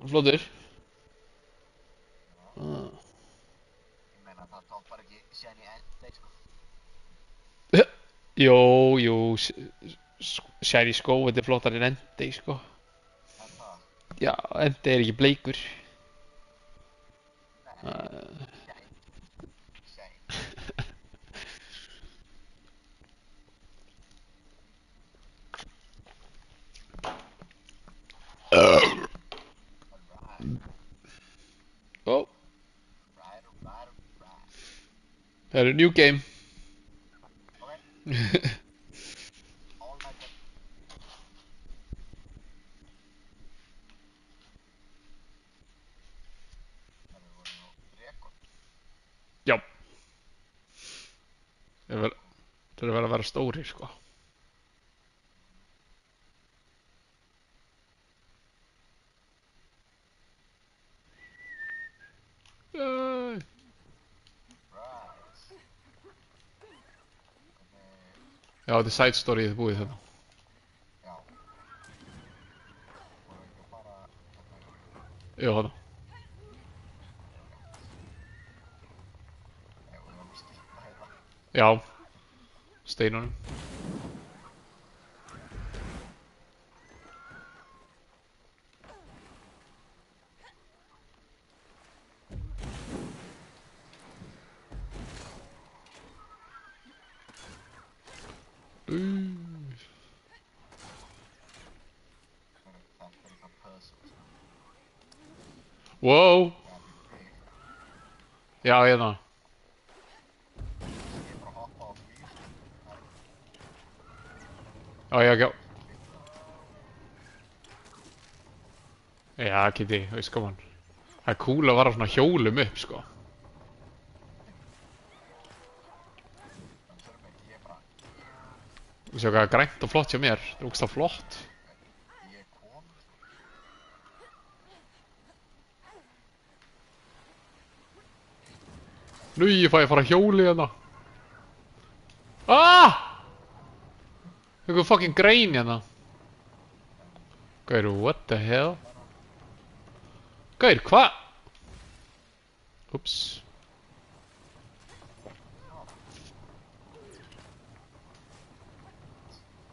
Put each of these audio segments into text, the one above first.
Flottur. Ég meina það toppar ekki Shiny Entei sko. Jú, jú, Shiny skó, þetta er flottar en Entei, sko. Er það? Já, Entei er ekki bleikur. Nei. Shiny. Shiny. Alright. Ó, Alright. það er new game. Ok. All night then. Það voru nú rekord. Já, það er að vera stóri, sko. Æ. Right. Hvernig... Já, þetta er side story þið búið þarna. Já. Voru ekki að fara... Þarna eitthvað. Jú, þarna. Nei, voru að skipta hérna. Já, steinunum. Þetta er eitthvað puzzle sko. Wow. Já, þig. Já, hérna. Ég bara hoppa á því sko. Já, já, já. Skipta. Já, Kitty, veist koman. Það er cool að vara svona hjólum upp, sko. Það þurfum ekki, ég bara... Þú séu hvað grænt og flott hjá mér. Það er ógst flott. Ég kom sko. Nú, ég fæ að fara hjóli hérna. Ah! Eitthvað fucking grein hérna. Gaur, what the hell? Gaur, hva? Ups.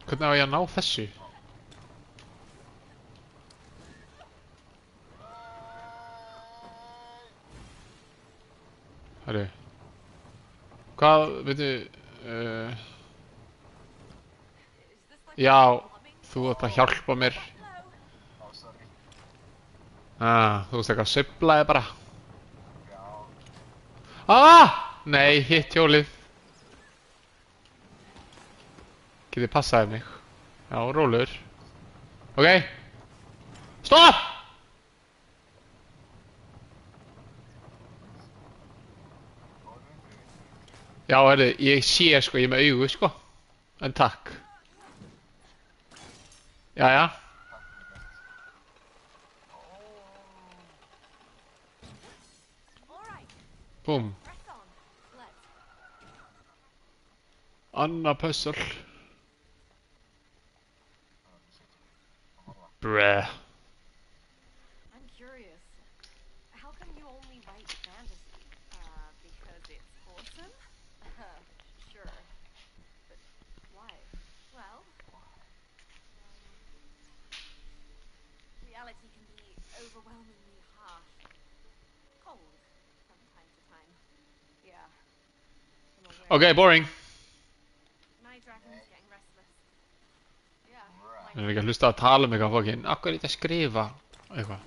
Hvernig á ég að ná þessu? Herru. Hvað, veitu... Já, þú ert að hjálpa mér. Ó, sorry. Þú veist eitthvað, sveiflaði bara. Já. Ah! Nei, hitt hjólið. Getið passaði mig. Já, rólur. Ok. Stopp! Já, herru, ég sé sko, ég er með augu, sko. En takk. Jæja. Takk fyrir gert. Búm. Anna puzzle. Bruh. I'm curious. How come you only write fantasy? Because it's awesome? Sure. But why? Well, reality can be overwhelmingly harsh. Cold from time to time. Yeah. I'm aware. Ok, boring. My dragon's getting restless. Yeah. Right. Ég er ekki að hlusta að tala um eitthvað fucking. Akkur er þetta að skrifa eitthvað.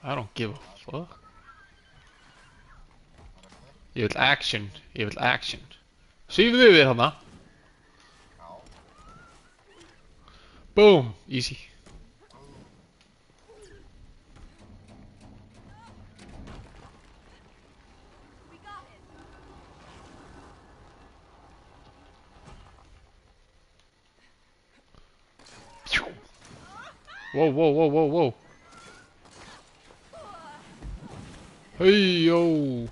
I don't give a fuck. Var þetta þig? Ég vil action. Ég vil action. Svífðu við þarna. Já. Boom. Easy. We got it. Wow, wow, wow, wow, wow. Hey, yo.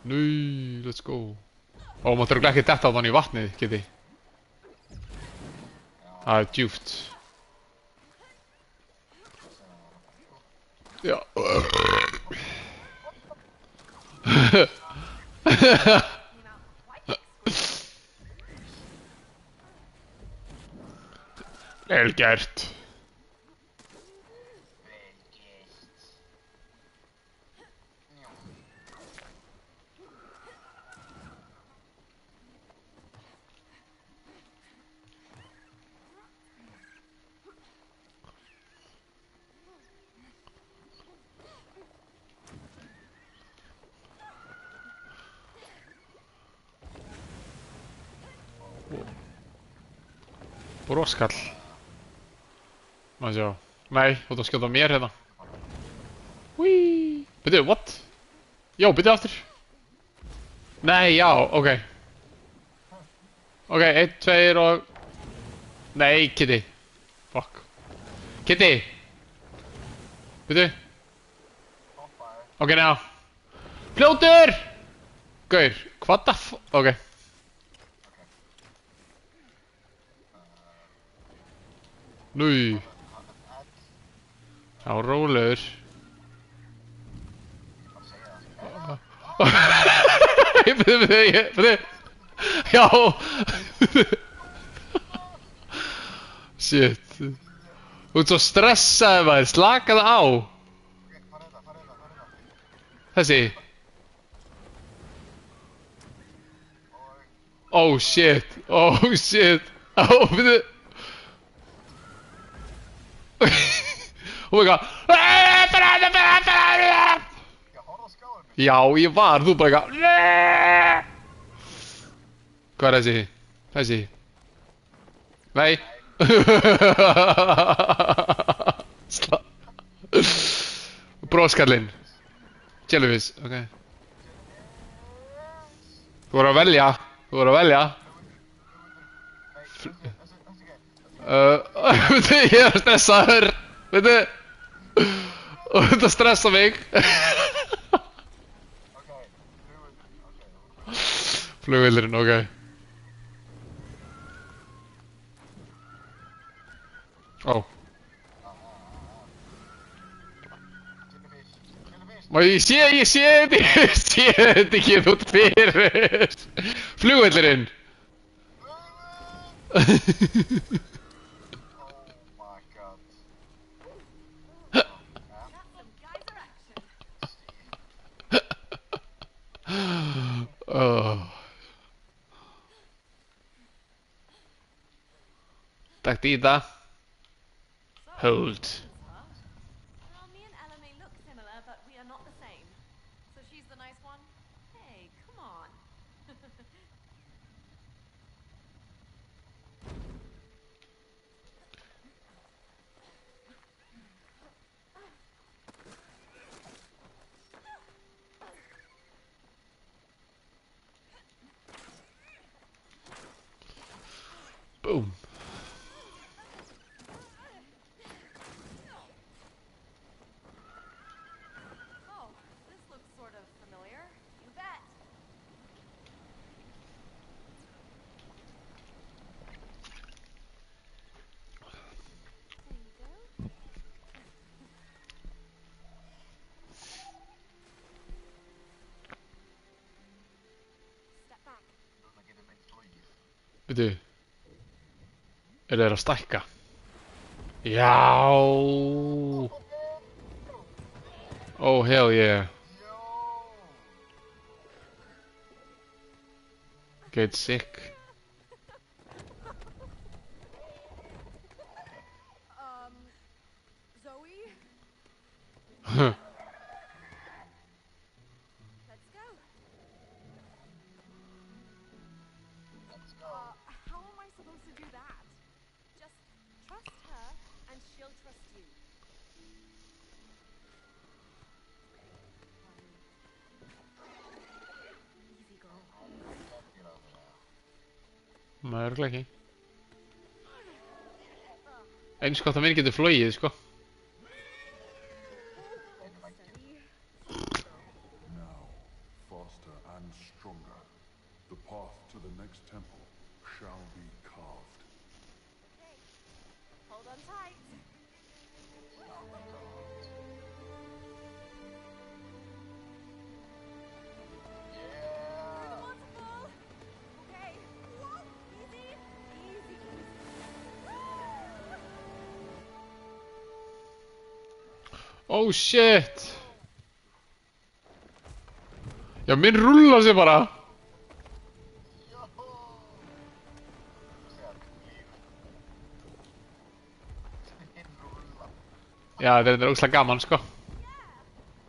Núi, let's go. Ó, máttu örugglega ekki detta þannig í vatnið, geti. Það er djúpt. Já. Vel gert. Vel gert. Já. Broskall. Má sjá. Nei, þú ert að skjóta mér hérna. Whee! Byrju, what? Já, byrju aftur. Nei, já, ok. Ok, 1, 2 og... Nei, Kitty. Fuck. Kitty! Byrju. Hoppaðu. Ok, now. Fljótur! Gaur, what the f... Ok. Núi. Já, rólegur. Byrju. Já. Shit. Þú ert svo stressaður maður, slakaðu á. Ok, fara þetta. Þessi. Og Oh shit. Oh shit. Oh, byrju. Oh my god. ég horfði á skjáin mig. Já, ég var, þú bara eitthvað. Hvað er þessi? Þessi? Nei. Broskallinn. Jellyfish, ok. Þú voru að velja. Nei, þessi gæ. Veitu, ég er stressaður. Veitu. Og þetta stressa mig. Ok, ok. Flugvillurinn, ok. Ó. Jellyfish. Má ég sé þetta ekki út fyrir. Flugvillurinn. Oh my god. That's some geyser action. Oh. Takk Díta. Hold. Well, me and Ella may look similar, but we are not the same. So she's the nice one? Hey, come on. Boom. Oh, this looks sort of familiar. You bet. There you go. Step back. Núna getum við flogið. Veitu. Er þeir að stækka? Já. Oh hell yeah. Jó! Get sick. Zoe? Huh. Let's go. Let's go. How am I supposed to do that? Just trust her, and she'll trust you. Easy, girl. Get over there. Maður örugglega ekki. Eins gott að minn getur flogið, sko. Einu vængir. Steady. Now, for faster and stronger. The path to the next temple shall be carved. Okay. Hold on tight. Yeah. Waterfall. Okay. Easy. Easy. Oh shit! Já, minn rullar sig bara! Joho. Ser, líf. Minn rúlla. Já, þetta er ógeðslega gaman, sko.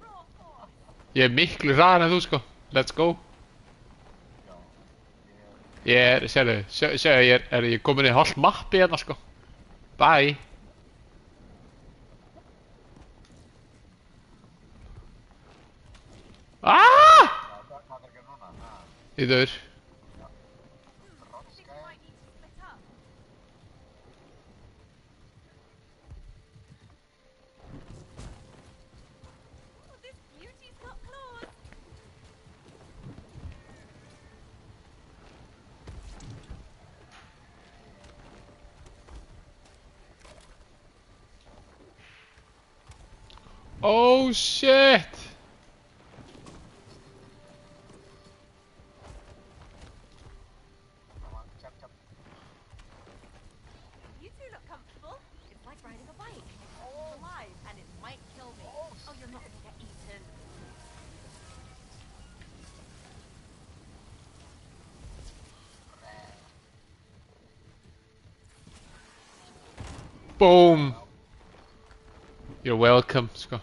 Raw force. Ég er miklu hraðar en þú, sko. Let's go. Já. Sérðu, ég er komin í hálft mappi hérna, sko. Bye. Ah! Hvað er ekki núna? Ég dör. I think we might need to split up. Ooh, this beauty's got claws. Oh shit! Cap. You two look comfortable. It's like riding a bike. It's alive and it might kill me. Oh, you're not gonna get eaten. Boom! You're welcome, sko.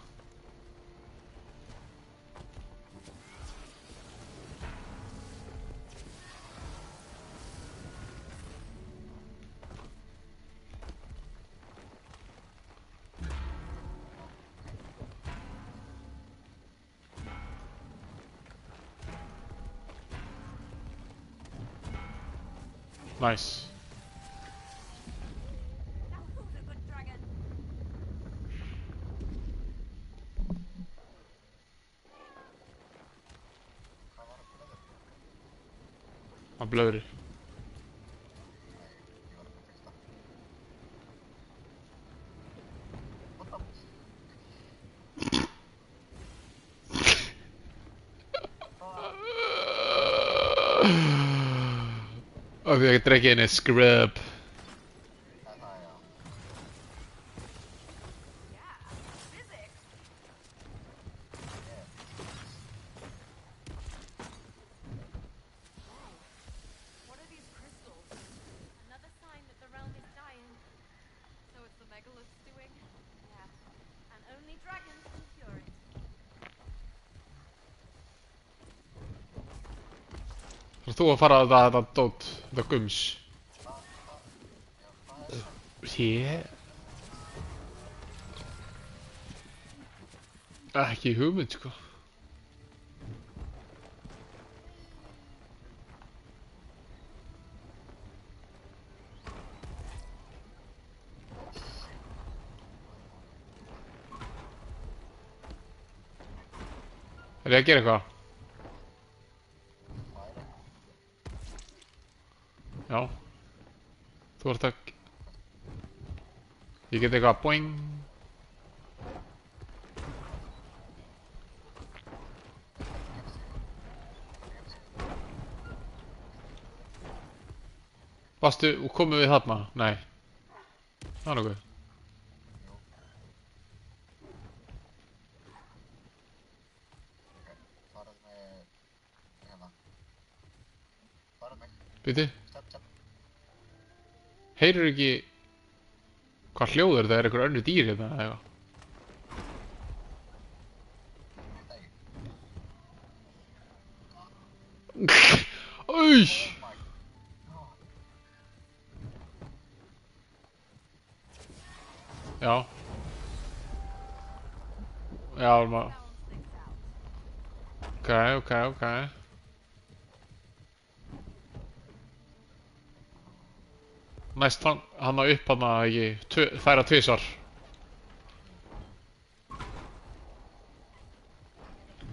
Nice. Now who's a good dragon? Hvað var það blöður? Hann blöðrir. Ég var að fixa. What the? Og því að drekja henni scrub. Það já. Yeah, physics. What are these crystals? Another sign that the realm is dying. So it's the megalith's doing? Yeah. And only dragons can cure it. Þarf þú að fara að það dót, það gums. Hér. Ekki hugmynd, sko. Er ég að gera eitthvað? Já. Þú ert að... Ég get eitthvað boing. Varstu, komum við þarna? Nei. Það er nokkuð. Farað með hérna. Farað með. Býtu, Stepp. heyrir ekki hvað hljóður það er einhver önnur dýr hérna eða eitthvað? Nei. Új! Já. Já, maður. Balance things out. Ok. Næst hann upp hann að ekki færa tvisvar.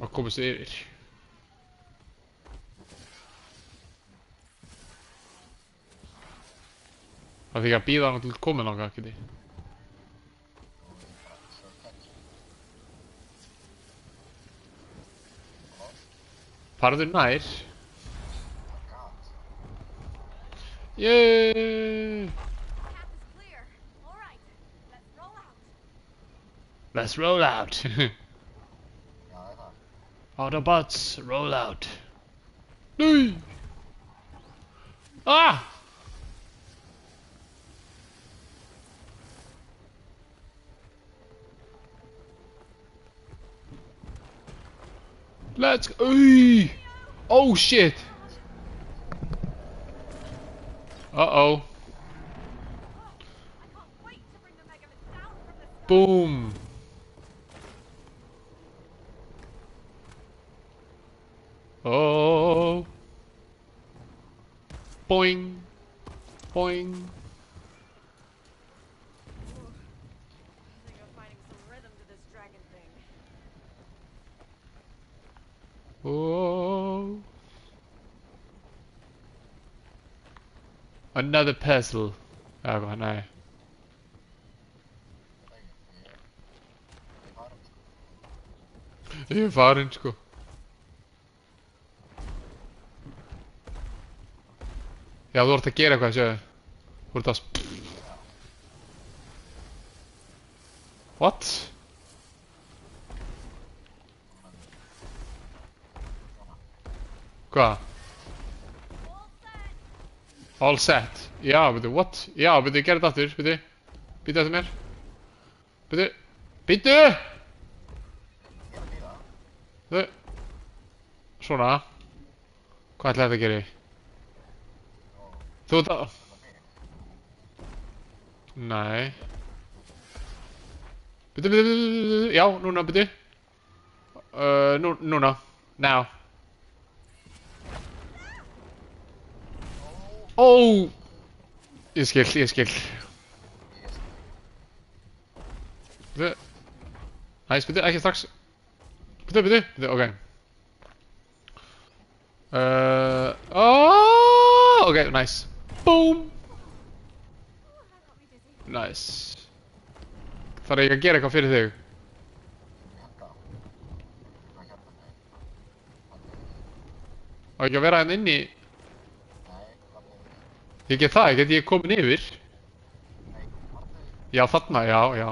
Og komist yfir. Það fikk að býða hann til komin langa, Kitty. Farðu nær. Yay! Path is clear. All right, let's roll out. Let's roll out. Já, það. Autobots, roll out. Nei! Ah! Let's go. Oi! Oh shit! Uh-oh. I can't wait to bring the megalith down from the sky. Boom. Oh. Boing. Boing. I think I'm finding some rhythm to this dragon thing. Oh. Another puzzle. Oh, nei. Ég Ég er er farin, sko. farin, sko. Já, þú ert að gera eitthvað, sjáðu. Þú ert að... What? Hvað? All set. All set. Já, veitu, what? Já, veitu, gerðu þetta aftur, veitu. Býtu eftir mér. Veitu. Býtu! Ég er að bíða. Veitu. Svona. Hvað ætlaði þetta að gera í? Þú ert að... Það er mig. Nei. Býtu, býtu, býtu, býtu. Já, núna, býtu. Núna. Now. Ó! Ég skil, ég skil. Ég er Býtu. Næs, býtu, ekki strax. Býtu, býtu, býtu, ok. Ok, nice. Boom! Ooh, that got me dizzy. Nice. Þarf ég að gera eitthvað fyrir þig? Jakka. Hvað hjálpa mig? Á ekki að vera hérna inni? Nei, hvað með þig? Ég get það, get ég komin yfir? Nei, hvað með þig? Já, þarna, já, já.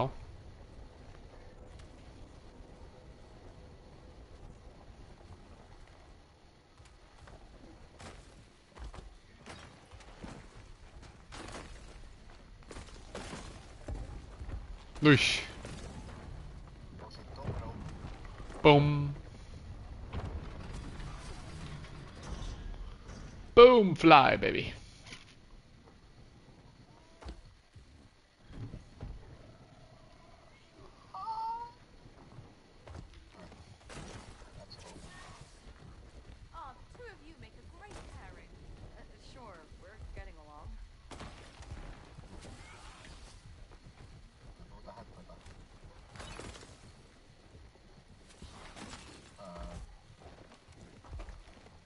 Új, Ljósið dómur á. boom. Boom, fly, baby. Let's go. Ah, the two of you make a great pairing. Sure, we're getting along. Þú ert að henda þetta.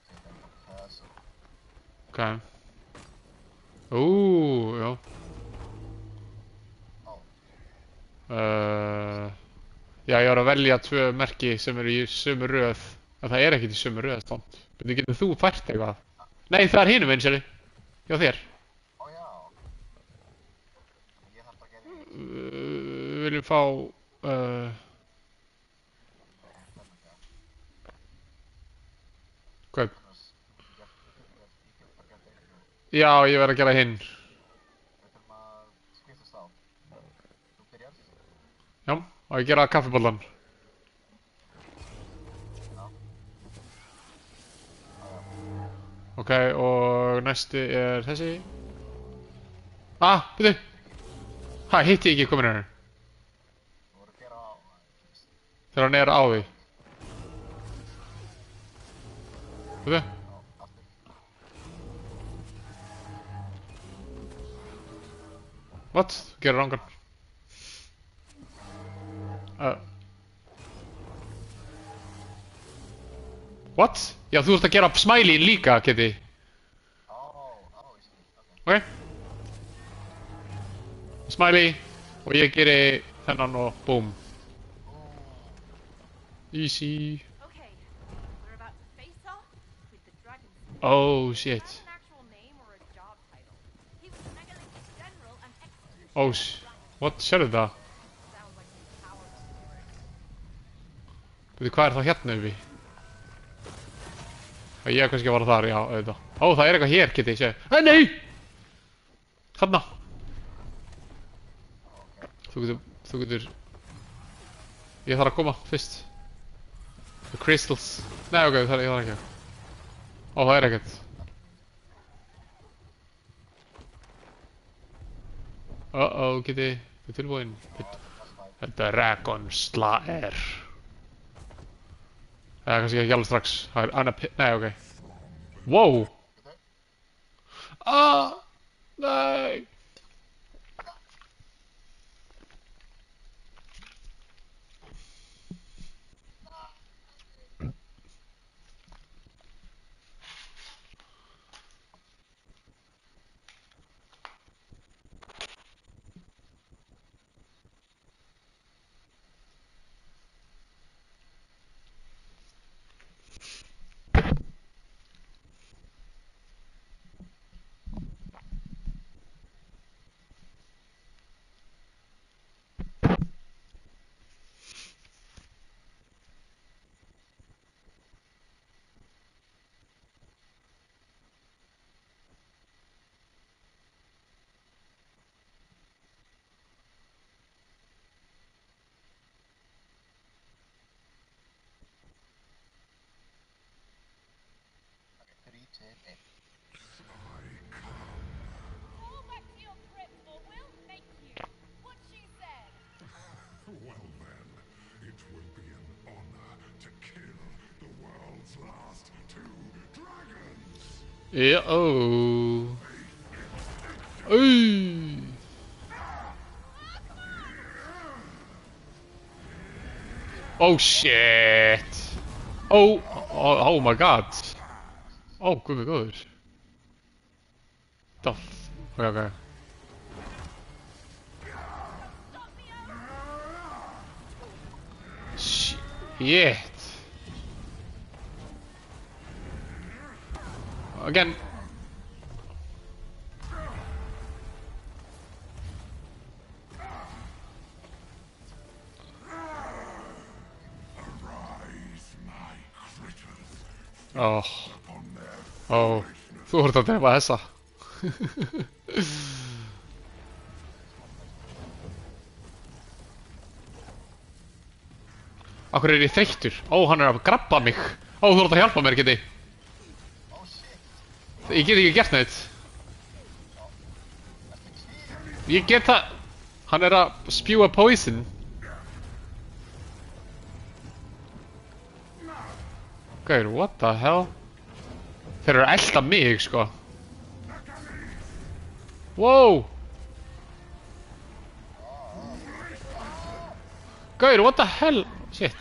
Þetta er bara puzzle. Ok. Já. Ó, Já, ég var að velja tvö merki sem eru í sömu röð. En það er ekkert í sömu röð, stónt. Betur, getur þú fært eitthvað? Nei, það er hinum eins, sérðu. Já, þér. ó já. Ég þarf bara að gera í. Við viljum fá... Hvað? Já, ég verð að gera hinn. Við þurfum að skiptast á. Þú byrjar. Já, og ég gera kaffibollan. Já. Ok, og næsti er þessi. Ah, byrju. Ha, hitti ég ekki komin hérna. Þú voru að gera á. Þegar hann er á því. Byrju. Já, aftur. What? Gerðu rangan. What? Já, þú ert að gera smiley líka, Kitty. Ó, ég skil. Ok. Ok. Smiley. Og ég geri þennan og boom. Easy. Okay, we're about to face off with the dragon. Oh shit. He has an actual name or a job title. He was the megalithic general and executioner. Oh what? Sérðu það? Sounds like some powerful word. Veitu, hvað er það hérna uppi? Ég hef kannski að vara þar, já, auðvitað. Ó, það er eitthvað hér, Kitty, séu. Nei! Þarna. Þú getur... Ég þarf að koma, fyrst. The crystals. Nei, ok, það er ekki. Ó, það er ekkert. Kitty. Þú er tilbúinn. The Dragon Slayer. Eða kannski ekki alveg strax. Það er annað nei, ok. Wow! Nei! Fall back to your crypt or we'll make you. What she said. Well then, it will be an honor to kill the world's last 2 dragons. Yeah, oh. Ooh. Oh shit. Oh my god. Oh, guð mig góður. Okay. Shit. Again. Oh, þú voru að drefa þessa. Akkur er ég þreyttur? Ó, hann er að grabba mig. Ó, þú voru að hjálpa mér, Kitty. Ég get ekki gert neitt. Ég get það. Hann er að spjúa poison. Gauður, what the hell? Þeir eru að elta mig, sko. Wow! Gauður, what the hell? Shit.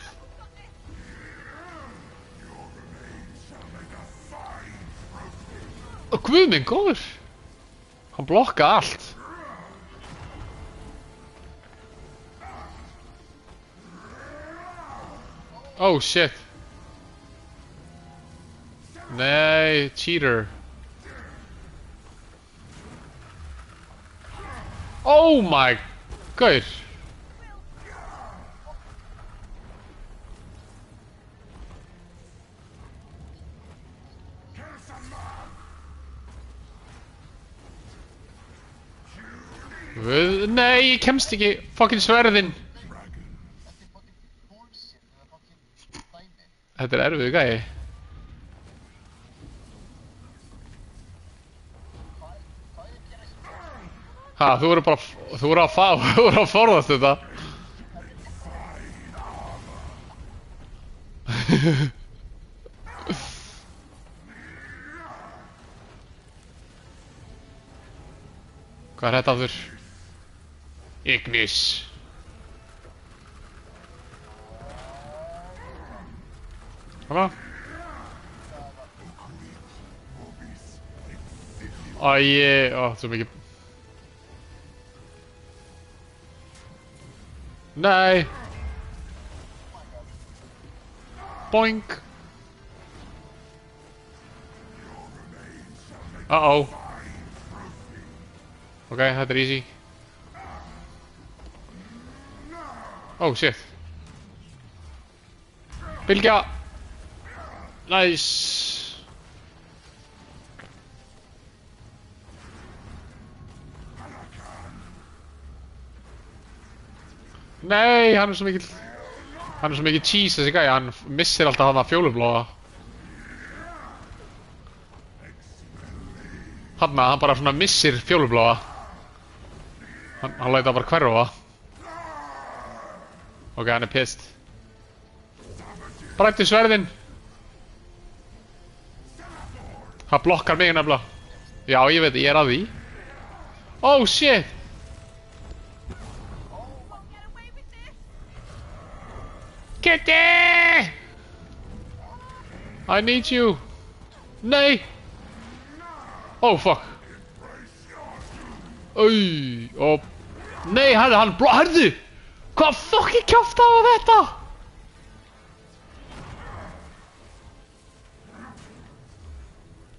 Guð minn góður. Hann blokkaði allt. Oh shit. Nei, cheater. Oh my god. Nei, ég kemst ekki. Fucking sverðin. Þetta er erfiðu gæi. Ha, þú voru að forðast þetta. Hvað er þetta aftur? Ignis. Hana? Æ, svo mikið. Nei. Boink. Uh-oh. Ok, þetta er easy. Oh shit. Bylgja. Nice. Nei, hann er svo mikill. Hann er svo mikill cheese þessi gæi, hann missir alltaf hann að fjólublóða. Hann bara svona missir fjólublóða. Hann læta bara hverfa. Ok, hann er pissed. Brættu sverðin. Það blokkar mig nefnilega. Já, ég veit, ég er að því. Oh shit. Kitty! I need you. Nei. Oh fuck. Oj, og nei, hann herðu. Hvað fucking kjafta var þetta?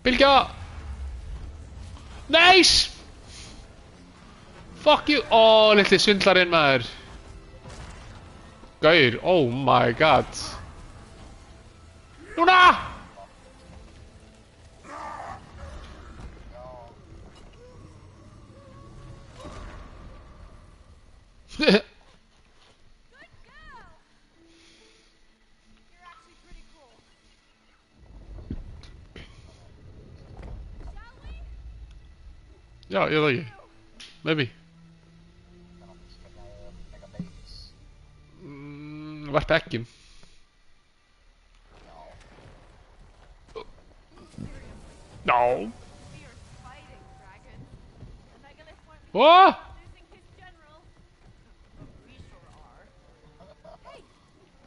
Bylgja. Nice. Fuck you. Ó, litli svindlarinn maður. Gaur, oh my god. Núna! Good girl. You're actually pretty cool. Shall we? Já, ég veit ekki. Maybe. Vertu ekki. No. We are fighting dragons. The megalith won't be What? losing his general. We sure are. Hey,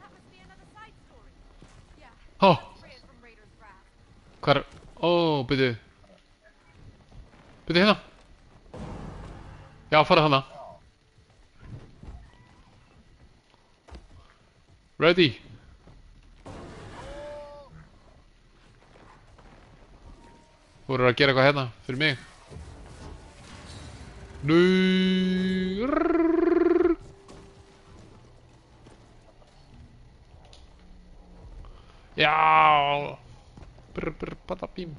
that must be another side story. Yeah. Oh, Freya's from Raider's Wrath. hvar? Ó, byrju. Byrju hérna. Já, farðu hana. Ready. Þú voru að gera eitthvað hérna, fyrir mig. Nú. Já. Brr, patapím.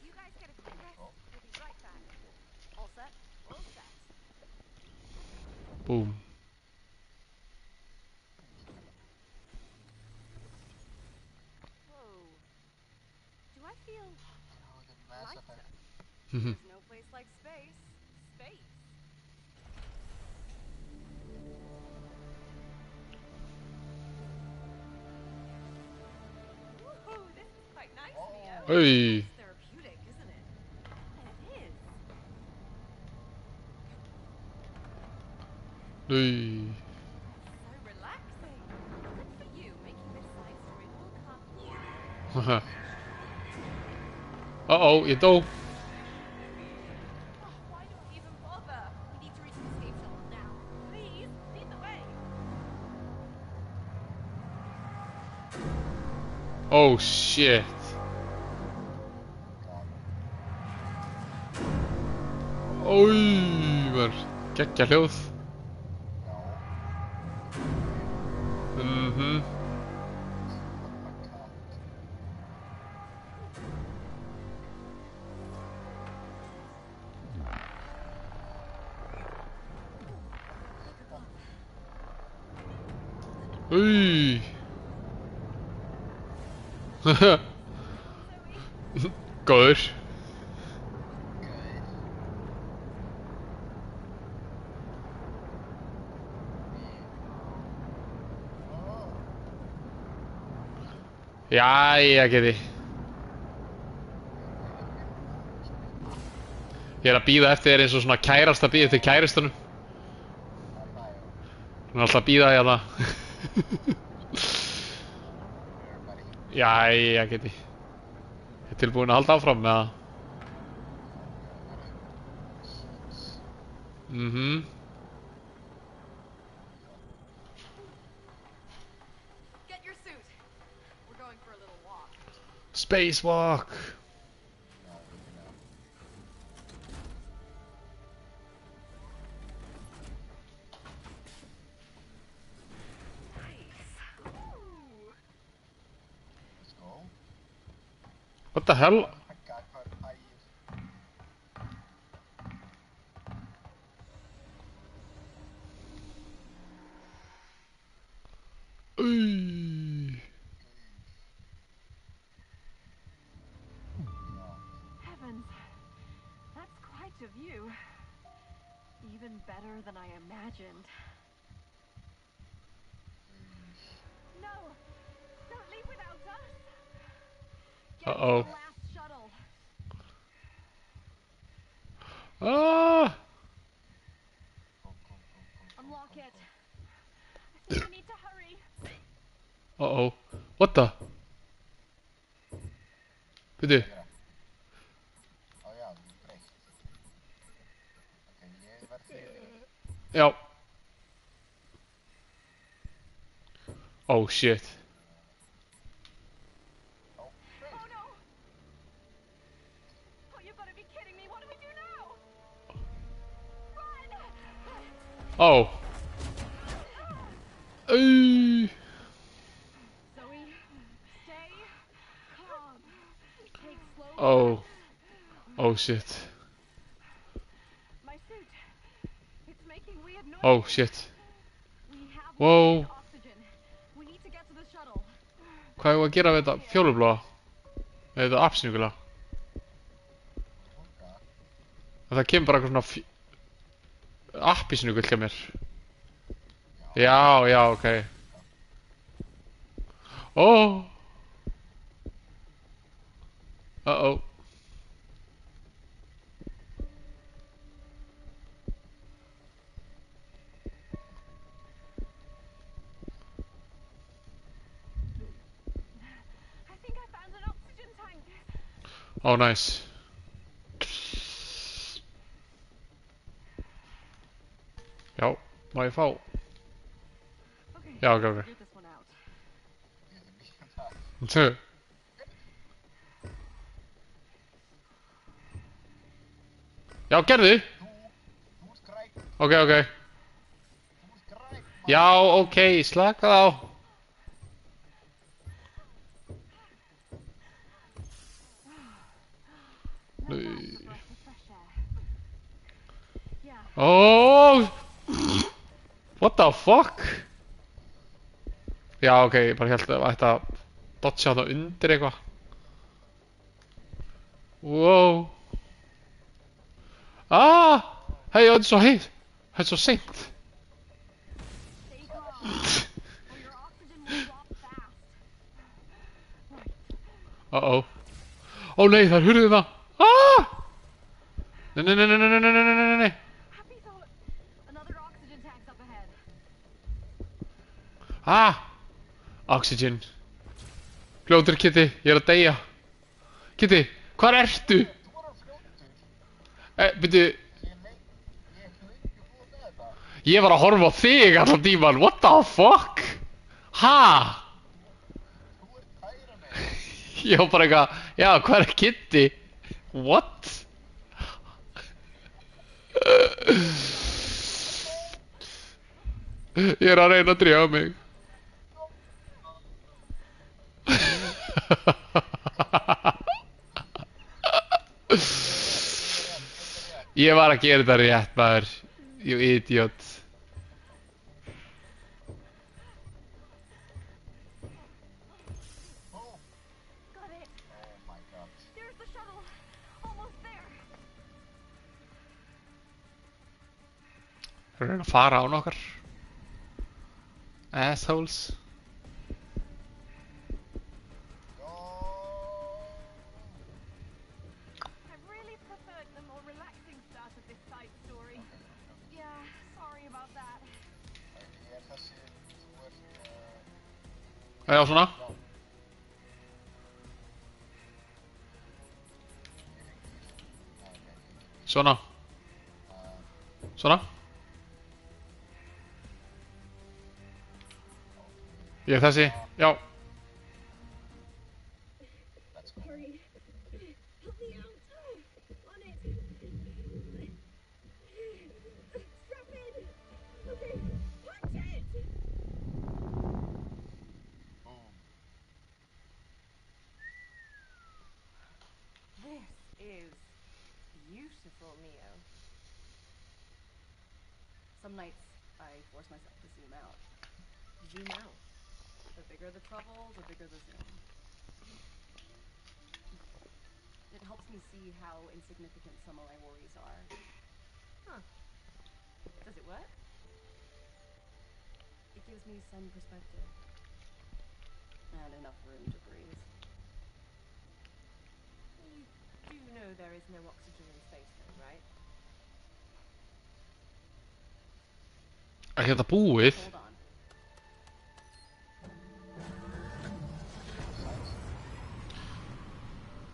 You guys get a quick rest. We'll be right back. All set? All set. Boom. Whoa. Do I feel lighter? Mhm. There's no place like space. Space. Woohoo! This is quite nice, Neo. Hey. It's therapeutic, isn't it? It is. Nú. So relaxing. Good for you, making this side story all come. Uh-oh, ég dó. Oh, why do we even bother? We need to reach the escape shuttle now. Please, lead the way. Oh shit. Ói, var geggja hljóð. Mhm. Úi. Góður. Jæja, Kitty. Ég er að bíða eftir þér eins og svona kærasta bíða eftir kæristunum. Hún er alltaf að bíða hérna. Jæja, Kitty. Ég er tilbúin að halda áfram með það. Mhm. Get your suit. We're going for a little walk. Spacewalk. No, no. Let's go. What the hell? Oh my god, hvað ægir. Új. Heavens, that's quite a view. Even better than I imagined. No, don't leave without us. Get Uh-oh. to the last shuttle. Ah. Unlock it. I think we need to hurry. Uh-oh. What the? Byrju. Ó já, þú er breytt. Ok, ég verð fyrir. Já. Oh shit. Ó, Oh no! Oh, you've got to be kidding me. What do we do now? Run! Oh. Új. Zoe, stay calm. Take slow Oh. breaths. Oh shit. My suit. It's making weird noises. Oh shit. We have Whoa. limited oxygen. We need to get to the shuttle. Hvað er að gera við þetta fjólublóða? Eða þetta appsnugula? Tunga. Það kemur bara eitthvað svona appisnugul hjá mér. Já, já, ok. Oh. Uh-oh. I think I found an oxygen tank. Oh, nice. Já, má ég fá? Okay. Já, ok, ok. Figure this one out. Ég er mjög það. Tvö. Já, gerðu! Þú ert græn. Ok, ok. Þú ert græn. Já, ok, slaka á. No faster breath of fresh air. Yeah. Oh! What the fuck? Já, ok, ég bara held að það ætti að dodja það undir eitthvað. Wow. Ah! Hei, þetta er svo heitt. Þetta er svo seint. Stay calm. Or your oxygen will drop fast. Right. Uh-oh. Ó nei, það er hurðið það. Ah! Nei, nei, nei, nei, nei, nei, nei, nei, nei, nei. Happy thought. Another oxygen tank's up ahead. Ah! Oxygen. Fljótur, Kitty, ég er að deyja. Kitty, hvar ertu? Þú var á fljótur. Byrju, Ég er löngu búinn með þetta. ég var að horfa á þig allan tíman. What the fuck? Ha? Þú ert tæra mig. Ég var bara eitthvað, já, hvað er Kitty? What? Ég er að reyna að drífa mig. Ég var að gera þetta rétt, maður. You idiot. Oh, Got it. oh my god. There's the shuttle. Almost there. Það er að reyna að fara án okkar. Assholes. Go. I really preferred the more relaxing start of this side story. Yeah, sorry about that. Ég er þessi, þú ert, Já, svona. já. Ég hringi. Svona. Svona. Ég er þessi, já. Let's go. Hurry. Help me out. On it. Strap in. Okay. Punch it. Boom. This is beautiful, Neo. Some nights I force myself to zoom out. Zoom out. The bigger the trouble, the bigger the zoom. It helps me see how insignificant some of my worries are. Huh. Does it work? It gives me some perspective. And enough room to breathe. You do know there is no oxygen in space though, right? Er þetta búið? Hold on.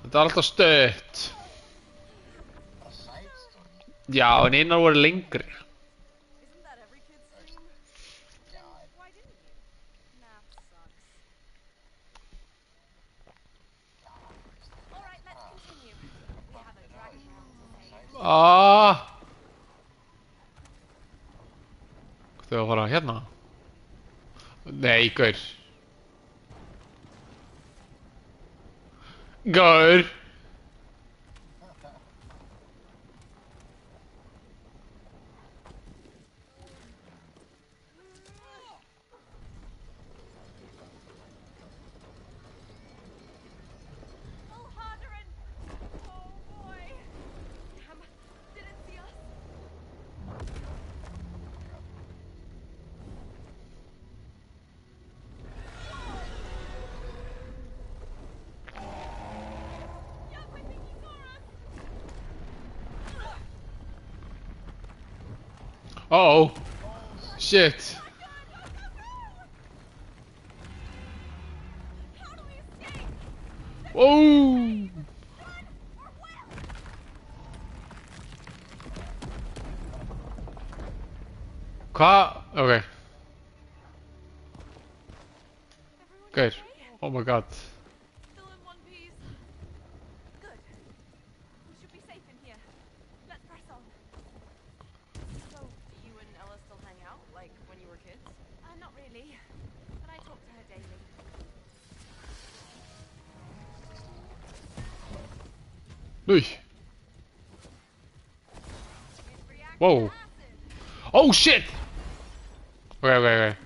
Þetta er alltaf stutt. Bara side story. Já, en einar voru lengri. Isn't that every kid's dream? Yeah, Why didn't you? Math sucks. Alright, let's continue. We have a dragon round to save. Hvað þau að fara hérna? Nei, gaur. Gaur. Pull harder and... Oh boy! Damn, didn't see us. Yeah, I think he saw us. Oh. Shit. How do we escape? Oh. Hvað? Ok. Everyone Gaur. okay? Oh my god. Still in one piece. Good. We should be safe in here. Let's press on. So, do you and Ella still hang out, like when you were kids? Not really. But I talk to her daily. Ui. She's reacting Whoa. to acid. Oh shit! Ok.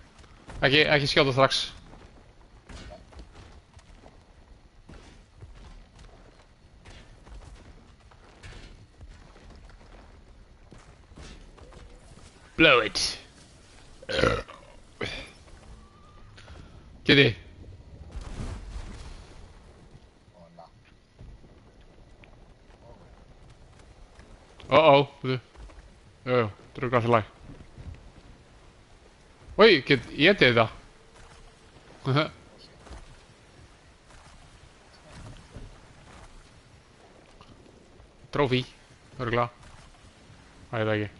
Ekki skjóta strax. Blow it. Geti. hola. Oh, byrju. Jú, drugga alltaf læg. Oi, get ég þetta? Trófí, örgulega. Það er það ekki.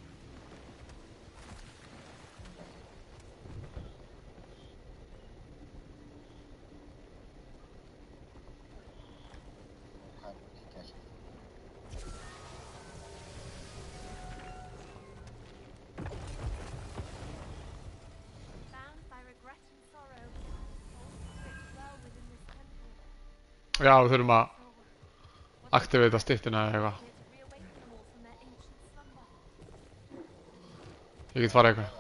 Hvað er kíkja sér? Bound by regret and sorrow. All secrets dwell within this temple. Já, við þurfum að So, what aktivita styttina eða eitthvað. here to reawaken them all from their ancient slumber? Ég get farið eitthvað.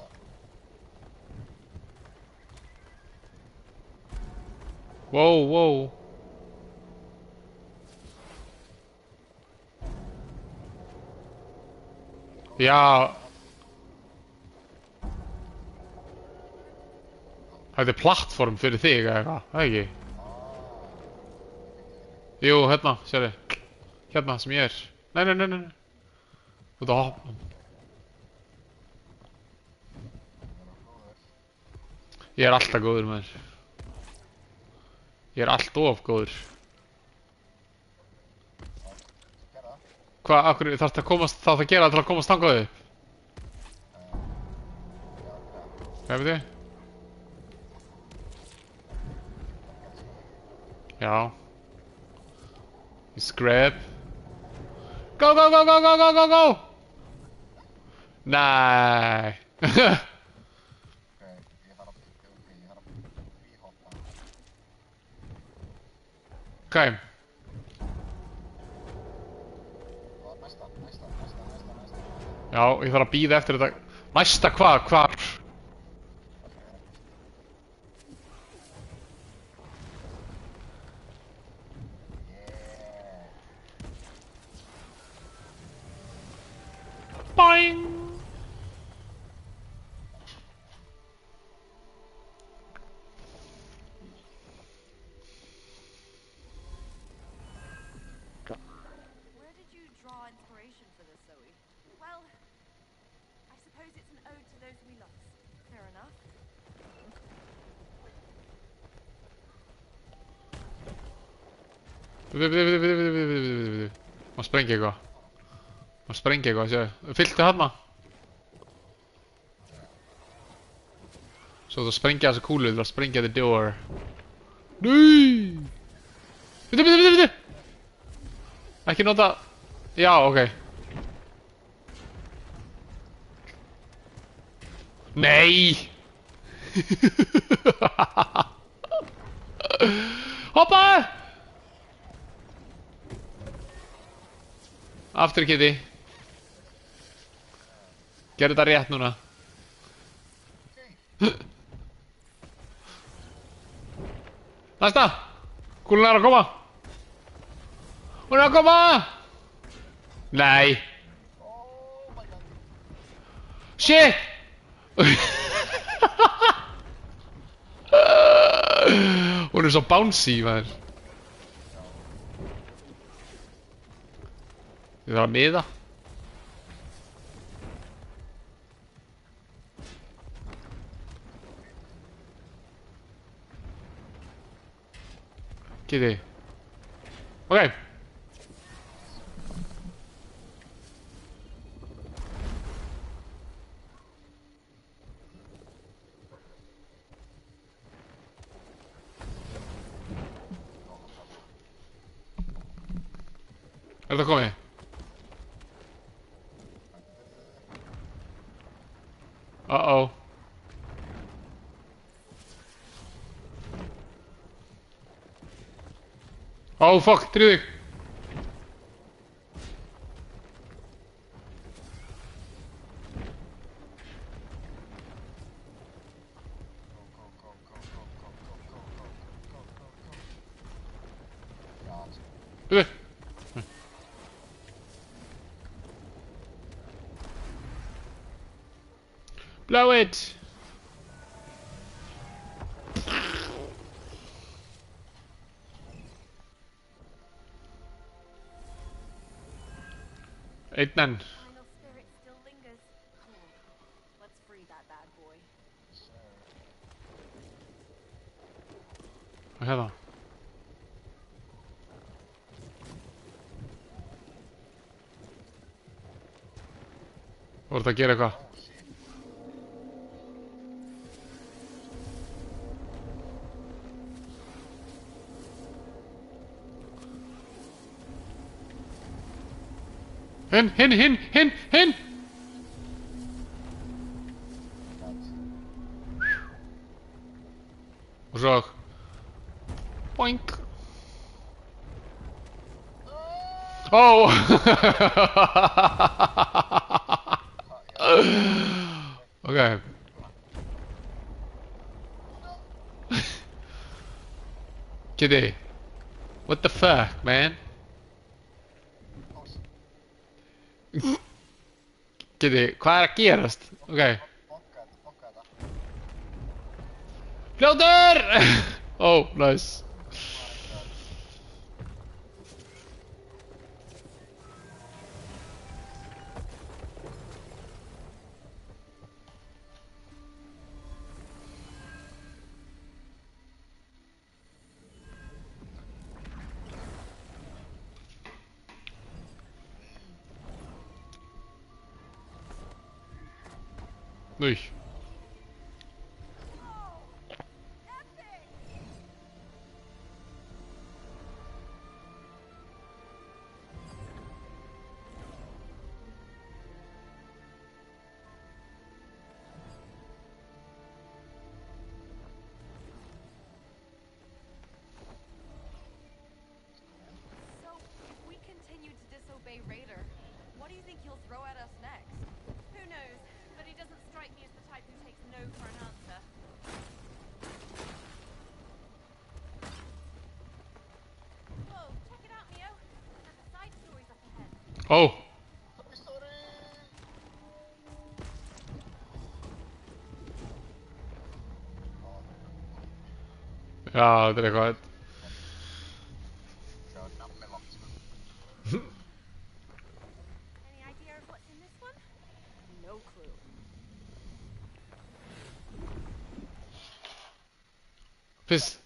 Wow. Já. Þetta er plattform fyrir þig eða eitthvað, það ekki? Jú, hérna, sérðu. Hérna sem ég er. Nei. Þú ert að hoppa. Ég er alltaf góður með þér. Ég er allt of góður. Gerða? Hvað, akkur þarf það að gera til að komast þangað upp? Hvað er þið? Já. Scrap. Go, go, go, go, go, go, go, go! Nei. Ok, ég þarf að fríhoppa. Ok. Og næsta. Já, ég þarf að bíða eftir þetta. Næsta hvað? Hvar? Boing! Where did you draw inspiration for this, Zoe? Well, I suppose it's an ode to those we lost. Fair enough. Má sprengja eitthvað. Má sprengja eitthvað, séu. Fylltu hana. Svo þú sprengja þessu kúlu, þú þarf að sprengja the door. Nei! Bitu! Ekki nota... Já, ok. Nei! Hoppa! Aftur, Kitty. Gerðu þetta rétt núna. Næsta! Kúlun er að koma! Hún er að koma! Nei! Oh my god. Shit! Hún er svo bouncy, maður. Ég þarf að miða. Kitty. Ok. Er það komið? Uh-oh. Oh, fuck, dríðu þig. Ja, Dríðu. Blow it. Einn enn. Final spirit still lingers. Cool. Let's free that bad boy. Hvað er það? Þú ert að gera eitthvað. Hinn! Og svo... Boink! Oh! Ok. Kitty. What the fuck, man? Kitty, hvað er að gerast? Ok. Bokka þetta. Fljótur! Oh, nice. Nei. Ó, Sorry, sorry! já, þetta er eitthvað. Sjá, nammi langt, sko. Any idea of what's in this one? No clue. Fyrst.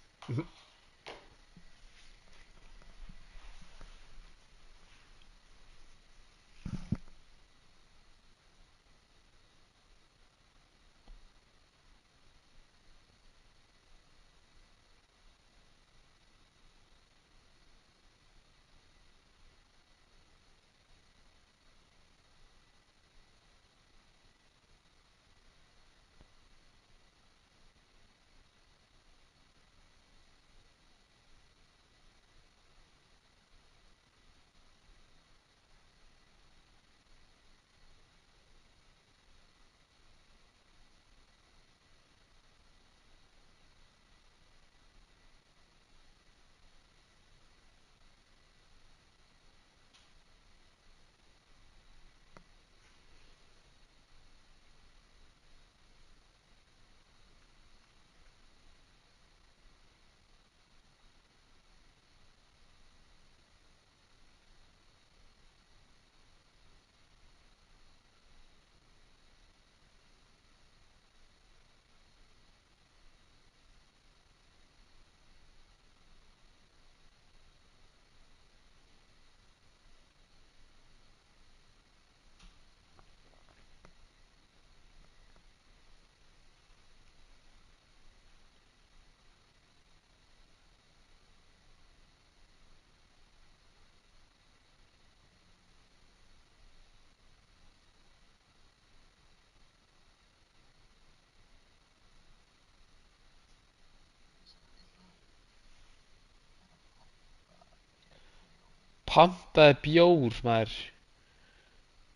Pantaði bjór, maður.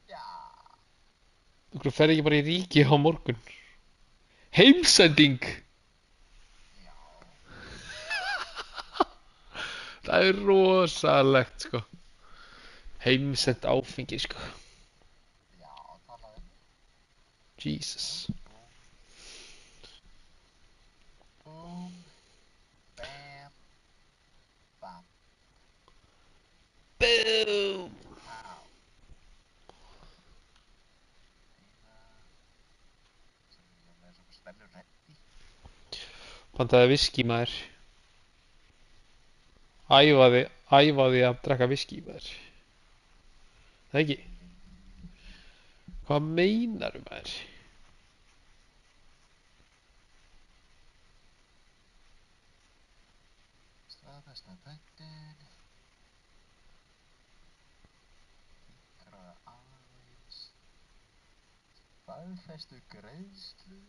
Já. Þú fer ekki bara í ríki á morgun. Heimsending! Já. Það er rosalegt, sko. Heimsend áfengi, sko. Já, talaðu. Jesus. Boom. Bam. Bam. Boom! Wow. Sem ég er með svona spennur reddi. Pantaði viski, maður. Æfaði að drekka viski, maður. Það ekki? Hvað meinaru, maður? Staðfesta pöntin. Íkraða aðeins. Staðfestu greiðslu.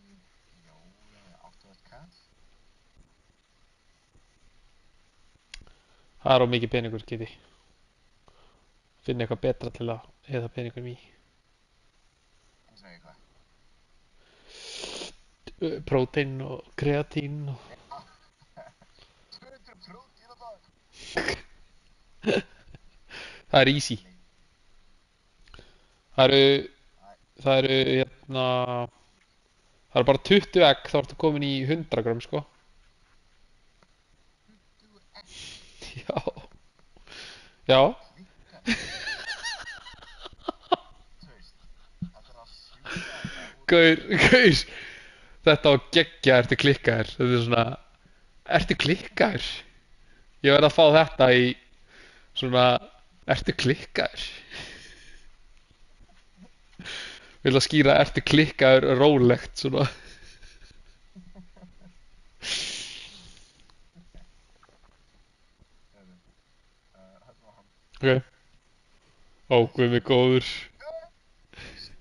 Jóla 8 kall. Það er á mikið peningur, geti. Finn eitthvað betra til að eða peningur í. Eins og eitthvað. Prótein og kreatín og... 200 prótín á dag. Það er easy. Það eru, hérna... Það eru bara 20 egg, þá ertu komin í 100 gram, sko. 20 egg. Já. Já. Klikka. Þú veist, þetta er að sjúka þetta úr. Gaur. Þetta á geggja, ertu klikkaður. Þetta er svona... Ertu klikkaður? Ég verð að fá þetta í svona... Ertu klikkaður? Vil að skýra ertu klikkaður rólegt, svona. Þetta var hann. Ok. Ó, guð mig góður.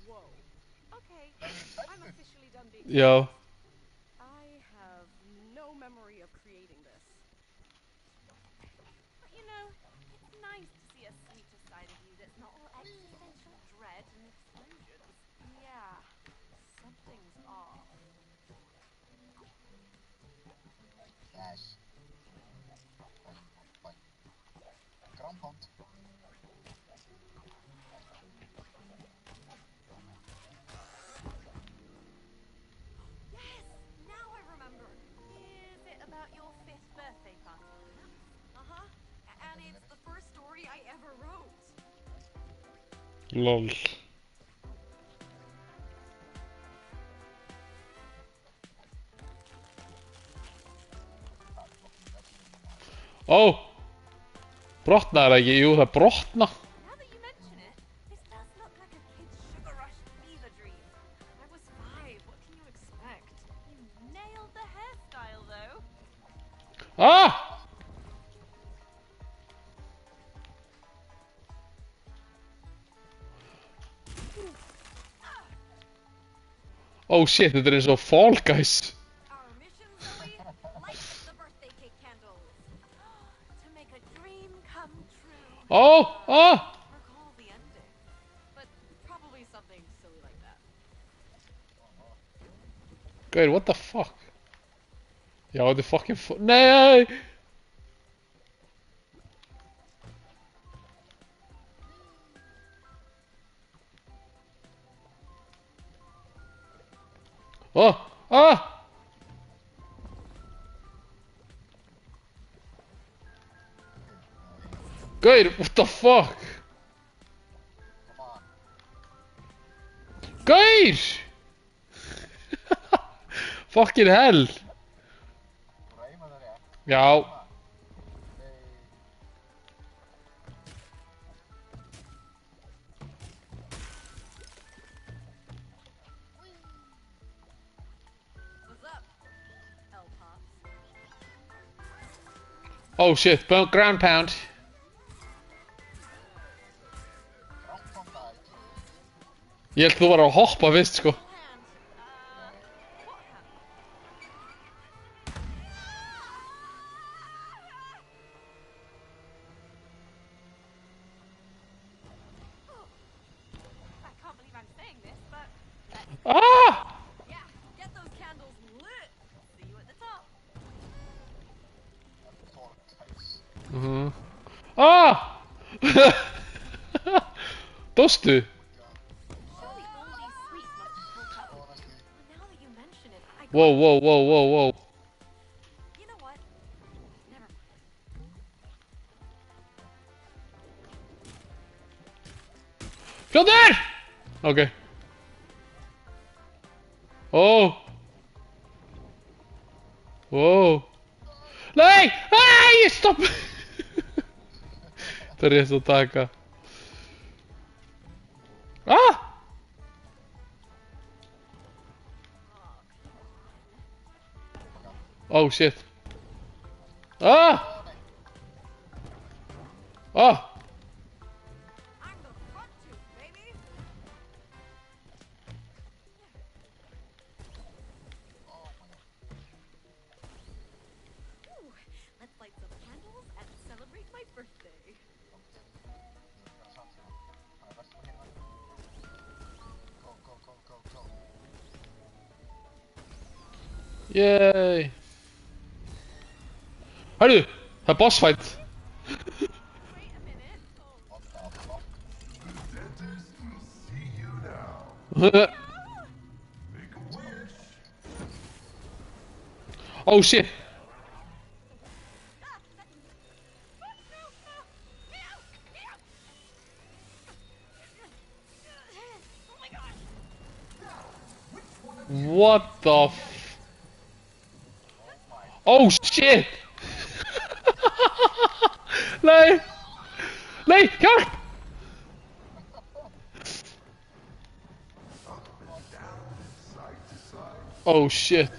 Whoa. Okay, I'm officially done being Já. I have no memory of creating this. But you know, it's nice to see a sweeter side of you that's not all existential dread and explosions. Yeah, something's off. Yes. Bye. Ground pound. Yes! Now I remember. Is it about your 5th birthday party? Uh-huh. And it's the first story I ever wrote. Lol. Ó! Brotnaði það ekki? Jú, það brotna. Now that you mention it, this does look like a kid's sugar rush fever dream. I was 5. What can you expect? You nailed the hairstyle, though. Ah! Oh shit, þetta eins og Fall Guys. Our mission, Zoe? Light the birthday cake candles. To make a dream come true. Oh! Ah! Recall the ending. But probably something silly like that. Gauður, what the fuck? Já, þetta fucking Nei! Oh! Ah! Gauður, what the fuck? Come on. Gauður! Fucking hell! Þú reymar það rétt. Já. What's up, L Pops? Oh shit, ground pound. Ground pound died. Ég held þú var að hoppa fyrst, sko. Hand. What hand? I can't believe I'm saying this, but Ah! yeah, get those candles lit. See you at the top. Torn case. Ah! Dostu? Surely all these sweets must have built up. Honestly. Well, now that you mention it, I Whoa, whoa, whoa, whoa, whoa. You know what? Never mind. Fjöldur! Ok. Oh. Wow. Nei! Nei! Stopp! Það er rétt að taka. Ah! Oh shit. Ah! Ah! I'm the front tooth, baby. Ooh, let's light some candles and celebrate my birthday. Go, go, go, go, go. Yay! Hörru, það er boss fight. Wait a minute. Oh, What the fuck? See you now. Make a wish. Oh shit. oh my gosh. What the f... Oh shit! Nei! Nei, hjálp! Oh shit.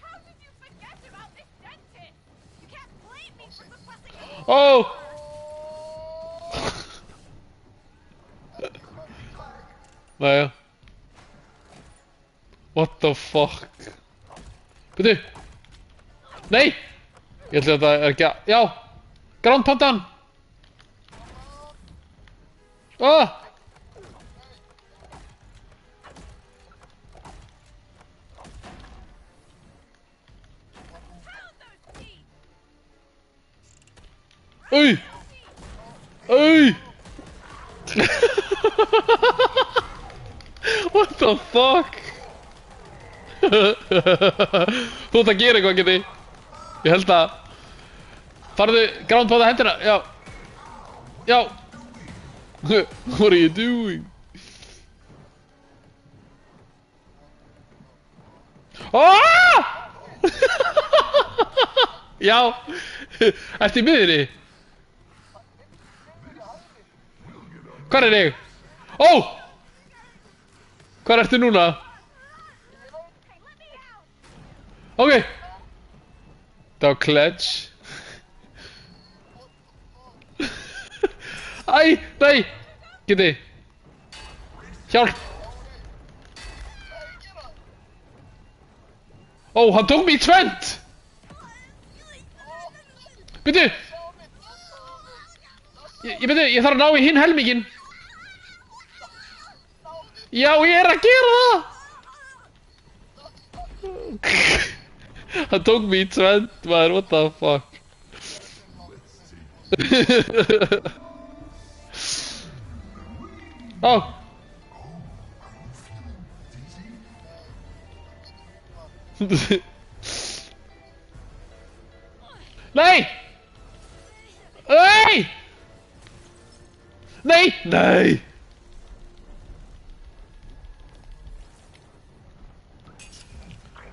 How did you forget about this dentist? You can't blame me for suppressing it. Oh! Nei. What the fuck? Byrju! Nei! Ég ætla að það er ekki að... Já! Ground pound. Ah! Pound those teeth. Auj! Auj! What the fuck? Þú ert að gera eitthvað, geti. Ég held að... Farðu, groundpounda hendina, já. Já. What are you doing? Ah! Já. Ertu í miðinni? Hvar er ég? Ó! Hvar ertu núna? Ok. Það var clutch. Æ, nei. Geti. Hjálp. Ó, hann tók mig í tvennt. Byrju. Byrju, ég þarf að ná í hinn helminginn. Já, ég er að gera það. Hann tók mig í tvennt, maður, what the fuck. Ó. Nei! Nei! Nei! Nei!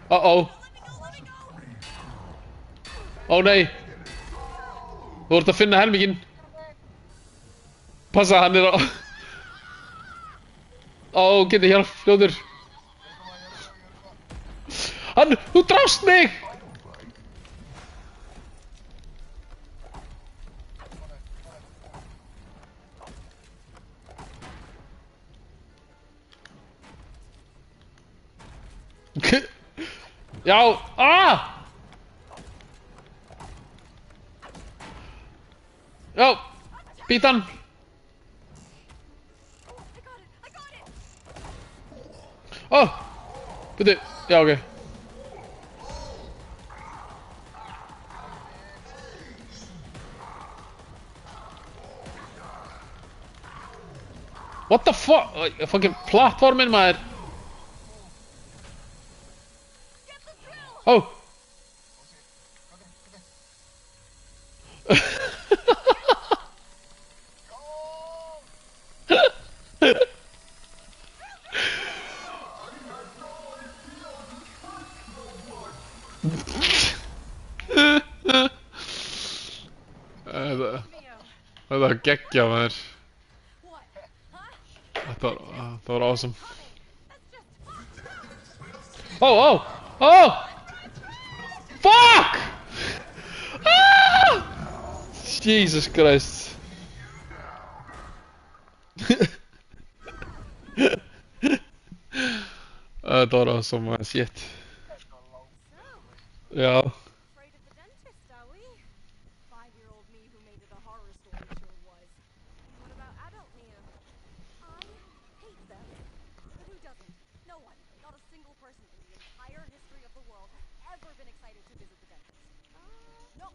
Uh-oh. Ó nei. Þú ert að finna helminginn. Passa, hann er á... Ó, geti hjálp, fljóður. Hann, þú drást mig! Já, Já, být hann. Ó, byrju, já, ok. What the fuck? Fucking plattformin, maður. Ó. Það var geggja, maður. Það var awesome. Ó! Fuck! Ah! Jesus Christ. Það var awesome, maður. Shit. Já. Afraid of the dentist, are we? 5-year-old me who made it a horror story sure was. What about adult Mia? I hate them. But who doesn't? No one, not a single person in the entire history of the world has ever been excited to visit the dentist. No!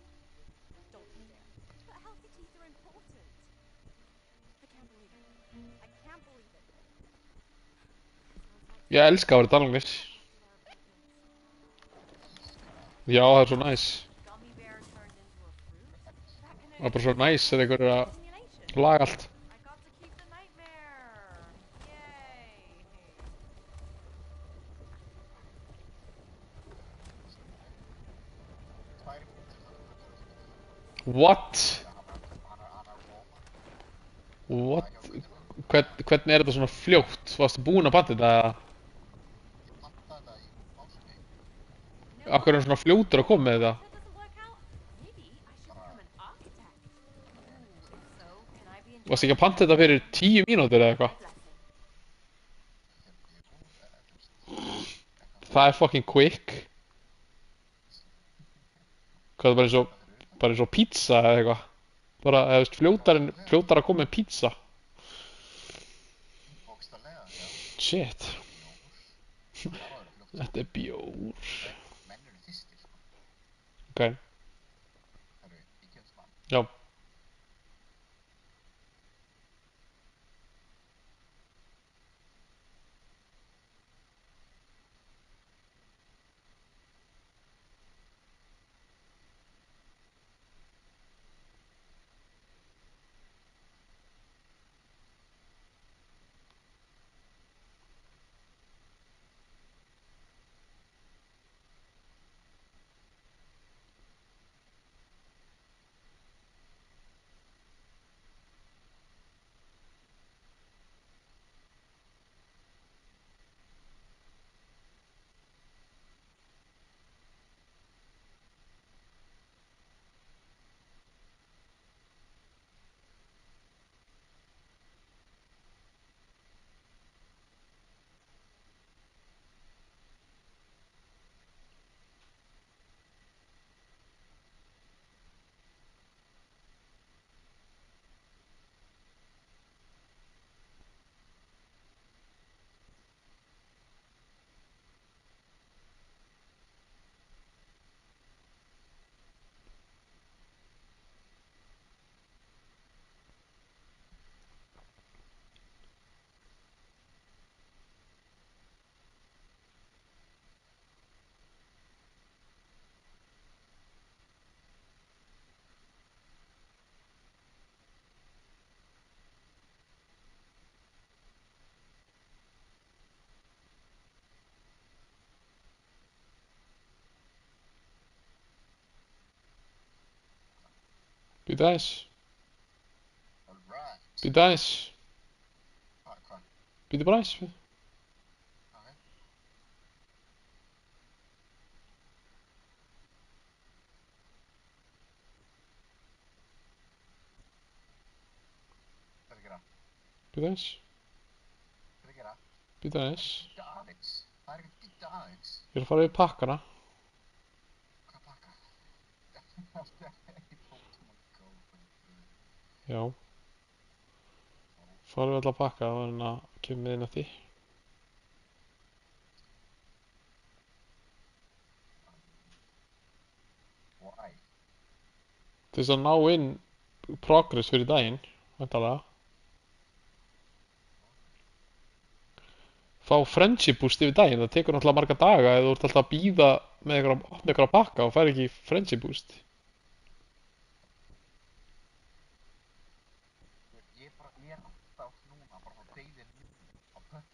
Don't you dare. But healthy teeth are important. I can't believe it. I can't believe it. Ég elska að vera talanglis. Já, það er svo næs. Gummy bear turned into a fruit? That Það er bara connects svo næs þegar einhver er að simulation. laga allt. I got to keep the nightmare. Yay. What? What? Hvernig er þetta svona fljótt? Varstu búinn að panta þetta? Akkur er hann svona fljótur að koma með þetta? That doesn't work out. Maybe I should become an architect. Ooh, if so, can I be in Varstu ekki að panta þetta fyrir 10 mínútur eða eitthvað? Það er fucking quick. Hvað er bara eins og pizza eða eitthvað? Bara, eða veist, fljótar að koma með pizza. Bókstaflega, já. Shit. Það var fljótt. Þetta er bjór. Menn eru þyrstir, sko. Ok, Herru, ég kemst mann. já. Býta aðeins. Alright. Býta aðeins. Hvað? Býta bara aðeins. Ok. Hvað er að gera? Býta aðeins. Hvað er að gera? Býta aðeins. Býta aðeins. Það er ekki að býta aðeins. Ég er að fara yfir pakkana. Hvað pakka? Það er ekki Pokémon Go. Já. Fara yfir alla pakka og þannig að kemur með inn að því. Why? Til þess að ná inn progress fyrir daginn, væntanlega. Fá friendship boost yfir daginn, það tekur náttúrulega marga daga eða þú ert alltaf að bíða með einhverja pakka og fær ekki friendship boost. Ég er alltaf núna bara frá deyðin á pöpp.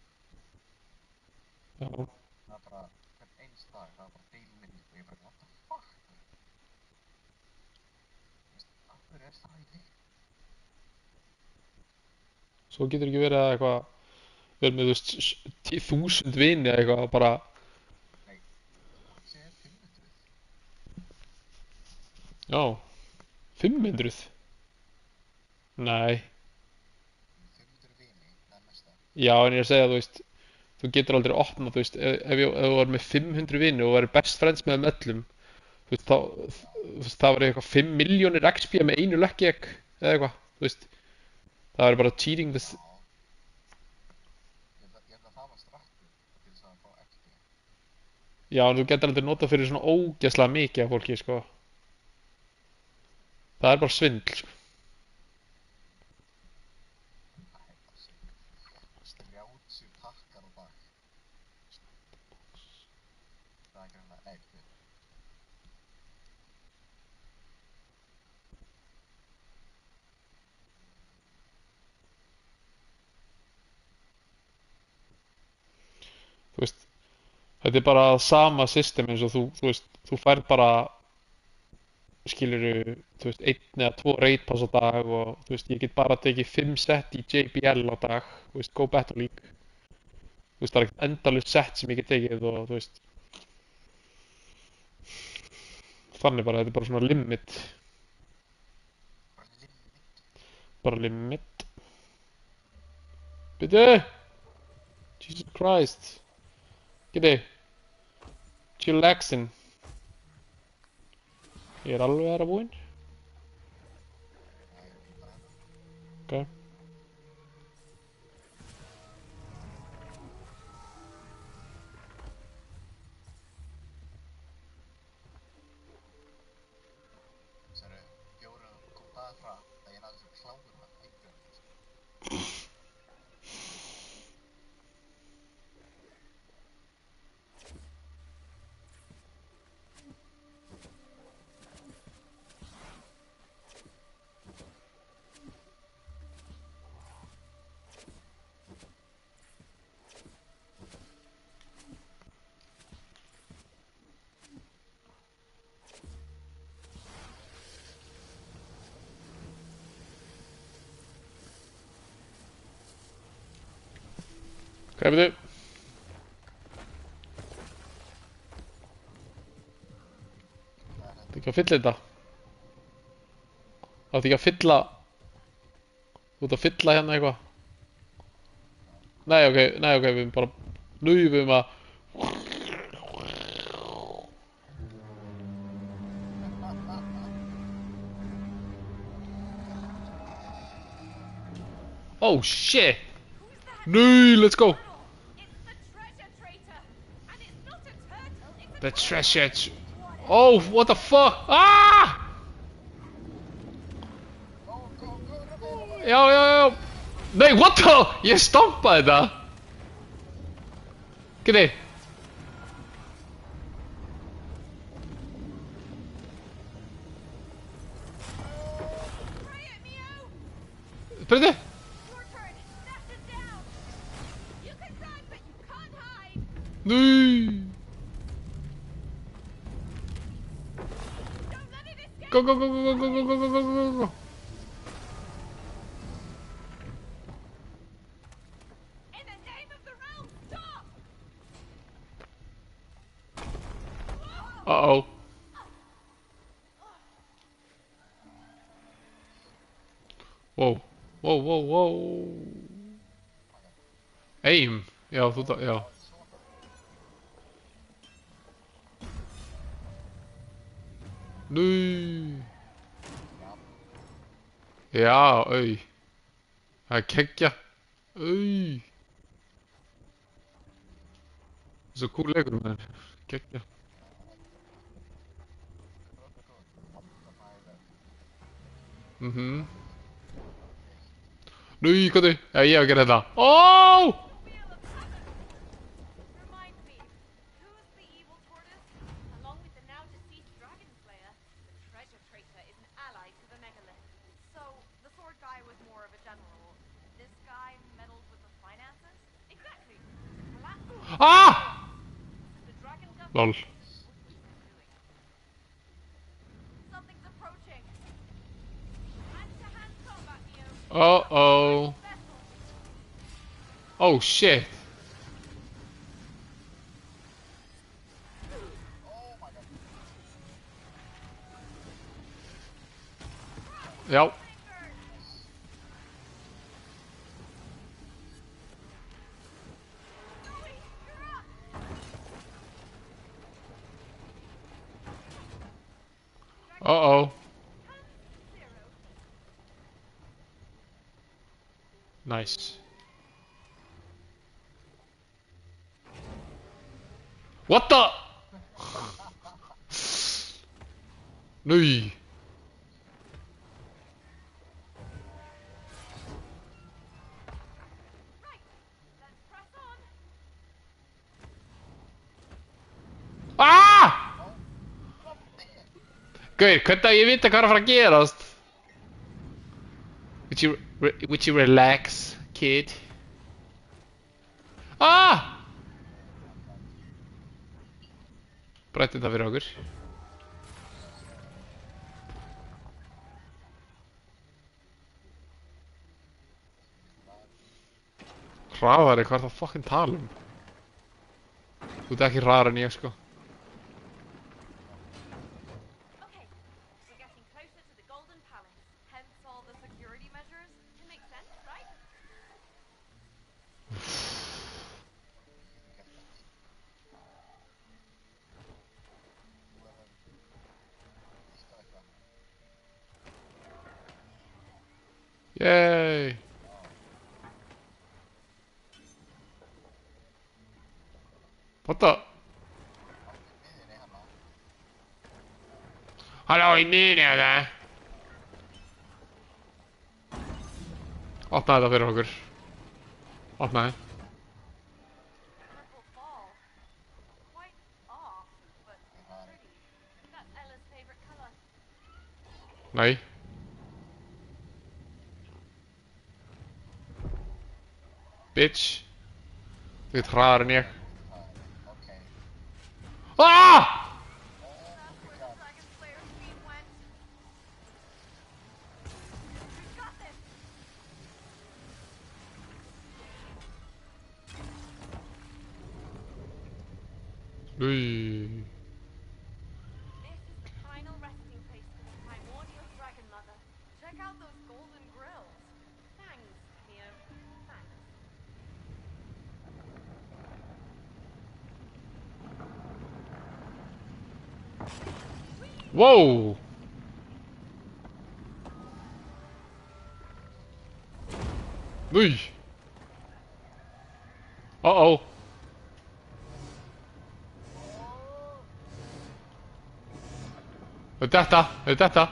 Já. Það er bara hvern eins dag, það er bara deyðin minn og ég er bara what the fuck? Af hverju er það í því? Svo getur ekki verið að eitthvað verið með, þú veist, 1000 vini eða eitthvað bara. Nei, það sé 500. Já. 500? Nei. 500 vini, það er mesta. Já, en ég er að segja, þú veist, þú getur aldrei opnað, þú veist, ef þú var með 500 vini og væri best friends með þeim öllum, þú veist, það var eitthvað 5 milljónir XP með einu lucky egg eða eitthvað, þú veist, það væri bara cheating this. Ég held að það var strattur til þess að fá XP. Já, en þú getur aldrei notað fyrir svona ógeðslega mikið af fólki, sko. Það er bara svindl, sko. Það er bara sig. 30 pakkar á dag. Það er greinlega eitt. Þú veist, þetta er bara sama system eins og þú veist, þú færð bara, skilurðu, þú veist, 1 eða 2 raid pass á dag og, þú veist, ég get bara tekið 5 set í JBL á dag, þú veist, Go Battle League. Þú veist, það er ekkert endalaust set sem ég get tekið og, þú veist, þannig bara, þetta er bara svona limit. Bara limit. Bara limit. Byrju! Jesus Christ. Geti. Chillaxin. Ég er alveg aðra búinn. Nei, ég er bara hérna. Ok. Sérðu, bjórinn kom það frá að ég náði þessu kláður með einhverjum. Ok, byrju. Þetta ekki að fylla þetta. Það átti ekki að fylla. Þú ert að fylla hérna eitthvað. Nei, ok, við erum bara. Nú við erum að. Oh shit! No, let's go! It's the treasure traitor! And it's not a turtle, it's a The treasure. Oh, what the fuck? Ah! Já. Nei, what the? Ég stampaði þetta. Geti. Try it, Mio! Byrju. Your turn! Snap them down! You can run, but you can't hide! Nei. Don't let it escape! Go, go, go, go, go, go, go, go, go, go, go. In the name of the realm, stop! Uh-oh. Wow. Wow, wow, wow. Aim. Já, þú það, já. Nú. Já, au. Það er keggja. Au. Svo cool leikur með þér. Keggja. Mhm. Nú, hvað þau? Já, ég hef að gera þetta. Ó! Wheel of Heaven! Remind me, who's the evil tortoise? Along with the now deceased Dragon Slayer, the treasure traitor is an ally to the megalith. So, the sword guy was more of a general. This guy meddled with the finances? Exactly. Well, that's Ah! the dragon government. Lol. Something's approaching. Hand-to-hand combat, Neo. Uh-oh. Vessel. Oh, shit. Oh my god. Já. Anchored. Joey, you're up. Uh-oh. Zero. Nice. What the? Nui. Right. Let's press on. Ah! Gauir, hvernig að ég vita hvað er að fara að gerast? Would you relax, kid? Ah! Brætti þetta fyrir okkur. Hraðari, hvað er það að fucking tala um? Þú ert ekki hraðar en ég, sko. Okay, we're getting closer to the Golden Palace. Hence all the security measures. Can make sense, right? Yay! What the? Halló, inni eða? Opnaði þetta fyrir okkur. Opnaði. Purple ball. Quite off, but pretty. That's Ella's favorite color. Nei. Bitch. Þú ert hraðar en ég. Okay. Ah! That's where the Dragon Slayer's feet went. We've got this. Ui. This is the final resting place for the primordial dragon mother. Check out those golden grills. Thanks, Neo. Thanks. Whoa! Ui. Uh-oh. Þetta.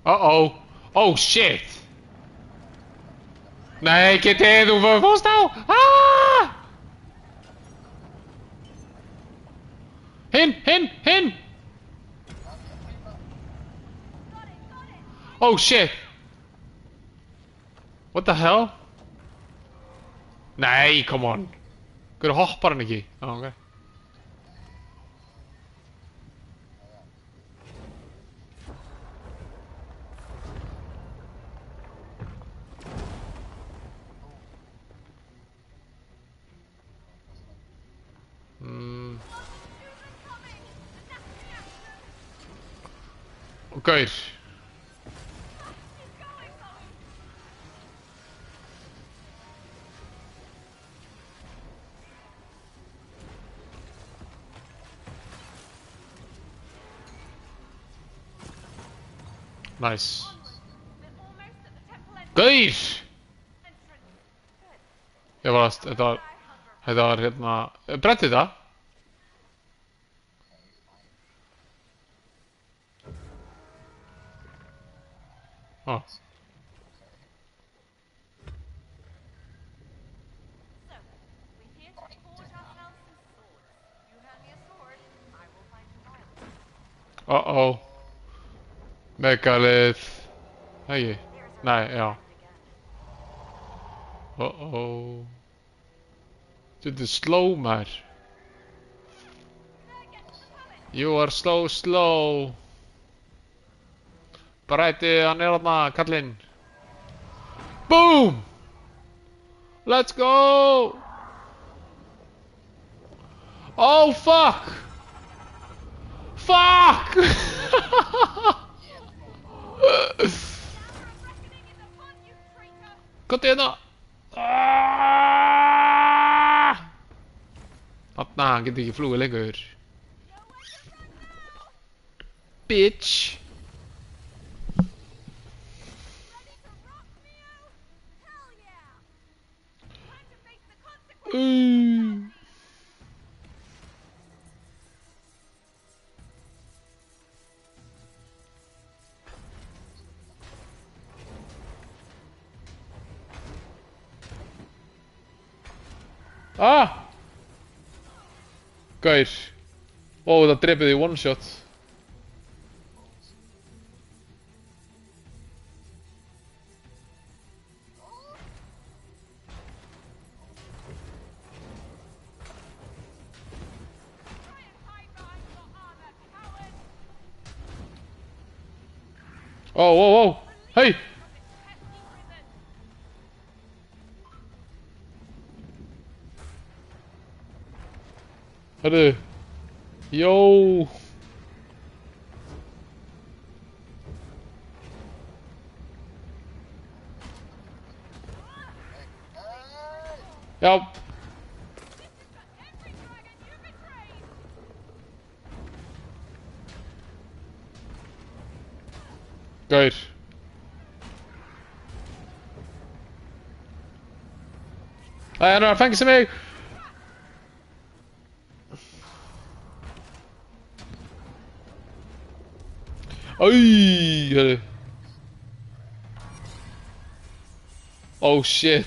Uh-oh. Oh, shit. Nei, getið, þú fórst á. Ah! Hinn. Got it, got it. Oh, shit. What the hell? Nei, come on. Hverju hoppar hann ekki? Já, ok. Gaur. Nice. We're almost at the temple Gaur! entrance. Good. Ég var þetta var hérna, brettið það? Ó, So, we're here to forge ourselves some swords. You hand me a sword, I will find you violence. uh-oh. Megalið. Hegi? There's Nei, our já. friend again. Uh-oh. Þetta er slow, maður. There, get to the palace. You are slow. Brettið, hann er þarna, kallinn. Boom! Let's go! Oh, fuck! Fuck! Komdu hérna! Þarna, hann getur ekki flúið lengur. Bitch! Hell yeah! Time to face the consequences. Ah! Gaur. Ó, það drepið í one shot. Try and hide behind your armor, coward. Ó. Hey! From this pesky prison. Hörðu. Jó. Já. Every dragon you betrayed. Gaur. Það er að fengja sig mig. Æj, hörðu. Oh shit.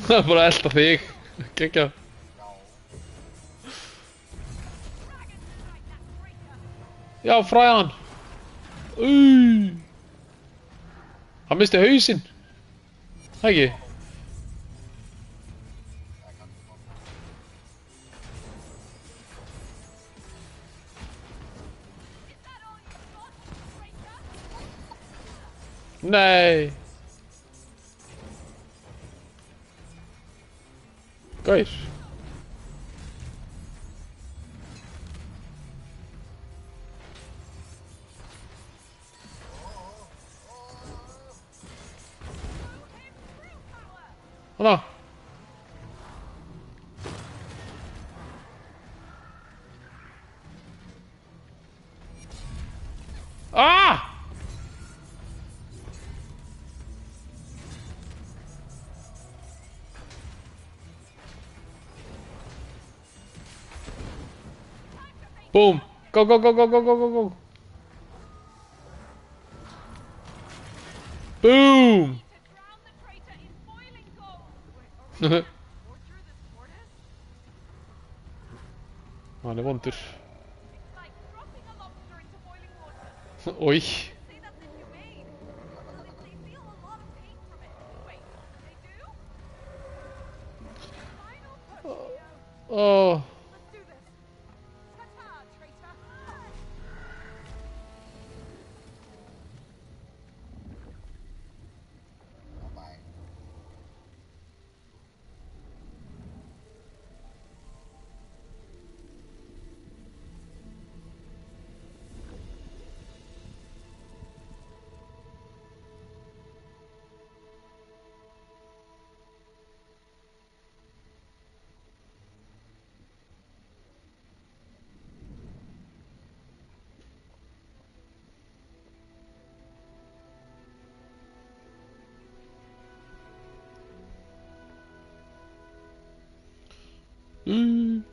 Það er bara að elta þig. Gekka. Já, fræðan. Hann misti hausinn. Það ekki? Nei. Gaur. Hallå. Ah! Boom! Go, go, go, go, go, go, go, go! Boom! To drown the traitor in boiling gold. Wait, are we torture this mortis? Hann er vondur. It's like dropping a lobster into boiling water. Oj. Say that's inhumane. They feel a lot of pain from it. Wait, they do? Final push, Neo. Åh. Let's do this. Ta-ta, traitor. Bye. Mm.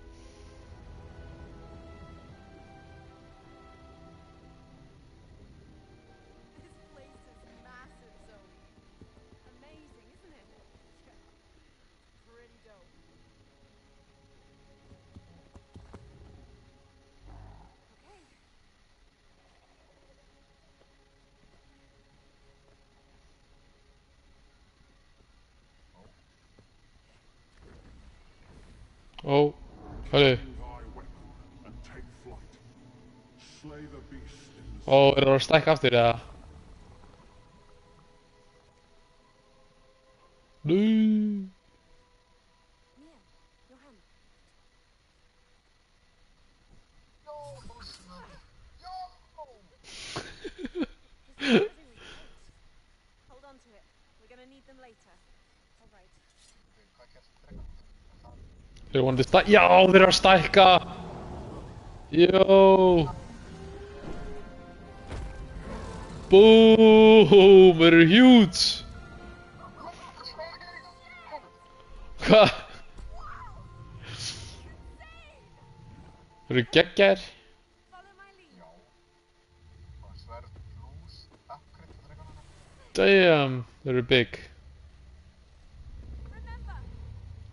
This place is massive, Zoe. Amazing, isn't it? Yeah. Pretty dope. Okay. Ó. Hörru. Thy weapon and take flight. Slay the beast in the Ó, eru að stækka aftur eða? Nú. Mia, your hand. Yo, snubby. Yo! This is everything, right? Hold on to it. We're gonna need them later. All right. Hvað gerst frekar? Þeir eru vonandi stækka. Já, þeir eru að stækka. Jó. Boom. Þeir eru huge. Hvað? Þeir eru geggjar. Follow my lead. Já. Og sverð plus upgrade frekarna. Damn. Þeir eru big. Remember,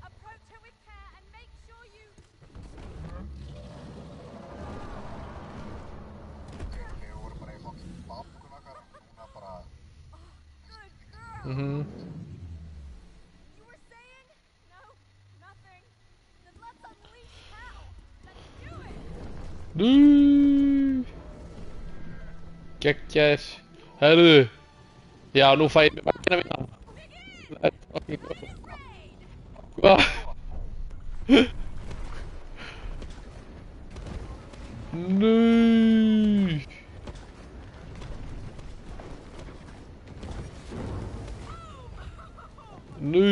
approach her with care and make sure you. Við vorum bara í fucking babbuna okkar og núna bara... Good girl. Mhm. You were saying? No, nothing. Then let's unleash hell. Let's do it. Nú. Geggjar. Herðu. Já, nú fæ ég mig bakkina mína. Let's fucking go. Hvað? Nú. Nú.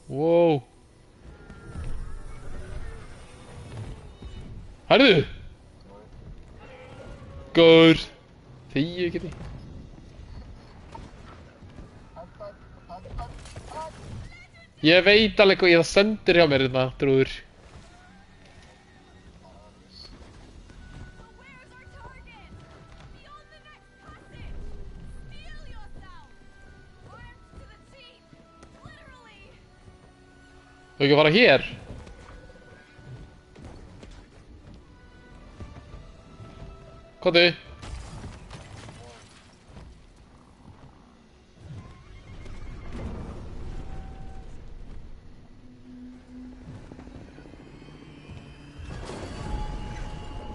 Wow. Herðu. Góður. Þegju ekki því. Ég veit alveg hvað ég það sendir hjá mér þetta, trúður. But where's our target? Beyond the next passage. Steel yourself. Armed to the teeth. Literally. Þú ekki að fara hér? Komdu.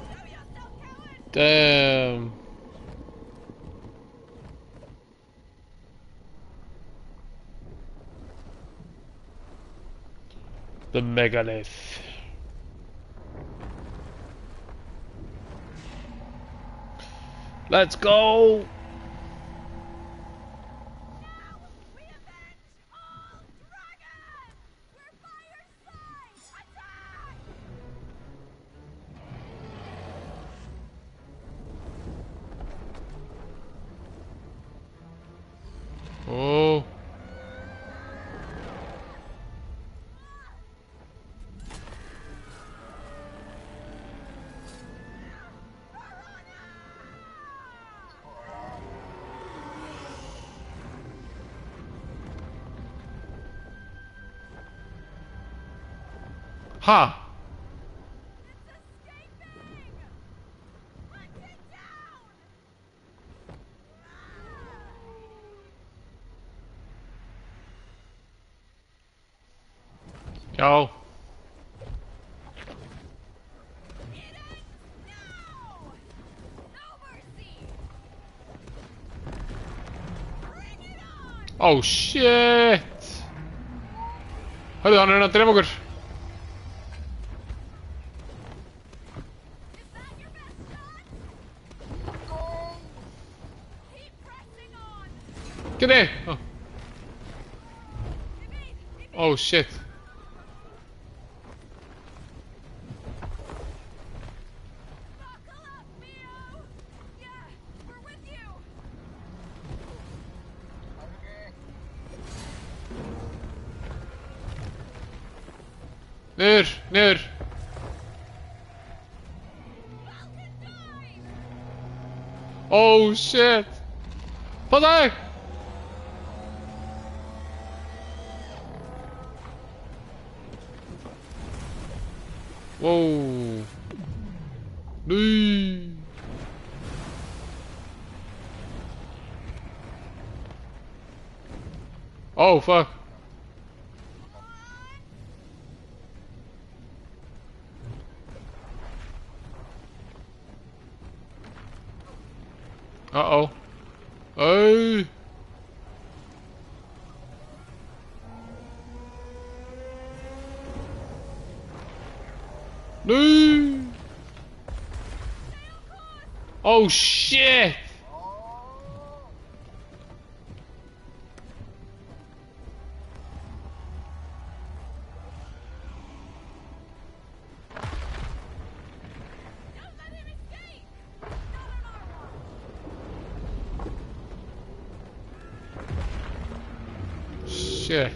Show yourself, coward. Damn. The megalith. Let's go. We avenge all dragons! We're by your side! Attack! Oh. Ha! Já. Oh shit! Hörðu, hann er að reyna að drefa okkur. Get in! Oh. Oh shit. Niður, niður. Oh shit. Passa þig. Wow. Nei. Oh fuck. Uh-oh. Hey. No. Oh shit. Shit.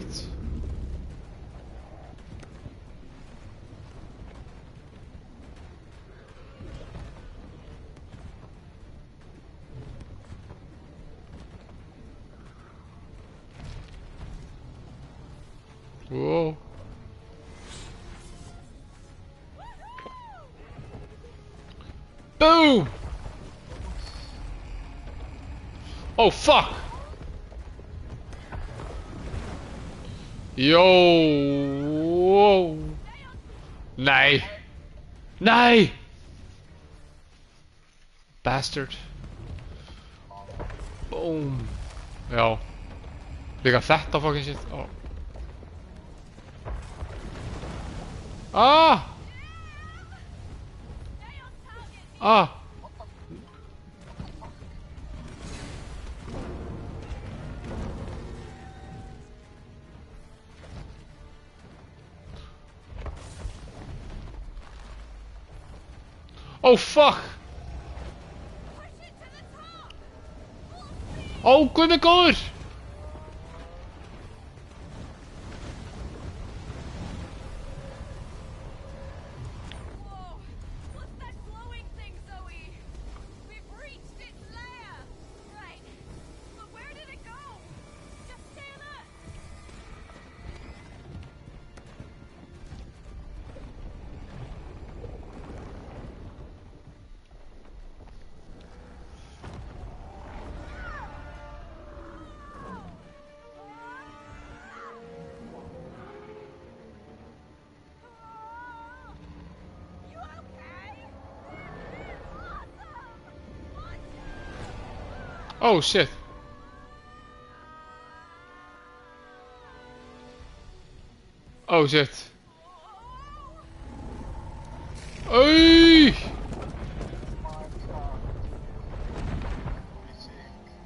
Whoa. Boom! Oh fuck! Yo! Wow. Nee! Nee! Bastard. Boom. Já. Líka þetta fucking shit. Oh. Ah! Ah! Oh fuck! Oh, guð mig góður! Whoa! What's that glowing thing, Zoe? We've reached its lair! Right. But where did it go? Just stay alert! You okay? Awesome! Oh shit! Oh shit! Hey!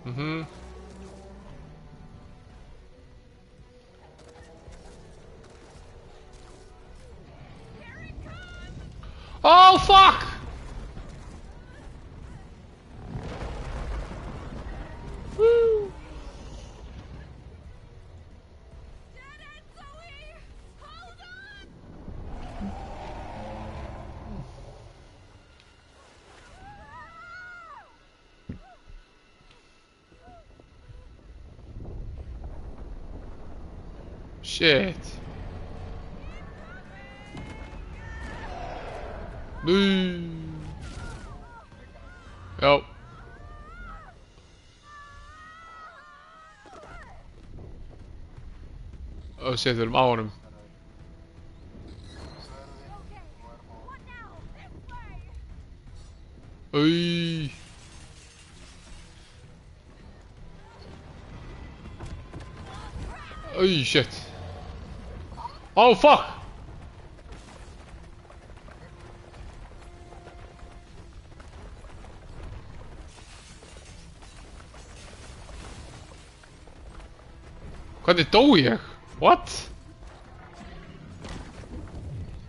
Mhm. Oh fuck! Woo! Dead end, Zoe! Hold on! Shit! Nei. Já. Ó, shit, við erum á honum. Sverðin, nú er hún. What now? This way! Auj. Auj, shit. Oh, fuck! Hvernig dó ég? What?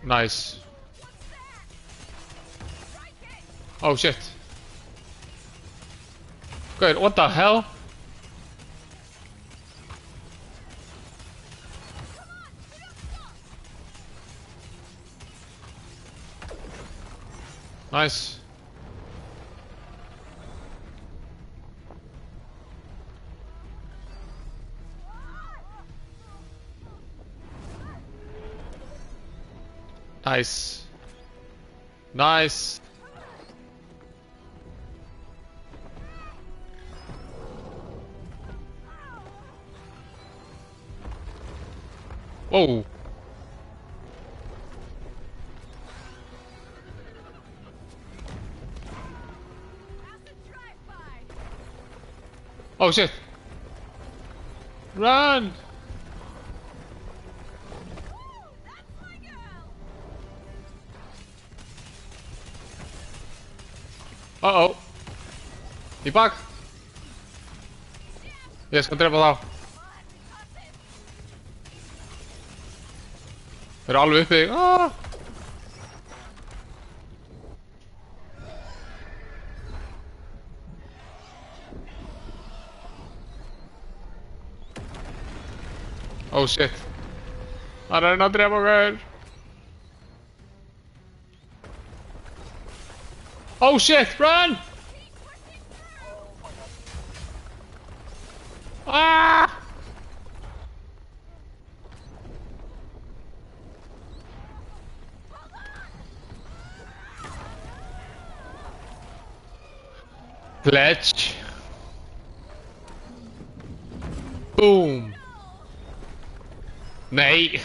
Nice. Oh shit. Good, what the hell? Nice. Nice. Nice. Whoa. Acid drive-by! Oh shit. Run. That's my girl! Uh-oh. Í bak. Ég skal drepa þá. Þeir eru alveg uppi. Ah. Oh shit. Hann er að reyna að drepa okkur. Oh shit, run! Ah! Pledge. Boom. Nee.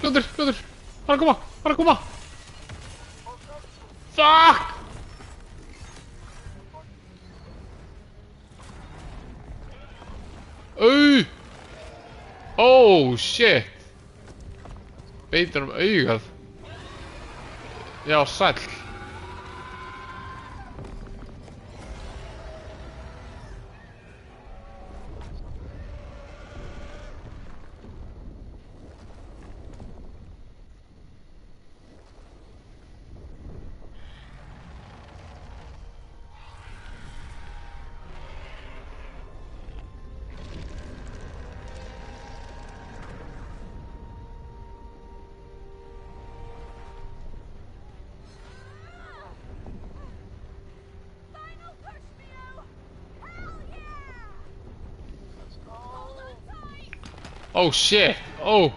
Kludder, kludder. Hann er að koma. Fuck! Auj! Oh shit! Beitir augað. Já, sæll. Final push, Mio! Hell yeah! Hold on tight! Oh shit! Oh!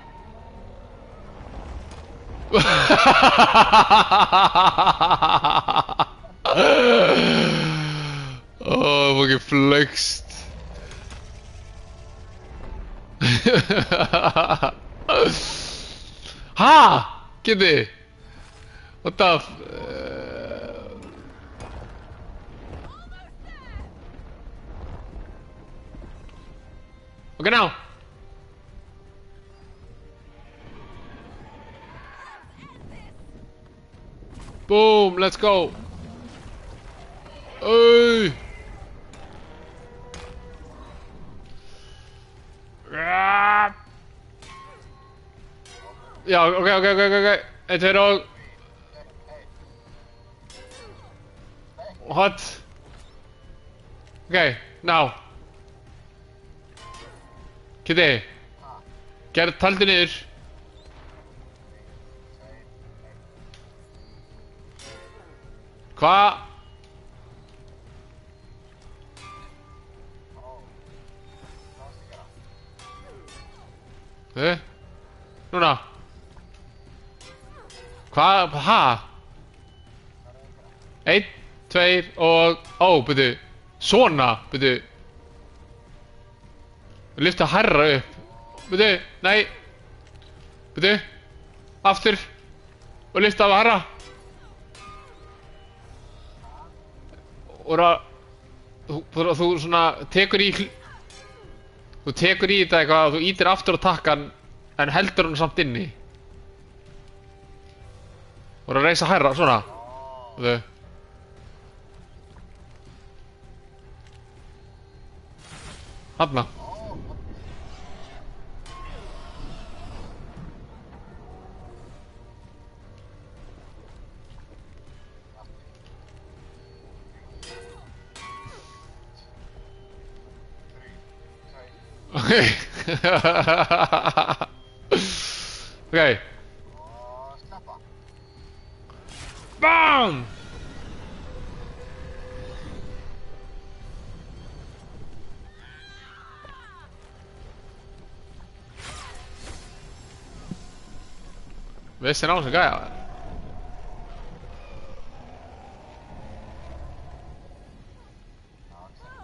Oh, fucking flexed. Ha! Kitty! What the f... Okay, now! Boom! Let's go! Hey! Ja, okay. Ett hero. What? Okay, now. Kitty. Gerð, taldi niður. Hvað? Ó, hvað varstu að gera? Núna. Hvað? Ha? Hvað er það að gera? Einn, tveir og... Ó, byrju. Svona, byrju. Lyfta hærra upp. Byrju, nei. Byrju. Aftur. Og lyfta af hærra. Og þú svona tekur í... Þú tekur í þetta eitthvað og þú ítir aftur á takkan en heldur hann samt inni. Og að reisa hærra, svona. Byrju. Hanna. Okay. Okay. Og sleppa. BAM! Vissi hann á þessum gæja? Já, ekki.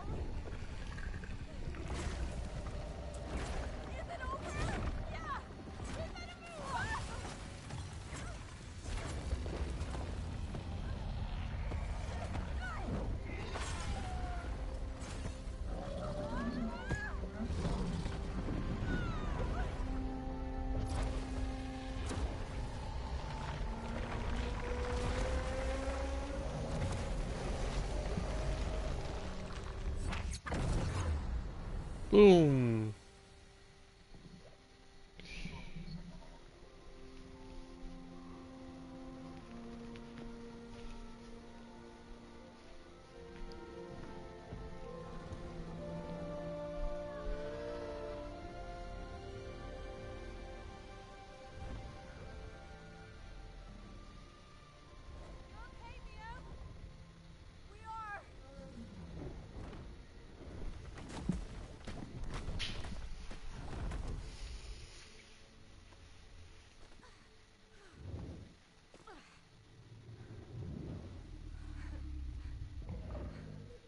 Boom. Okay, Mia? We are.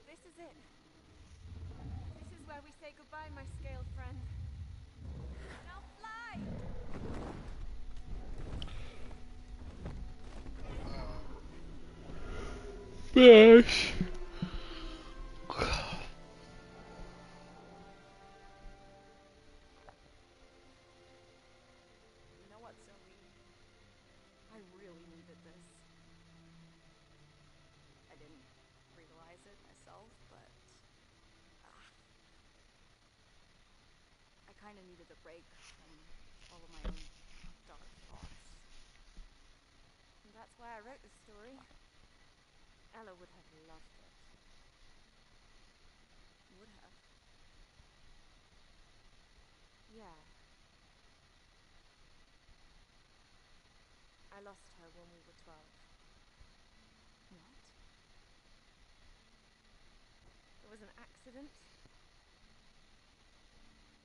This is it. This is where we say goodbye, my scaled friend. Now fly! Yes. You know what, Zoe? I really needed this. I didn't realize it myself, but I kind of needed a break from all of my own dark thoughts. And that's why I wrote this story. Ella would have loved it. Would have. Yeah. I lost her when we were 12. What? It was an accident.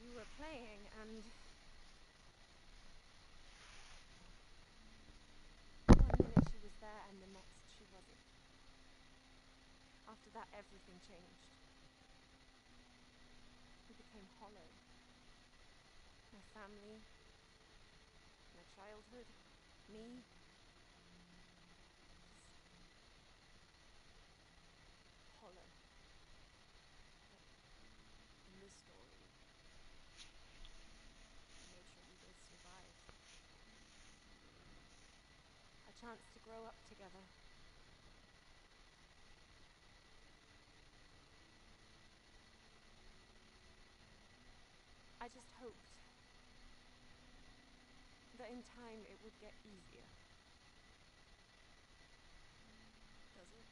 We were playing and... One minute she was there and the next she wasn't. After that everything changed. We became hollow. My family, my childhood, me. Just hollow. But in this story, I made sure we both survived. A chance to grow up together. I just hoped that in time it would get easier. Does it?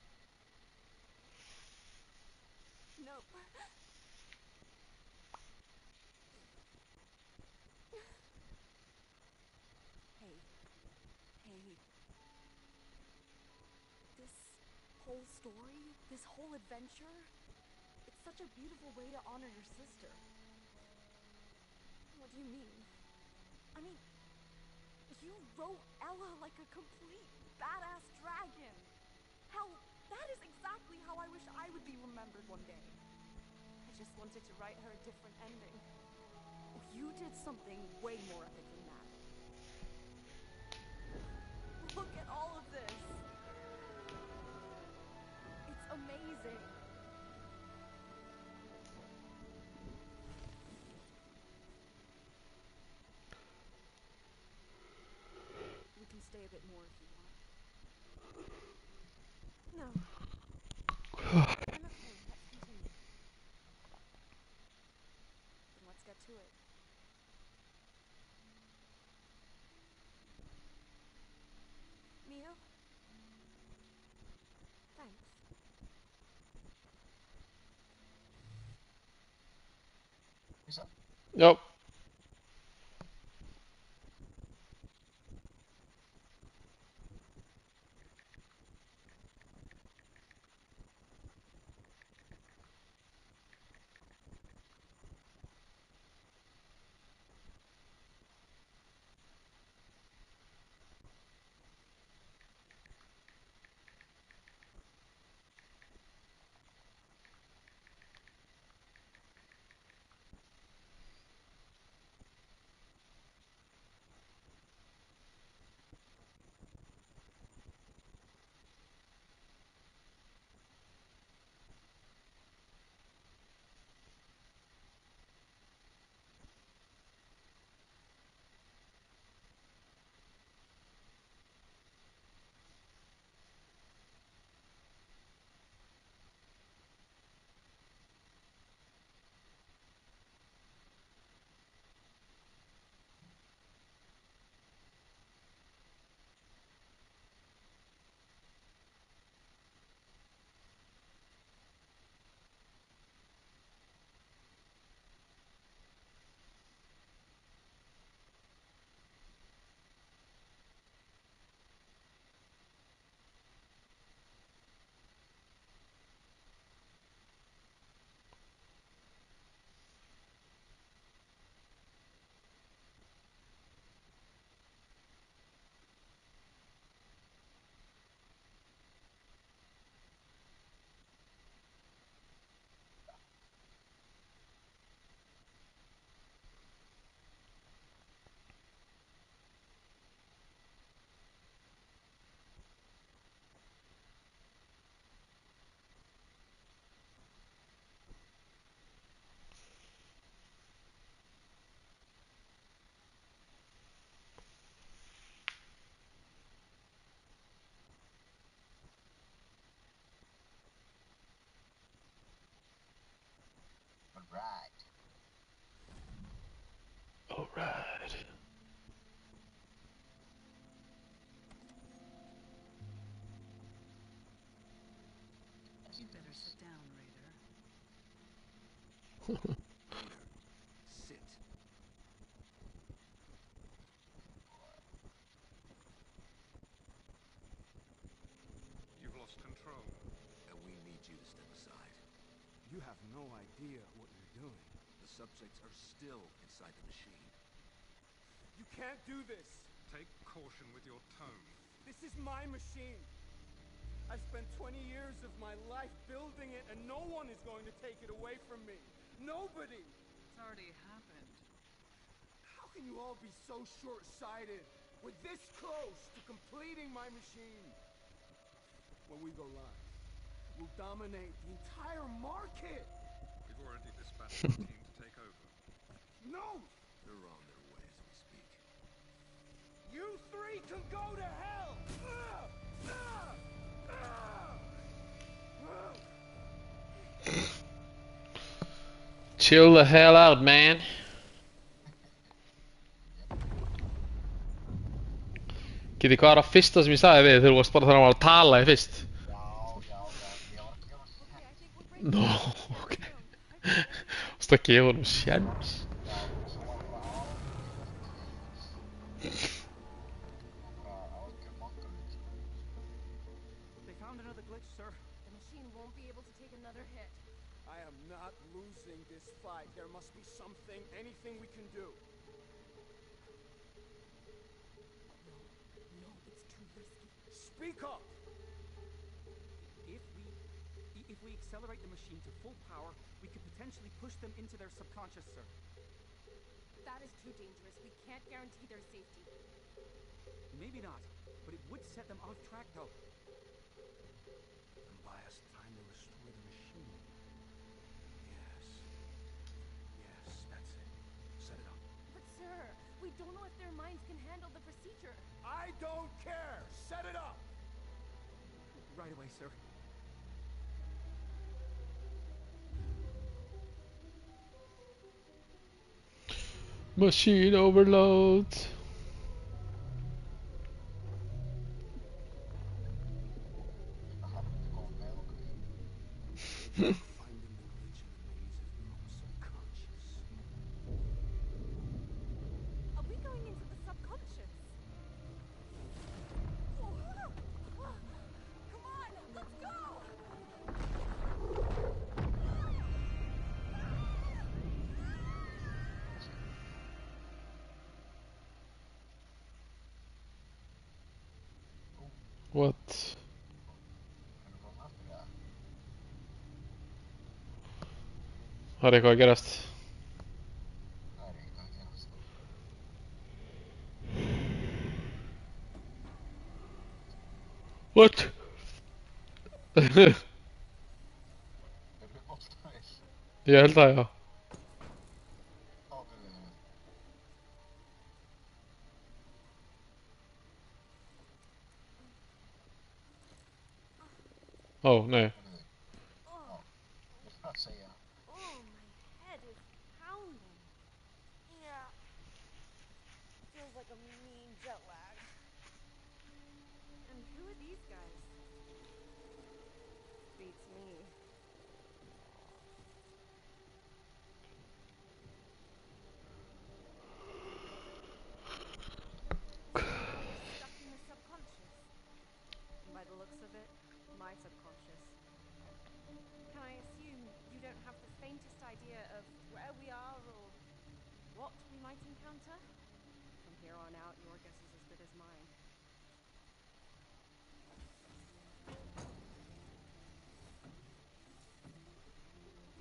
Nope. Hey. Hey. This whole story, this whole adventure, it's such a beautiful way to honor your sister. What do you mean? I mean, you wrote Ella like a complete badass dragon. Hell, that is exactly how I wish I would be remembered one day. I just wanted to write her a different ending. You did something way more epic than that. Look at all of this. It's amazing. We can stay a bit more if you want. No. I'm okay. Let's continue. Then let's get to it. Mio? Thanks. Is that? Yep. Alright. Alright. You better sit down, Raider. Raider, sit. You've lost control. And we need you to step aside. You have no idea what you're doing. The subjects are still inside the machine. You can't do this! Take caution with your tone. This is my machine! I've spent 20 years of my life building it, and no one is going to take it away from me! Nobody! It's already happened. How can you all be so short-sighted? We're this close to completing my machine! When we go live, we'll dominate the entire market! We've already dispatched our team to take over. No! They're on their way as we speak. You three can go to hell! Chill the hell out, man. Geti, hvað er að fyrsta sem ég sagði við þegar þú varst bara þegar hann var að tala í fyrst? Já, ég var að gefa Okay, I think we're séns. breaking. No, ok. Varst að gefa honum séns? Já, svo var bara algjör mongalur. They found another glitch, sir. The machine won't be able to take another hit. I am not losing this fight. There must be something, anything we can do. No, it's too risky. Speak up! If we accelerate the machine to full power, we could potentially push them into their subconscious, sir. That is too dangerous. We can't guarantee their safety. Maybe not, but it would set them off track, though. And buy us time to restore the machine. Yes. Yes, that's it. Set it up. But sir, we don't know if their minds can handle the procedure. I don't care! Set it up! Right away, sir. Machine overload. Finding the glitch in the maze is neural subconscious. Are we going into the subconscious? Come on, let's go! What? Það eitthvað að gerast. What? Ég held það, já. Ó, nei. Oh, segja. Oh, my head is pounding. Yeah. Feels like a mean jet lag. And who are these guys? Beats me. Stuck in the subconscious. By the looks of it, my subconscious. Can I assume you don't have the faintest idea of where we are or what we might encounter? From here on out, your guess is as good as mine.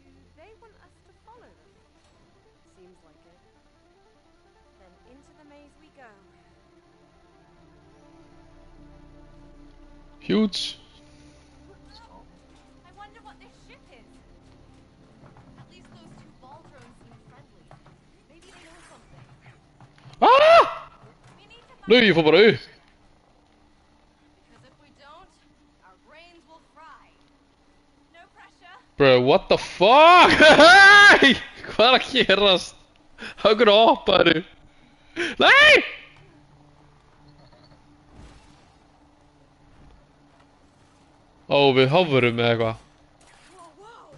Do they want us to follow them? Seems like it. Then into the maze we go. Huge. I wonder what this ship is. At least those two ball drones seem friendly. Maybe they know something. Ah! We need to find Nu, får bara ut. because if we don't, our brains will fry. No pressure. Bro, what the fuck? Hej! Hvað er að gerast? Hvað apar du? Nei! Ó, við hoverum eða eitthvað. Whoa, whoa!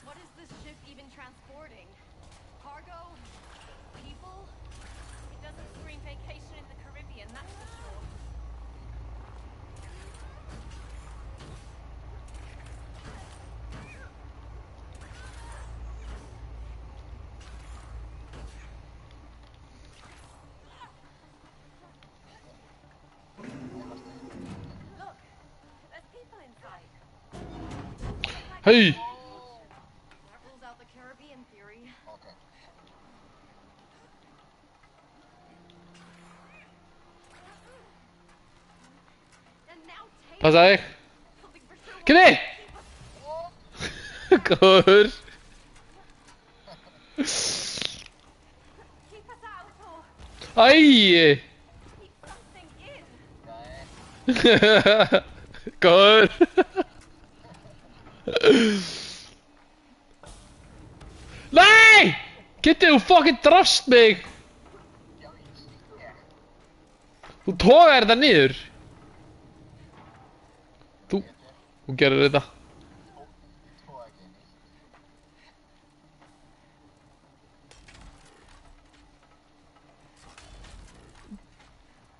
What is this ship even transporting? Cargo? People? It doesn't scream vacation in the Caribbean, that's for sure. Look, there's people inside. Hej! That rules out the Caribbean theory. Okay. And now take Passa þig. something for sure. Kynni! Góður. Keep us out or Æi! keep something in. Góður. Nei! Kitty, þú fucking drafst mig! Þú togar þetta niður. Þú gerir þetta.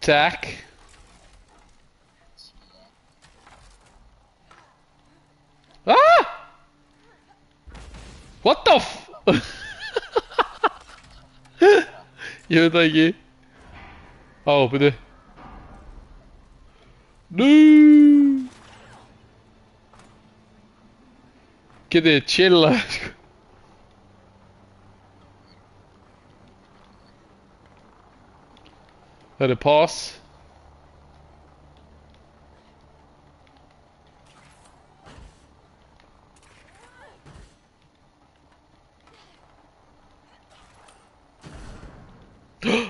Sack. Ah! What the f... Ég veit það ekki. Á, byrju. No! Getið þið chilla, sko. Það er pause.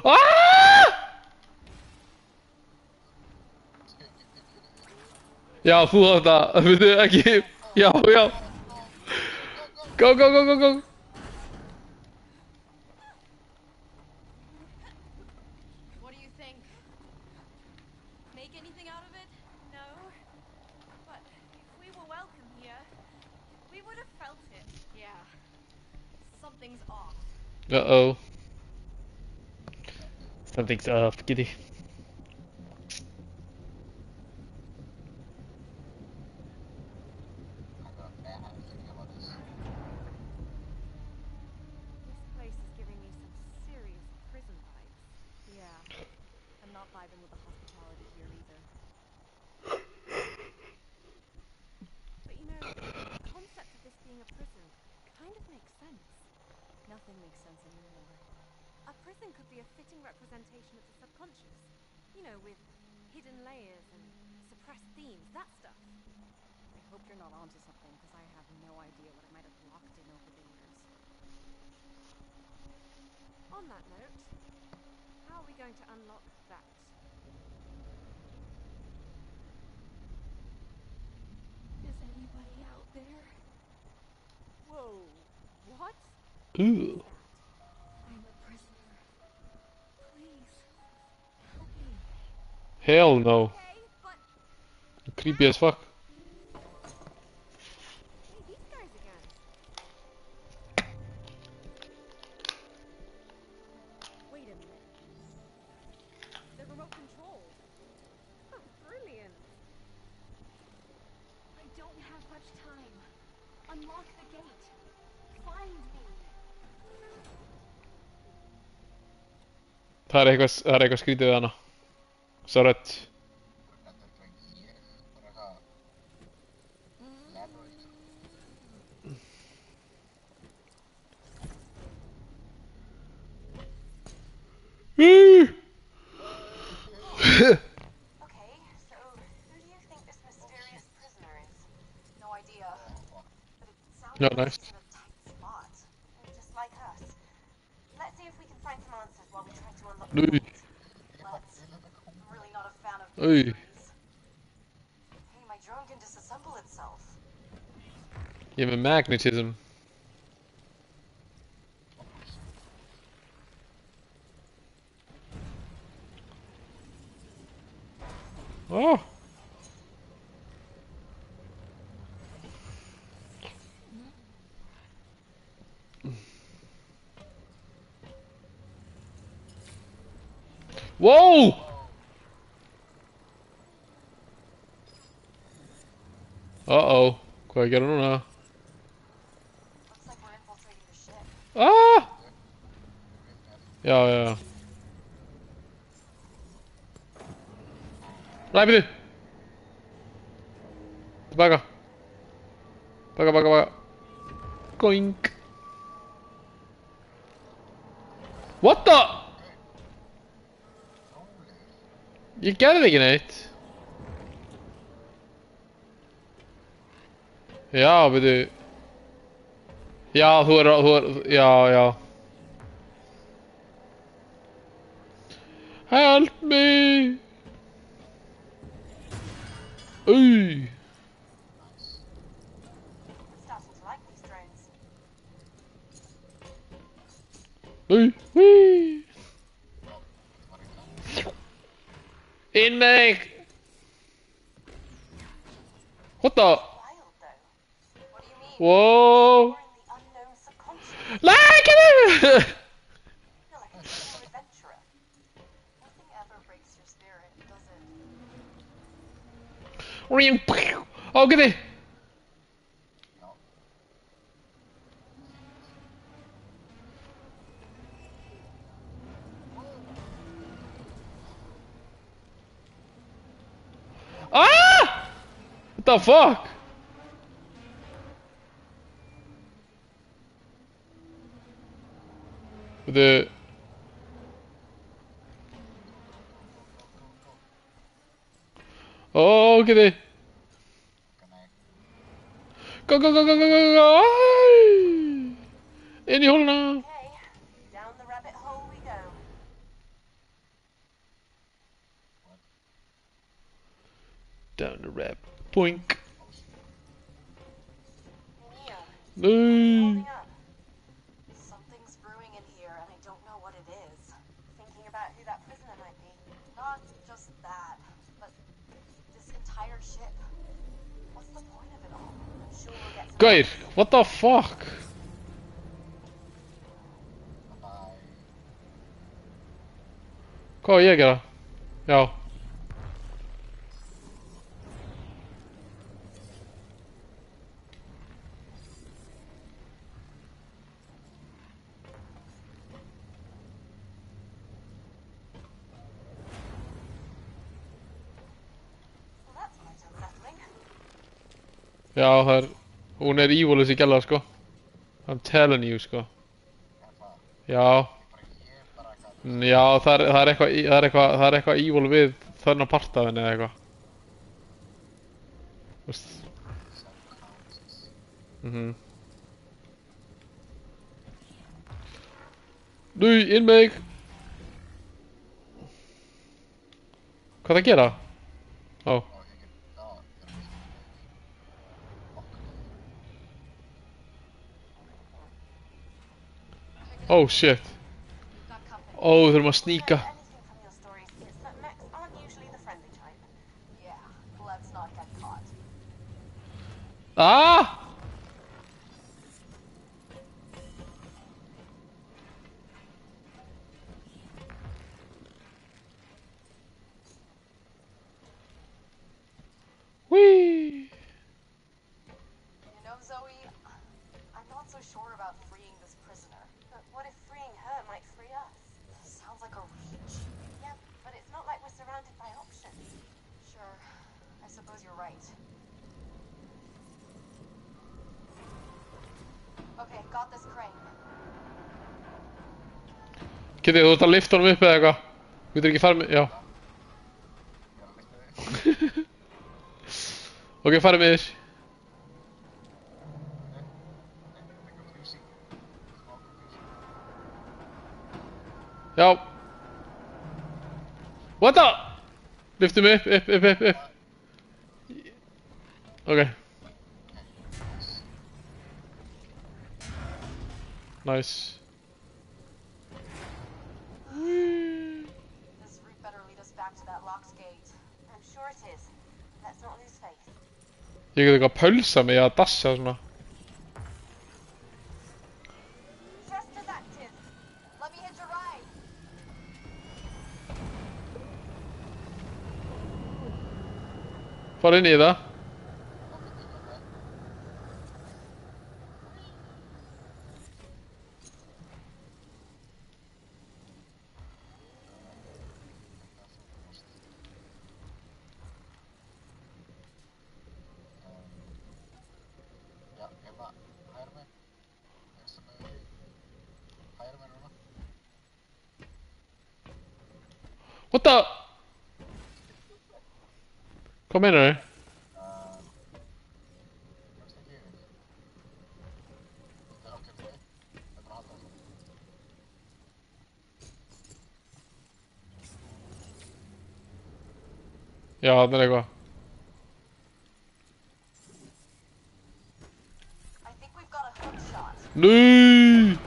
Ah! Já, þú átt það, veitu ekki. Já, já. Go, go, go, go, go. What do you think? Make anything out of it? No. But if we were welcome here, we would have felt it. Yeah. Something's off. Uh-oh. Something's up, Giddy. This place is giving me some serious prison vibes. Yeah. I'm not vibing with the hospitality here either. But you know, the concept of this being a prison kind of makes sense. Nothing makes sense anymore. A prison could be a fitting representation of the subconscious. You know, with hidden layers and suppressed themes, that stuff. I hope you're not onto something, because I have no idea what I might have locked in over the years. On that note, how are we going to unlock that? Is anybody out there? Whoa, what? Ooh. I'm a prisoner. Please, help me. Hell no. Okay, but Creepy as fuck. hey, these guys again. Wait a minute. They're remote controlled. Oh, brilliant. I don't have much time. Unlock the gate. Find me. Það er eitthvað skrítið við hana. Svo rödd. Okay, so who do you think this mysterious prisoner is? No idea. But it sounds No, like nice. he's in a tight spot. Just like us. Let's see if we can find some answers while we try to unlock the Ui. gate. Let's. I'm really not a fan of Ui. mysteries. Hey, my drone can disassemble itself. Ég er með magnetism. Oh. Wow! Uh-oh. Hvað er að gera núna? Looks like we're infiltrating the ship. Ah! Já, já, já. Nei, byrju! Tilbaka. Baka. Goink. What the? Ég gerði ekki neitt. Já, byrju. Já, þú er, já. Help me! Ui! Starting to like these drones. Ui! In meg! What the? Wild though. What do you mean? Whoa! We're in the unknown subconscious. Like it! I feel like a true adventurer. Nothing ever breaks your spirit. Ó, geti! Já. Ah! What the fuck? The Oh, geti! Kann jeg Go, go, go, go, go, go, go! Æ! Inn í hóluna! Okay, down the rabbit hole we go. Down the rap. Boink. Neo, No. holding up. Something's brewing in here, and I don't know what it is. Thinking about who that prisoner might be. Not just that, but this entire ship. What's the point of it all? I'm sure we'll get some. Gaur, what the fuck? Bye. Hvað á ég að gera? Já. Well, that's quite unsettling. Já, hún evil þessi gæla, sko. I'm telling you, sko. Er það? Já. Bara eitthvað Já, það er eitthvað evil við þennan part af henni eða eitthvað. Þú veist. subconscious. Nú, inn með þig! Hvað það gera? Ó. Og ég get, já, ég er ekki Oh shit. Got company. Ó, við þurfum að sníka. Anything from your stories is that mechs aren't usually the friendly type. Yeah, let's not get caught. Ah! Whee! You know, Zoe, I'm not so sure about freeing this prisoner. But what if freeing her might free us? Sounds like a reach. Yeah, but it's not like we're surrounded by options. Sure, I suppose you're right. Okay, got this crane. Kitty, þú ert að lifta honum upp eða eitthvað? Þú getur ekki farið með... Já. Ok, farið með þér. Já. What the? Lyftum upp. Ok. Nice. This route better lead us back to that locked gate. I'm sure it is. Let's not lose faith. Ég get eitthvað að pölsa mig að dassa svona. Trust is active. Let me hitch a ride. Fara inn í það. Já, hérna, hægri megin. Vinstri megin. Hægri megin núna. What the? Hvað meinar þau? Komst ekki yfir. Þetta er ok, þetta er að halda þessu. Já, það er eitthvað. I think we've got a hook shot. Nei!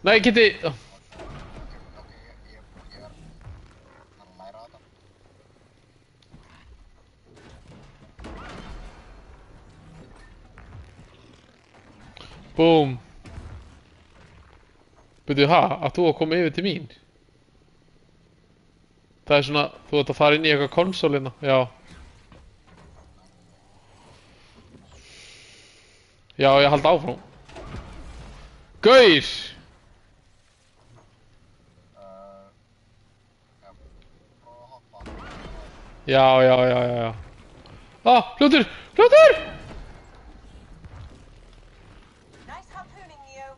Nei, Kitty! Ok, ég er að læra þetta. Boom. Byrju, ha? Að þú að koma yfir til mín? Það er svona, þú ert að fara inn í eitthvað konsólina, já. Já, ég haldi áfram. Gaur! Já, prófa að hoppa. Já. Ah, hlutur! Hlutur! Nice harpooning, Neo.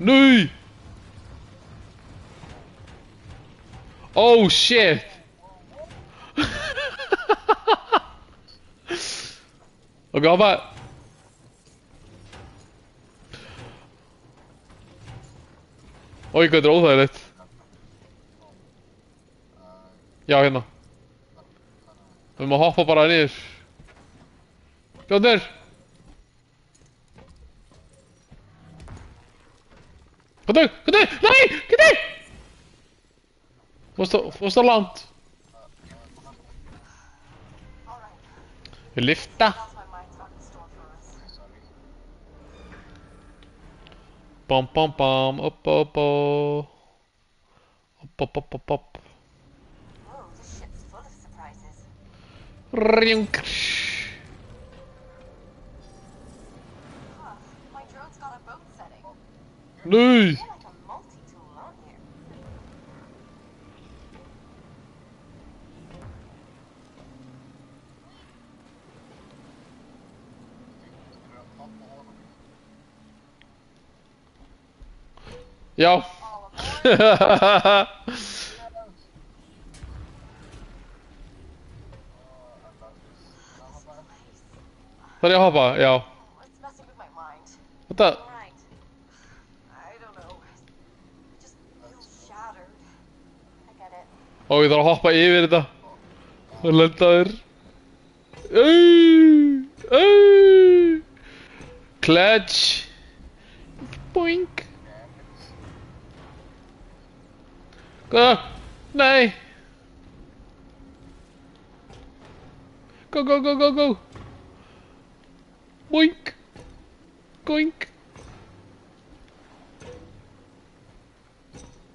Nei! Oh shit! Ok, hoppa! Oj, hvað þetta er óþægilegt. Já, hérna. Við erum að hoppa bara niður. Fljótur! Komdu! Nei! Komdu! Fórst á land. Við lyfta. That's my mind's got in store for us. Sorry. Bam. Upp. Whoa, this ship's full of surprises. Rjunk. Huh, my drone's got a boat setting. Nei! You're like a multi-tool, aren't you? Já. All aboard. Þarf ég að hoppa? Já. It's messing with my mind. Þetta. Right. I don't know. It just feels shattered. I get it. Ó, ég þarf að hoppa yfir þetta. Og lenda þér. Clutch. Boink. Góða. Nei. Go. Boink. Goink.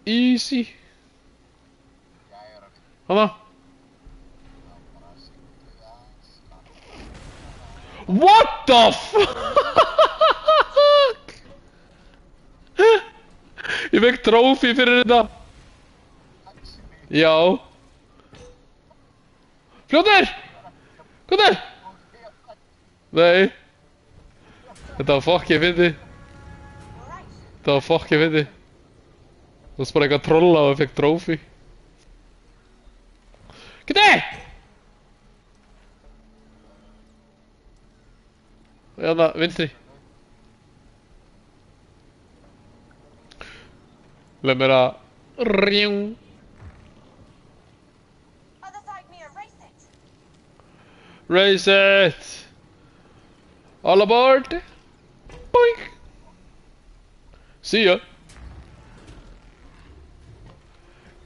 Easy. Jæja, Rögg. Hanna. Já, bara syngdu aðeins. What the fuck? Ég fekk trófi fyrir þetta. Já. Fljótur! Hvað? Nei. Þetta var fokkið fyndi. Þetta var fokkið fyndi. Það var bara eitthvað trolla og ég fekk trófi. Geti! Hérna, vinstri. Leð mér að... Rjung. Other side, Mia, race it. Race it! All aboard! Boink! See ya!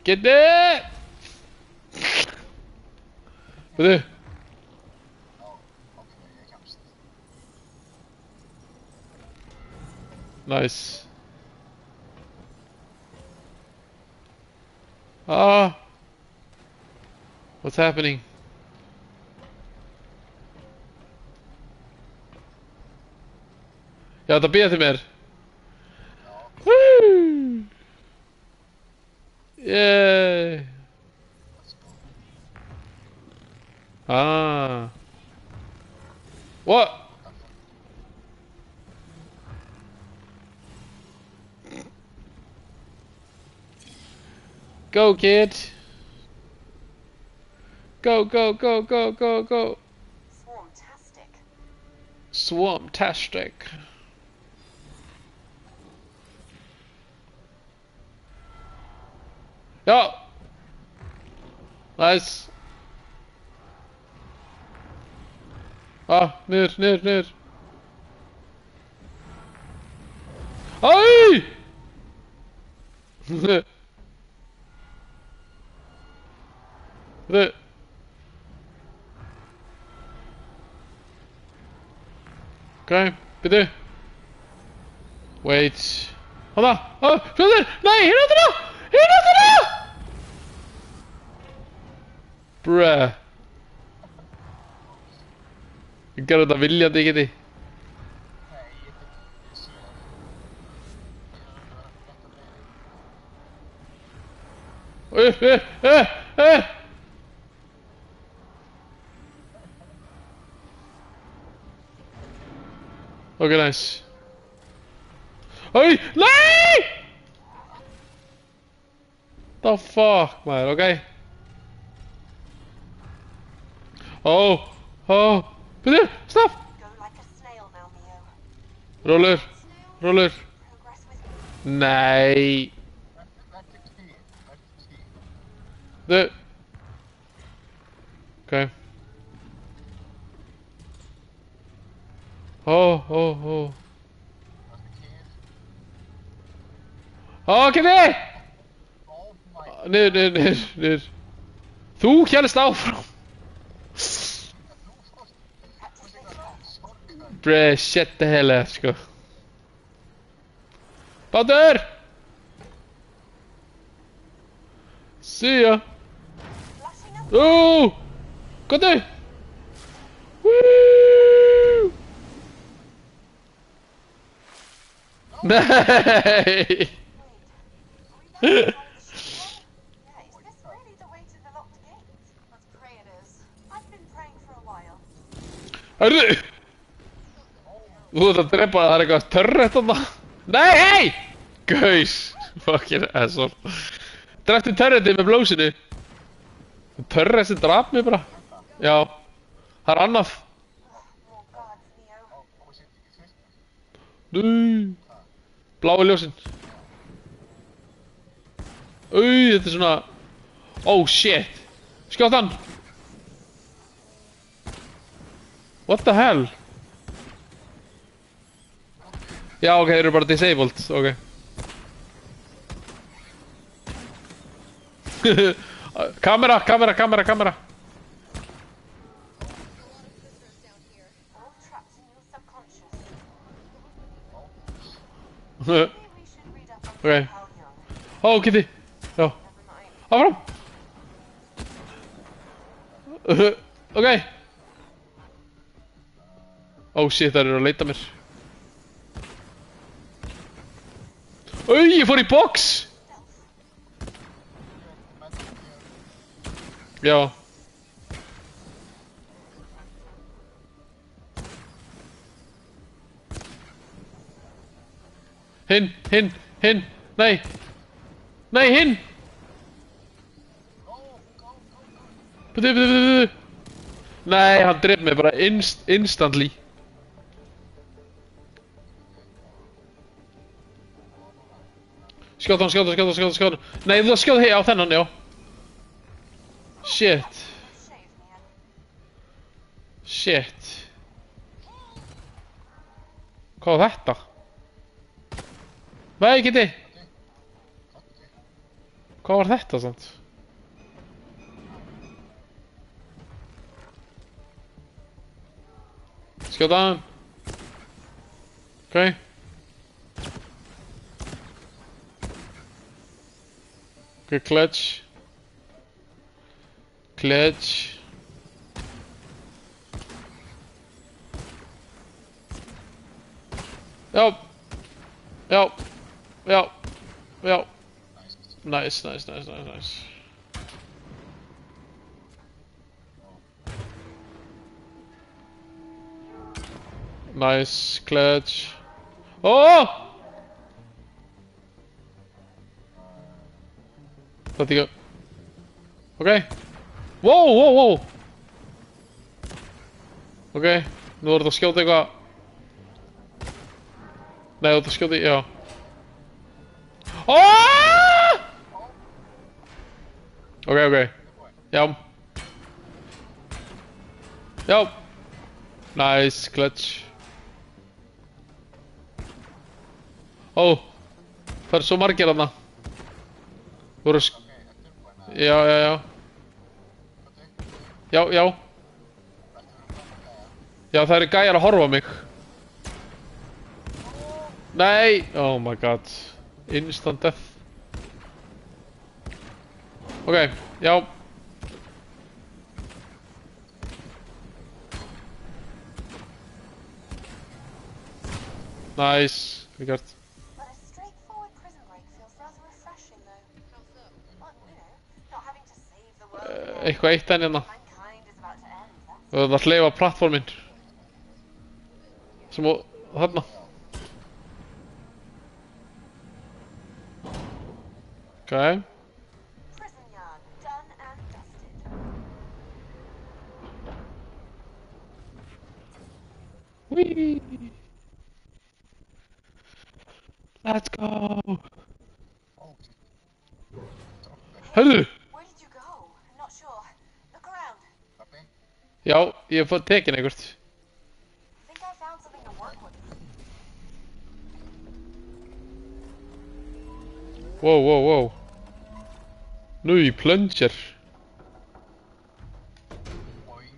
Get there! Veitu? Já, ok, ég kemst. Nice. Ah! What's happening? Já, þetta býða til mér. Woo! Yay! Let's go. Ah. What? Go, kid. Go. Swarmtastic. Swarmtastic. Ja. Nice. Ah, niður. Æ! Þau. Ok, byrju. Wait. Hana! Fljóður! Nei, hinn áttina! Bruh. Ég gerði þetta viljandi, ekki þið. Nei, ég sé það. Ég er að vera rétt á leiðinni. Ok, nice. Oj, nej! The fuck, maður, ok. Byrju, stopp! Go like a snail now, Mio. Rólur, rólur. Progress with me. Nei. Vertu ký. Du. Ok. Vertu ký. Ok, þið! Oh my. Niður. Þú hélst áfram. Bre, shit the hell out, sko. Bátur! See ya. Komdu! Woo! Nei! Yeah, is this really the way to the locked gate? Let's pray it is. I've been praying for a while. Hörðu! Þú ert að drepa, það eitthvað törrett þarna. Nei, hei! Gaus! Fucking asshole. Drefti törrettið með blósinu. Törrett sem draf mig bara. Já. Það annað. More guards, Mio. Blái ljósin. Þetta svona. Oh shit. Skjótt hann. What the hell? Já, ok, þeir eru bara disabled, ok. Kamera. All trapped in your subconscious. Maybe we should read up on Okay. Carl Jung. Kitty. Já. Never mind. Áfram. Ok. Oh shit, það eru að leita mér. Ég fór í box! Já. Hinn. Nei, hinn! Bíddu. Nei, hann dref mig bara instantly. Skjóta hann. Nei, þú skjóta hér á þennan, já. Shit. Shave, Mio. Shit. Hvað var þetta? Nei, geti. Hvað var þetta, sant? Skjóta hann. Ok. Ok, clutch. Já. Nice. Nice, clutch. Oh! Let it go. Okay. Wow. Okay. Nú er þetta að skjóta eitthvað. Nei, þú ert að skjóta já. Ok. Já. Nice, clutch. Það svo margir þarna. Þú eru Já. Já, það eru gæjar að horfa á mig. Nei! Oh my god. Instant death. Ok, já. Nice. Vel gert. But a straightforward prison break feels rather refreshing, though. How so? Well, not having to save the world again. Eitthvað eitt enn hérna. Mankind is about to end. That's Og það hleyfa plattforminn. Sem og þarna. Okay. prison yard, done and dusted. Whee! Let's go! Hörðu! Where did you go? I'm not sure. Look around. Pappi? Já, ég hef fått tekin einhvert. I think I found something to work with. Wow, wow, wow. Nú, plunger. Boing.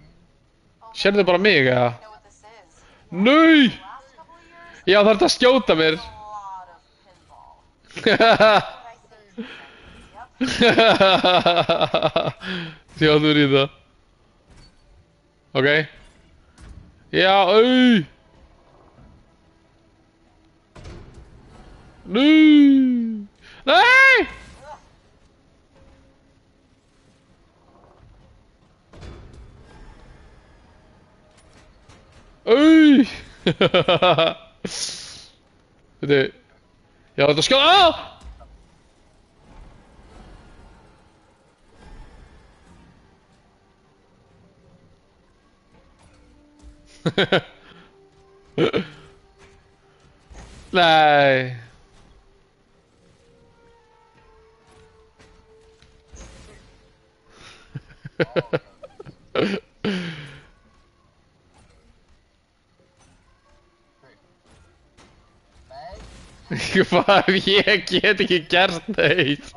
Sérðu bara mig, eða? You know what this is? Nei! Last couple of years, Já, það er að skjóta mér. a lot of pinball. What I see. Yep. Sjáður í það. Ok. Já, auð! Nei! Nei! Auð! Þetta... Já, þetta skjóta... Á! Nej. Nej. Hvað ég get ekki gert neitt.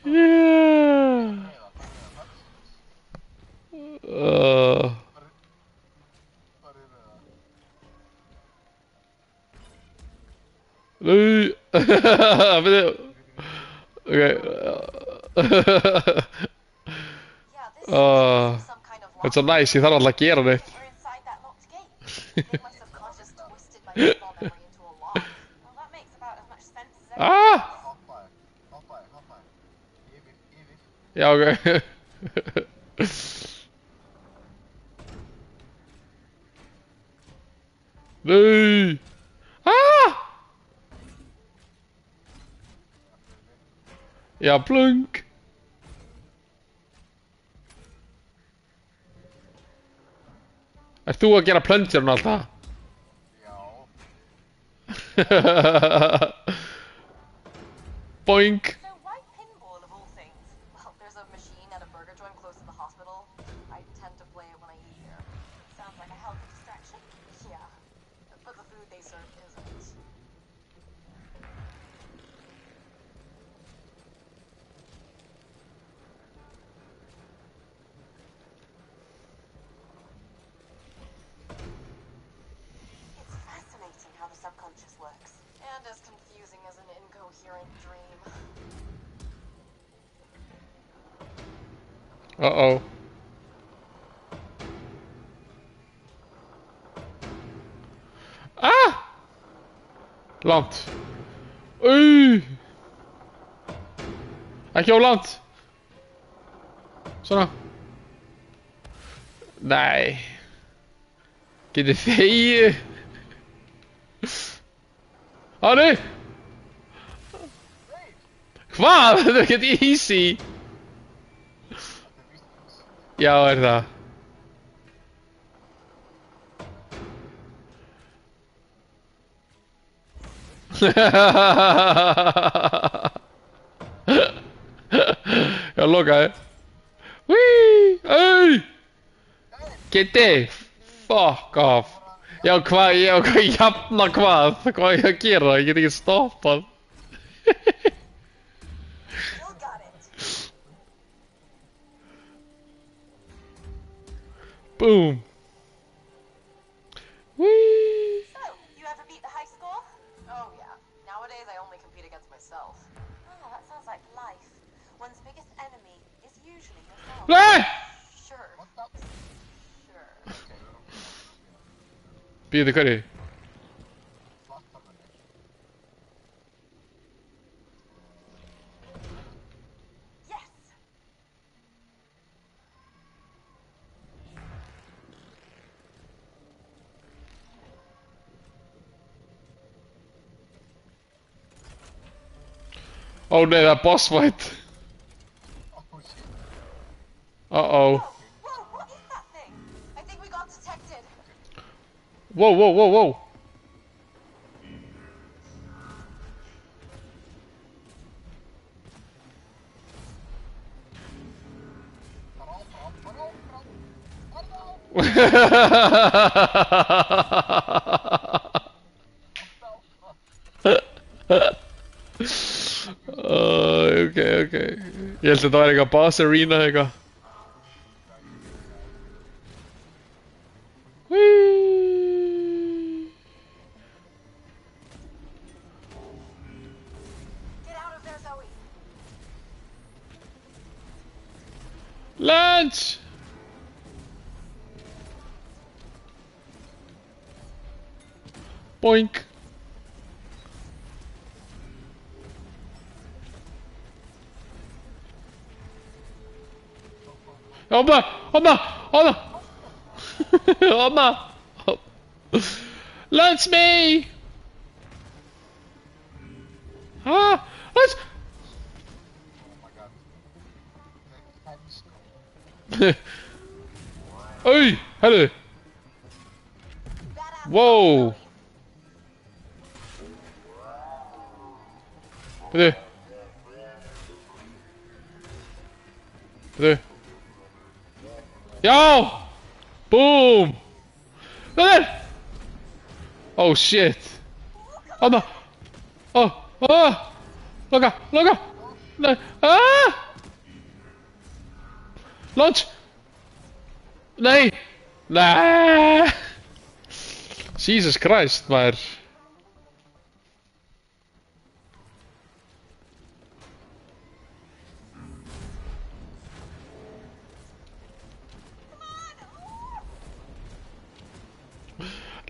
Yeah. Var er það? Nei. Okay. Yeah, this is some kind of Þetta er svo næs, ég þarf alltaf að gera neitt. We're inside that locked gate. I think my subconscious twisted my baseball memory into a lock. Well, that makes about as much sense as anything. Ah! Hoppa, hoppa, hoppa. Yfir, yfir. Já, ok. Nei. Ah! Já, plunk. Ert þú að gera plungerun alltaf? Já. Boink. So why pinball of all things? Well, there's a machine at a burger joint close to the hospital. I tend to play it when I eat here. Sounds like a healthy distraction. Yeah. But the food they serve isn't. It's fascinating how the subconscious works, and as confusing as an incoherent dream. Uh-oh. Ah! Langt. Ekki á langt. Svona. Nei. Getið þegið. Á, nei! Hvað? Þetta er ekkert easy. Já, er það. Já, lokaði. Whee! Ey! Kitty! Fuck off. Já, hvað, jafna hvað? Hvað er ég að gera? Ég get ekki stoppað. Still got it. Boom. Whee! So, you ever beat the high score? Oh yeah. Nowadays I only compete against myself. Oh, that sounds like life. One's biggest enemy is usually yourself. Ah! Sure. What the? Sure. Okay. Býðu hverju? Platforminu. Yes! Ó nei, það er boss fight. Oh shit. Uh-oh. Whoa, what is that thing? I think we got detected. Whoa, whoa, whoa, whoa. Okay, okay. Ég held að þetta væri eitthvað boss arena eitthvað. Whee! Get out of there, Zoe. Lunch! Boink! Oma! Oma! Oma! Oma! Lunch me! Ah! Lunch! Oh my god. The head skull. Oj! Hello! Badass. Whoa! Vänta. Vänta. Ja! Boom! Vänta! Oh shit! Anna! Oh! Ah! Loka! Loka! Nej! Ah! Launch! Nej! Nej! Jesus Christ, maður.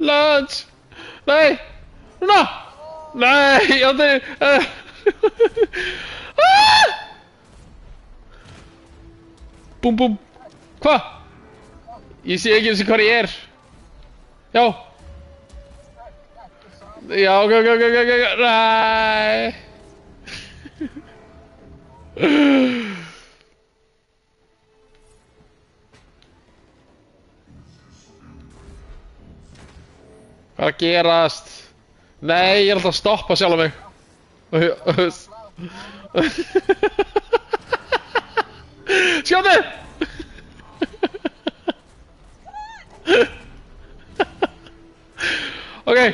Lunch! Nej! Luna! Nej, jag dör! Ah! Boom, boom! Hvað? Ég sé ekki eins og hvað ég er. Já! Já, go, go, go, go, go, go! Nei! Hvað er að gerast? Nei, ég er alltaf að stoppa sjálf mig. Skjóti! Ok.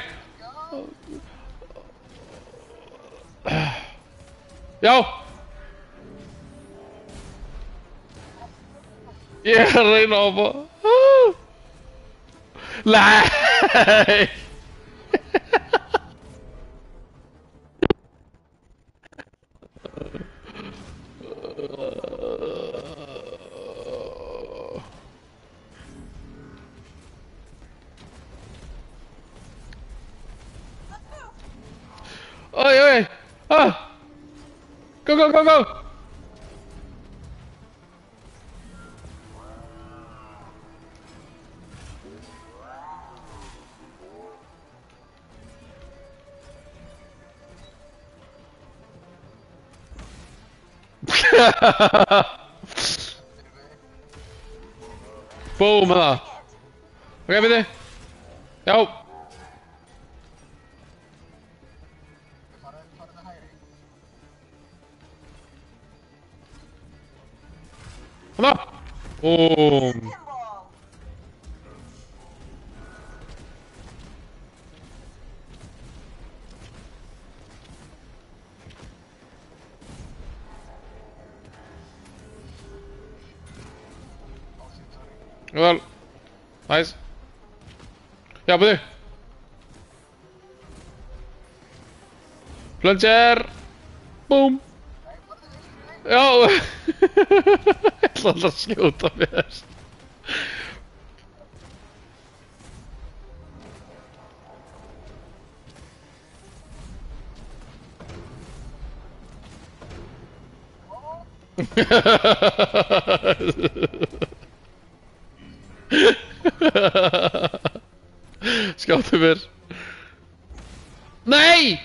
Já. Ég er að reyna á það. Nei! Oj, oj! Ah! Go, go, go, go! Boom, það. Ok, byrju. Já. Farðu hægri. Hana. Boom. Pinball. Oh shit, sorry. Jawel. Nice. Ja, byrju. Plunger. Boom. Nei, farðu hægri. Já. Ég ætla alltaf að skjóta mér. Skjáttu mér. Nei!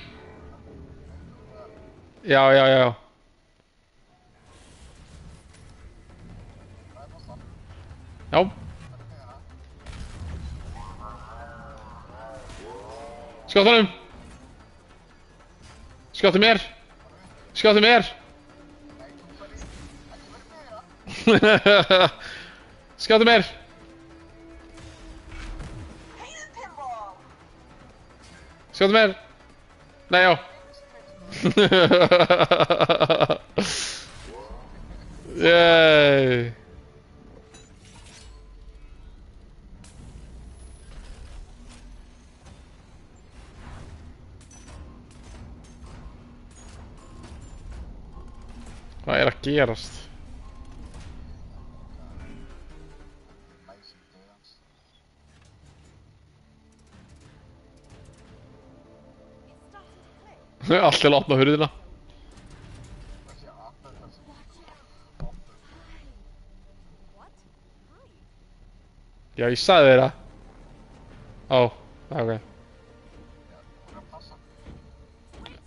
Já, já, já. Já. Skjáttu honum. Skjáttu mér. Skjáttu mér. Skjáttu mér. Skjáttu mér. Nei, já. Yay. Hvað er að gerast? Læsi döðans. It's starting to click. Allir opna hurðina. Þessi aftur þessi. What? Hide? Já, ég sagði þér það. Ó, ok. Já, þú er að passa. Wait!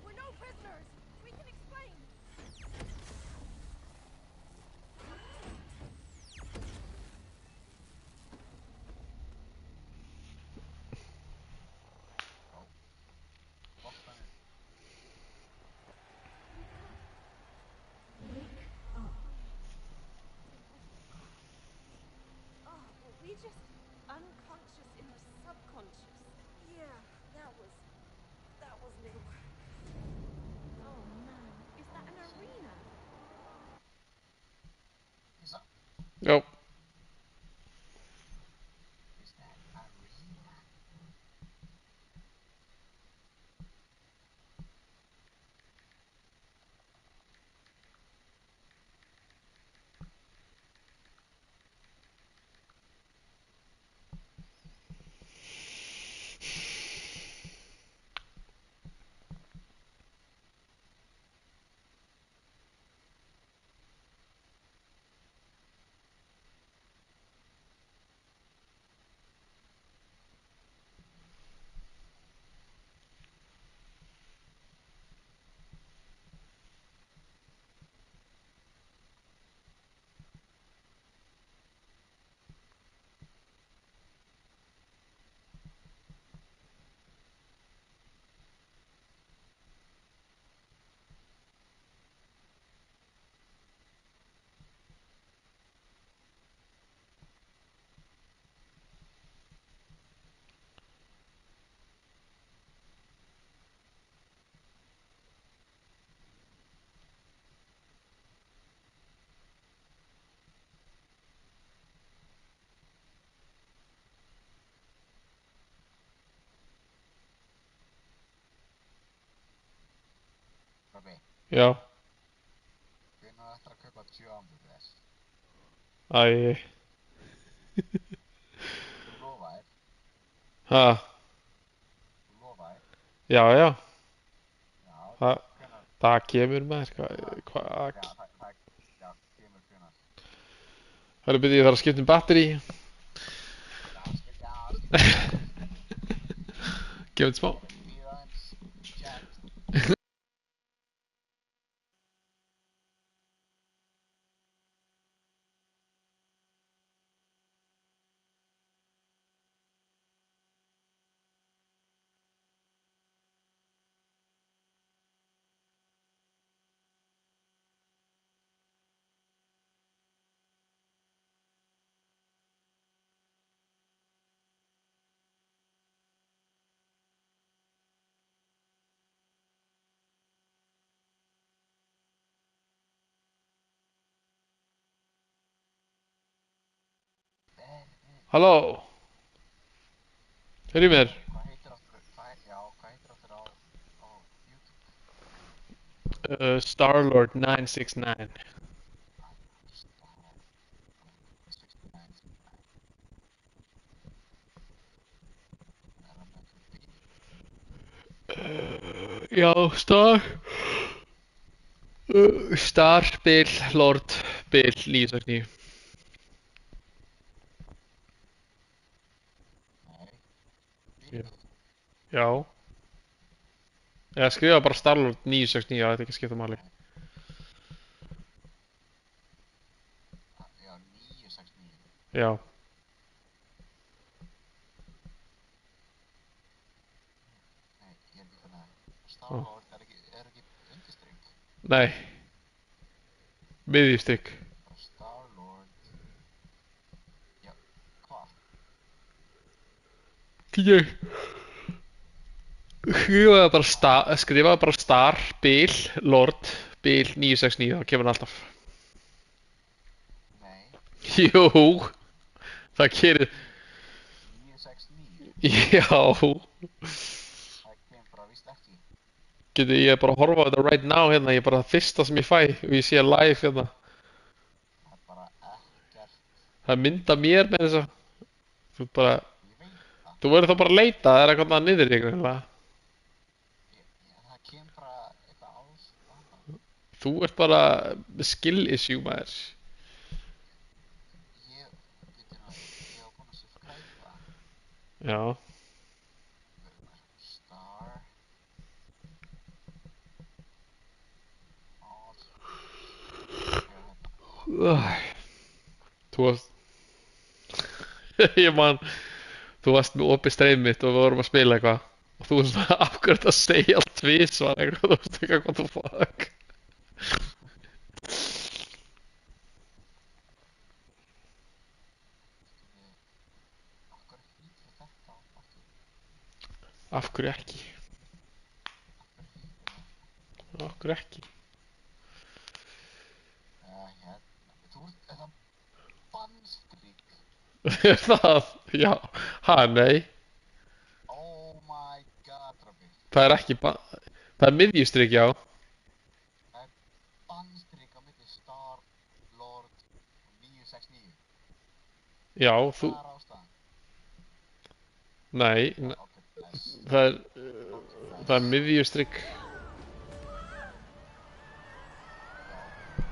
We're no prisoners! We can explain! Botnaði. Oh, were we just unconscious in the subconscious? Yeah, that was new. Oh man, is that an arena? Is that Já. arena? Robby, Já. hvenær ætlar að kaupa tjóðanbúðis? Æ. Þú lofaðir. Ha. Þú lofaðir. Já, já. Já, Það, hvenær? það kemur maður. Hvað? Já, það kemur hvenær. Hörru, byrju, ég þarf að skipta um batteri. Já, Gefum þetta smá. bíða eins. Chat. Halló. Hörru í mér. Hvað heitir aftur, hvað heitir aftur á YouTube? Starlord 969. Já, Star. Star, Bill, Lord, Bill, 969. Nei. Já. Já. Eða skrifa bara Starlord 969, það er ekki að skipta máli. Já, 969. Já. Nei, ég er ekki þannig að Star-Lord er ekki undirstrykk. Nei. Miðjustykk. Bara Star-Lord. Já, hvað? Ég skrifaði bara Star, Bill, Lord, Bill 969, þá kemur hann alltaf. Nei, Jú, það gerir, 969. já, Það kemur bara víst ekki. geti ég bara að horfa á þetta right now hérna, ég er bara það fyrsta sem ég fæ og ég sé live hérna. Það er bara ekkert. Það er mynd af mér með þess að, þú bara, Ég veit það. þú verður þá bara að leita, það er eitthvað annað niður í ykkur, Það kemur bara eitthvað alls annað. þú ert bara skill issue maður. Ég var búinn að subscribe. Já, Star. þú varst, ég man, þú varst með opið streym mitt og við vorum að spila eitthvað og þú varst svona afhverjum að segja allt tvisvar eitthvað, þú veist eitthvað hvað þú fuck. Akkur hýttir þetta aftur. Af hverju ekki? Af hverju ekki? Hérna. Þú ert þetta bannstrík. Það, já, nei, Oh my god, Robby. það er ekki það er miðjustrik, já. Það er bannstrík á milli Star, Lord og 969. Já, þú, Það er ástæðan. nei, Ok, bless. það er miðjustrik,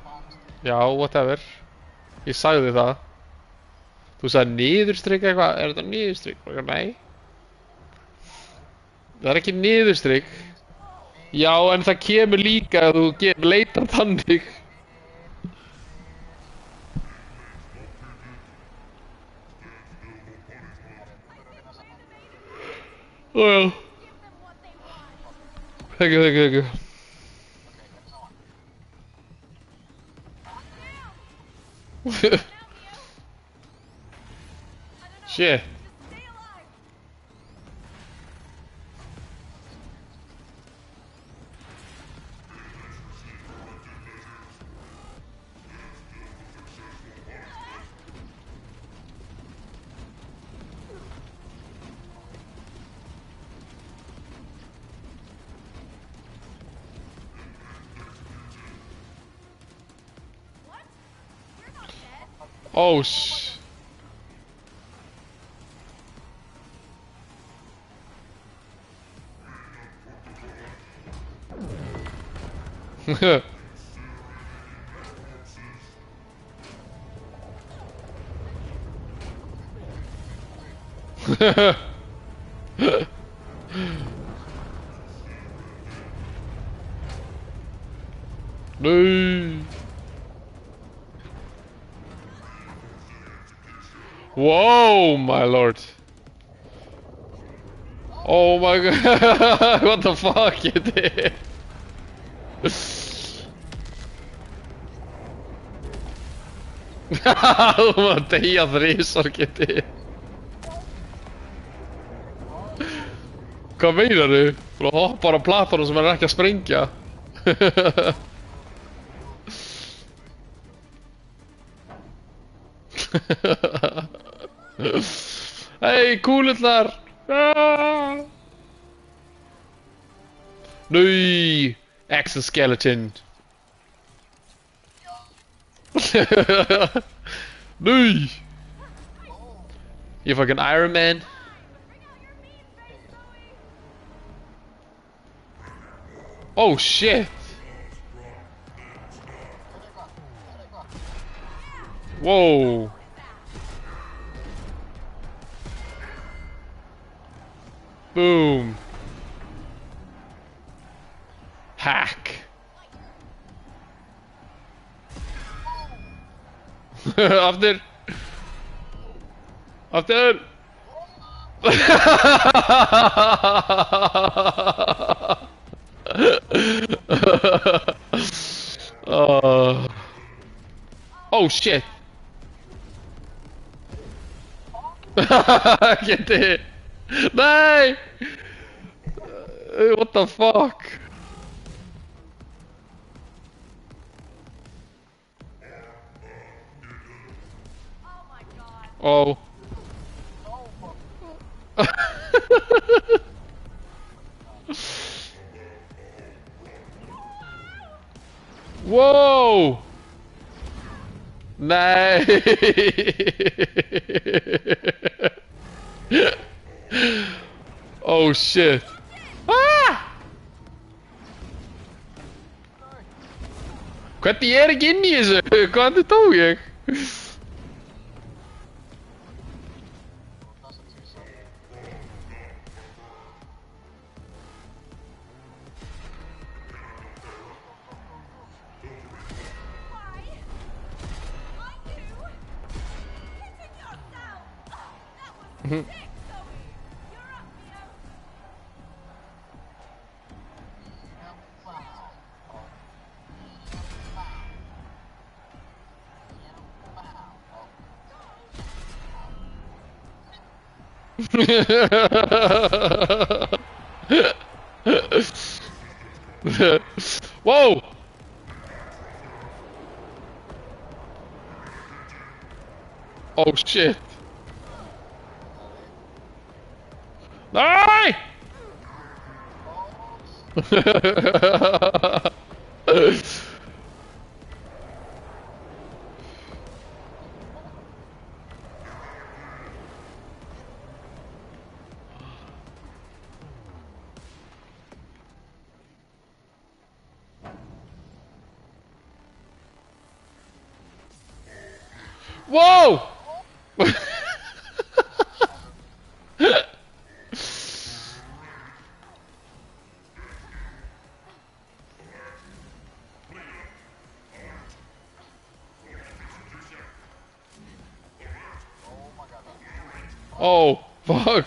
Bannstrík. já, whatever. Ég sagði það. Þú sagði niðurstrik eitthvað, er þetta niðurstrik? Og ég, nei. Það er ekki niðurstrik. Já, en það kemur líka að þú leitar þannig. Ó, já. Þekki. Ok, hérna saman. Shit. Oh, no. Whoa, my lord. Oh my god, what the fuck you did? Þú maður deyja þrisvar getið. Hvað meinar þú? Þú hoppar á platónum sem er ekki að sprengja. Hei, kúlurnar! Núi! Exoskeleton! Núi! You fucking Iron Man! Oh shit! Whoa. Boom. Hack. After. After. uh, oh shit. Get det. Nej! What the fuck? Oh my god. Oh. Whoa! Nej! Oh shit. Ah! Hvernig ég ekki inn í þessu? Hvað tók ég? Why? I knew. Hitting yourself. Oh, that was sick, Zoe. You're up, Neo. Whoa! Oh shit! Nej! Whoa! Oh, fuck.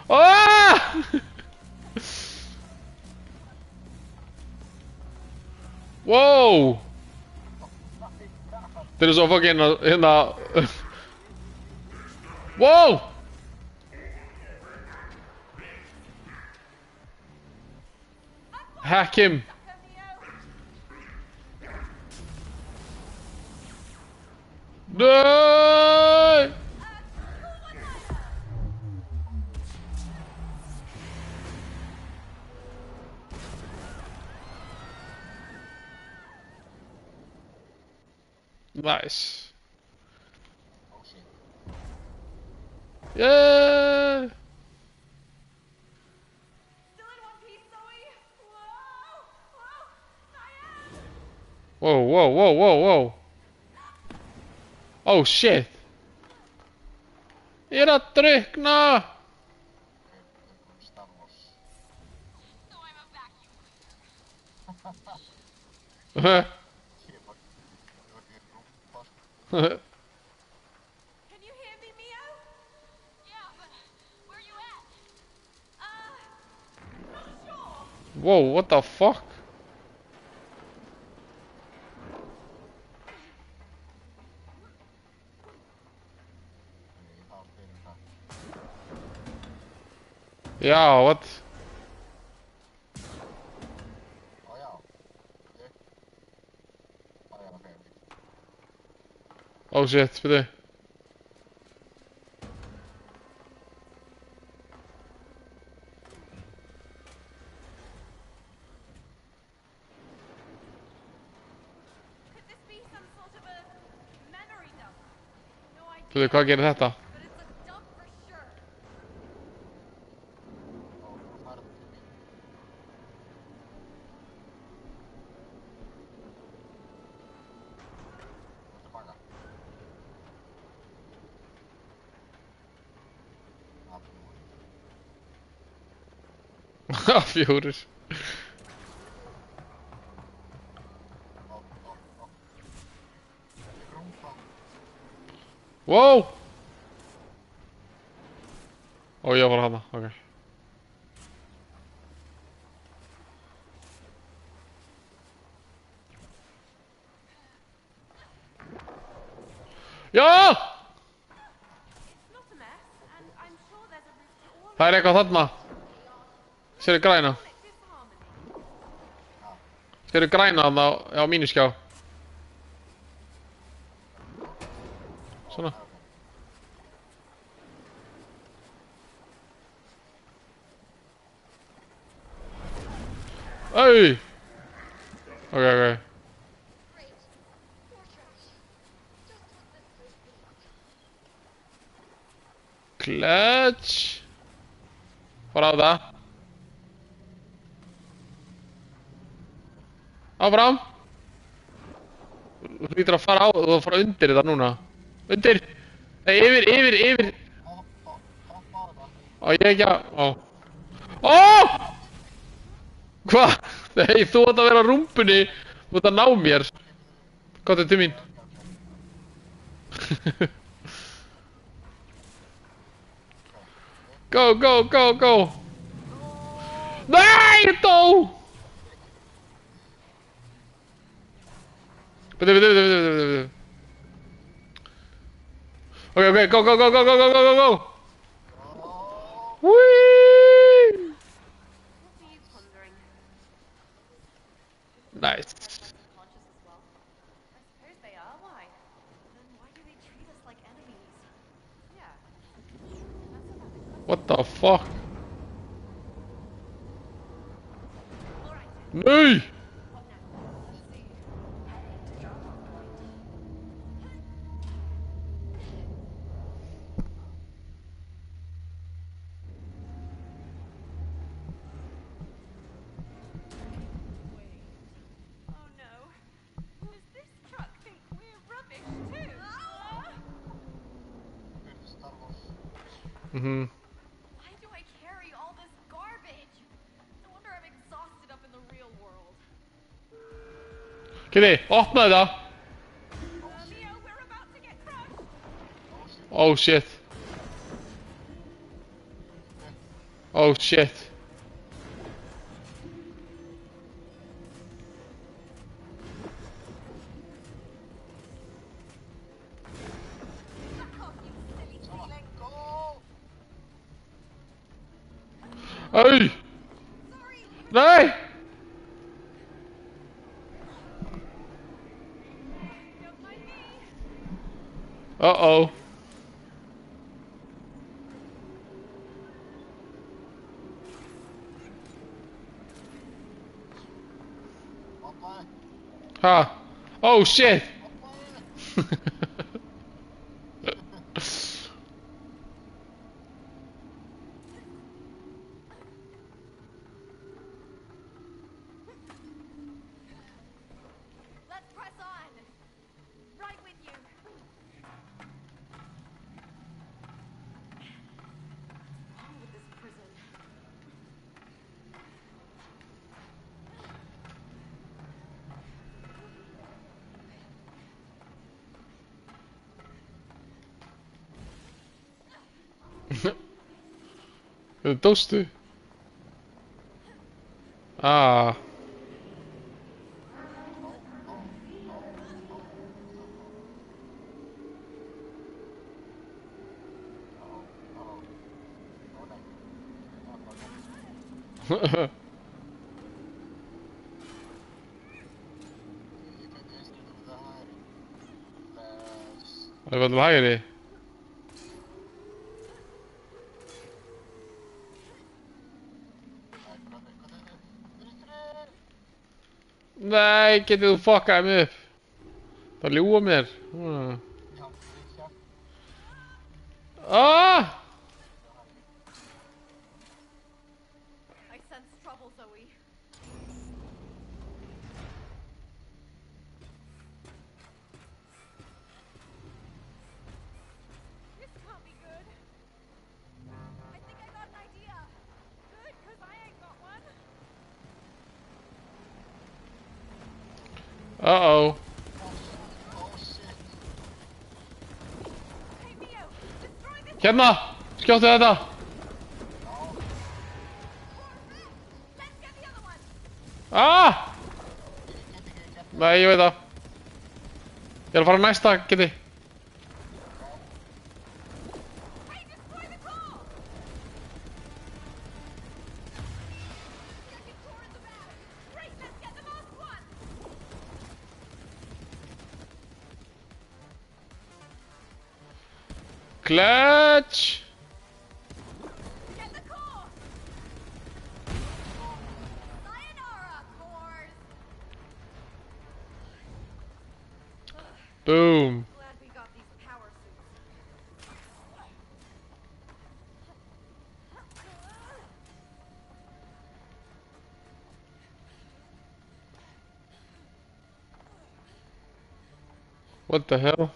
Ah! Whoa! There's a fucking in the. Whoa! Hack him! No! Nice. Oh shit. Yeah! Still in one piece, Zoe. Whoa! Whoa! Diane! Whoa, whoa, whoa, whoa, whoa. Oh shit! Era druckna! Star Wars. So I'm a vacuum. Ég var í rúmpa. Can you hear me, Mio? Yeah, but where are you at? Not sure. Whoa, what the fuck? Ég þarf fyrir það. Yeah, what? Ó já. Ég. Ó já, ok. Oh shit, byrju. Could this be some sort of a memory dump? No idea. Byrju, hvað gerir þetta? But it's a dump for sure. Ó, þú farið til mín. Fjórir. Ég grúpa. Wow! Ó, ég var hana, ok. Já! Not a mess, and I'm sure there's a route to all Það er eitthvað þarna. Sérðu græna? disharmony. Sérðu græna þarna á mínu skjá? Svona. Ey! Ok, ok. Clutch. Fara á það. Áfram. Þú hlýtur að fara á, þú að fara undir þetta núna. Undir. Nei, yfir. Hoppa á það. Á, ég ekki að, á. Ó! Hva? Nei, þú átt að vera á rúmpunni. Þú átt að ná mér. Komdu til mín. Go, go, go, go. Nei, ég dó. Bíddu. Ok, go. Whee! What are you pondering? Nice. Conscious as well. I suppose they are. Why? Then why do they treat us like enemies? Yeah. That's a valid question. What the fuck? All right. Nee! What now? Let's see. Oh no. Does this truck think we're rubbish too? Star Wars. Mhm. Why do I carry all this garbage? No wonder I'm exhausted up in the real world. Kitty, opnaðu það. Leo, we're about to get crushed. Oh shit. Oh shit. Back off, you silly feeling. Hey! Sorry. Nee! Don't mind me. Uh-oh. Hoppa. Ha. Oh shit. Let's press on. Right with you. What's wrong with this prison? Dóstu? Ah. Það er til hægri. Nei, getið þú fokkaði mig upp. Það ljúga mér. Ah! I sense trouble, Zoe. This can't be good. I think I got an idea. Good, 'cause I ain't got one. Uh-oh. Oh shit. Hey, Mio, destroy this. Hérna! Skjóttu þetta! Let's get the other one. Ah! Nei, ég veit það. Ég er að fara næsta, geti. Hey, destroy the core. Second core in the bag. Great, let's get the last one. Clutch! Get the core. Sayonara, cores. Boom. Glad we got these power suits. What the hell?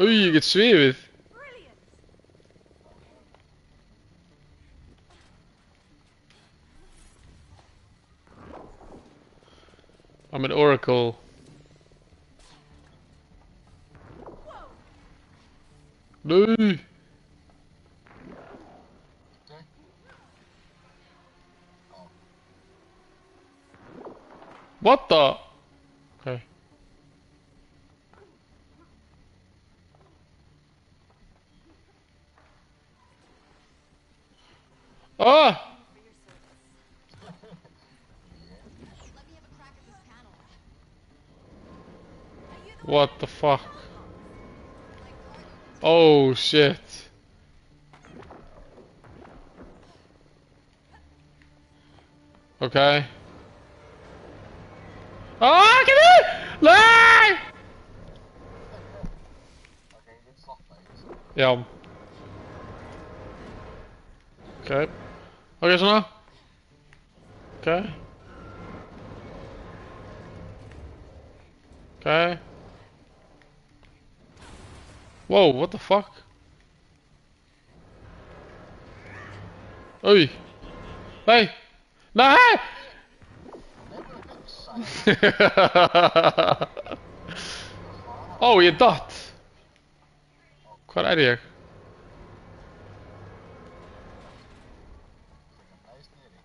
Új, ég get svifið. Brilliant. I'm an oracle. Whoa. Nei. What the? Okay. Ah! Let me have a crack at this panel. Are you the What the fuck? Oh shit. Okay. Ah, get it! Nei! Ok, ég get stoppa því. Já. Okay. Ok, svona. Okay. Okay. Whoa, what the fuck? Oj! Nej! Nej! Ó, ég datt. Hvar er ég? Æst niðri.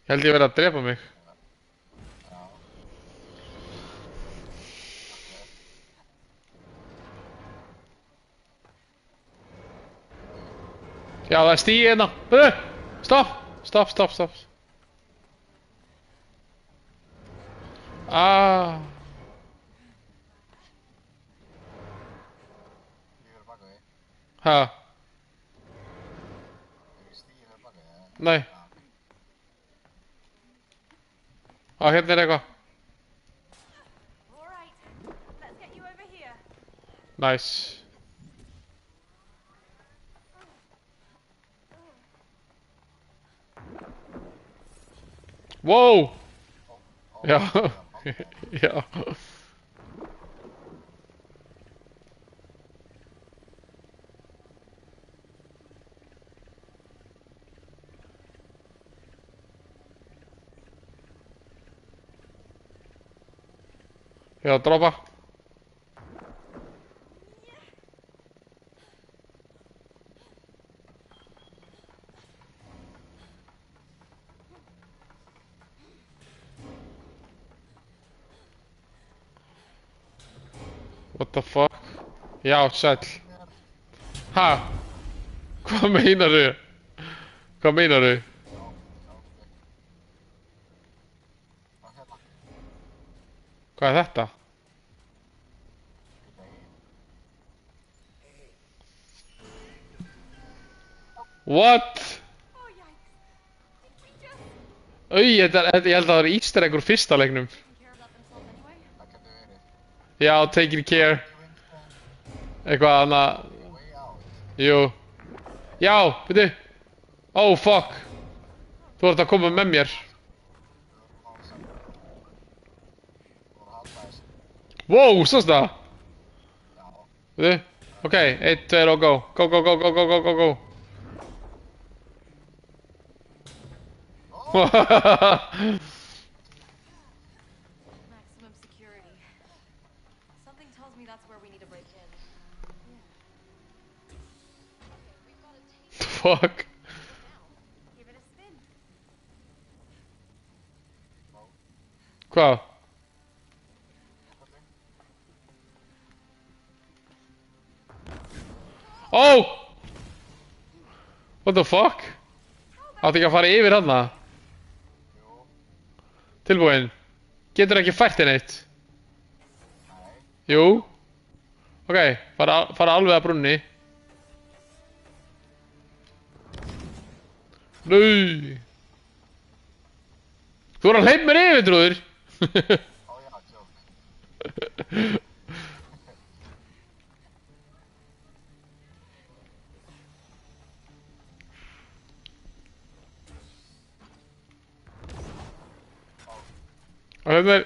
Ég held ég verið að drepa mig. Já, það er stíð hérna. Stopp! Stopp, stopp, stopp. Ah. Ég verið baka því. Ha. Ég stíði fyrir baka því. Nei. Ah, hérna er eitthvað. All right. Let's get you over here. Nice. Wow! Já. Já. Já, droppa. What the fuck? Já, sæll. Ha? Hvað meinarðu? Hvað meinarðu? Hvað hérna? Hvað er þetta? What? Oh, yikes. Did we just Auj, ég held að það var easter egg úr fyrsta leiknum. taking care of that themselves anyway? Það getur verið. Já, taking care. Eitthvað annað. Way out. Jú. Já, veitu. Oh, fuck. Þú ert að koma með mér. Þú voru að halda Wow, sástu það? Já. Við, ok, 1, 2 og go. Go, go, go, go, go, go, go, go. Maximum security. Something tells me that's where we need to break in. We've got a tape Fuck. now. Give it a spin. Hvað? Oh! What the fuck? Áttu ekki að fara yfir hana? Jú. Tilbúin. Getur ekki fært þér neitt? Nei. Jú. Ok, fara alveg að brunni. Nei. Þú er að hleypa mér yfir, trúður. Ó já, joke. Og þetta er...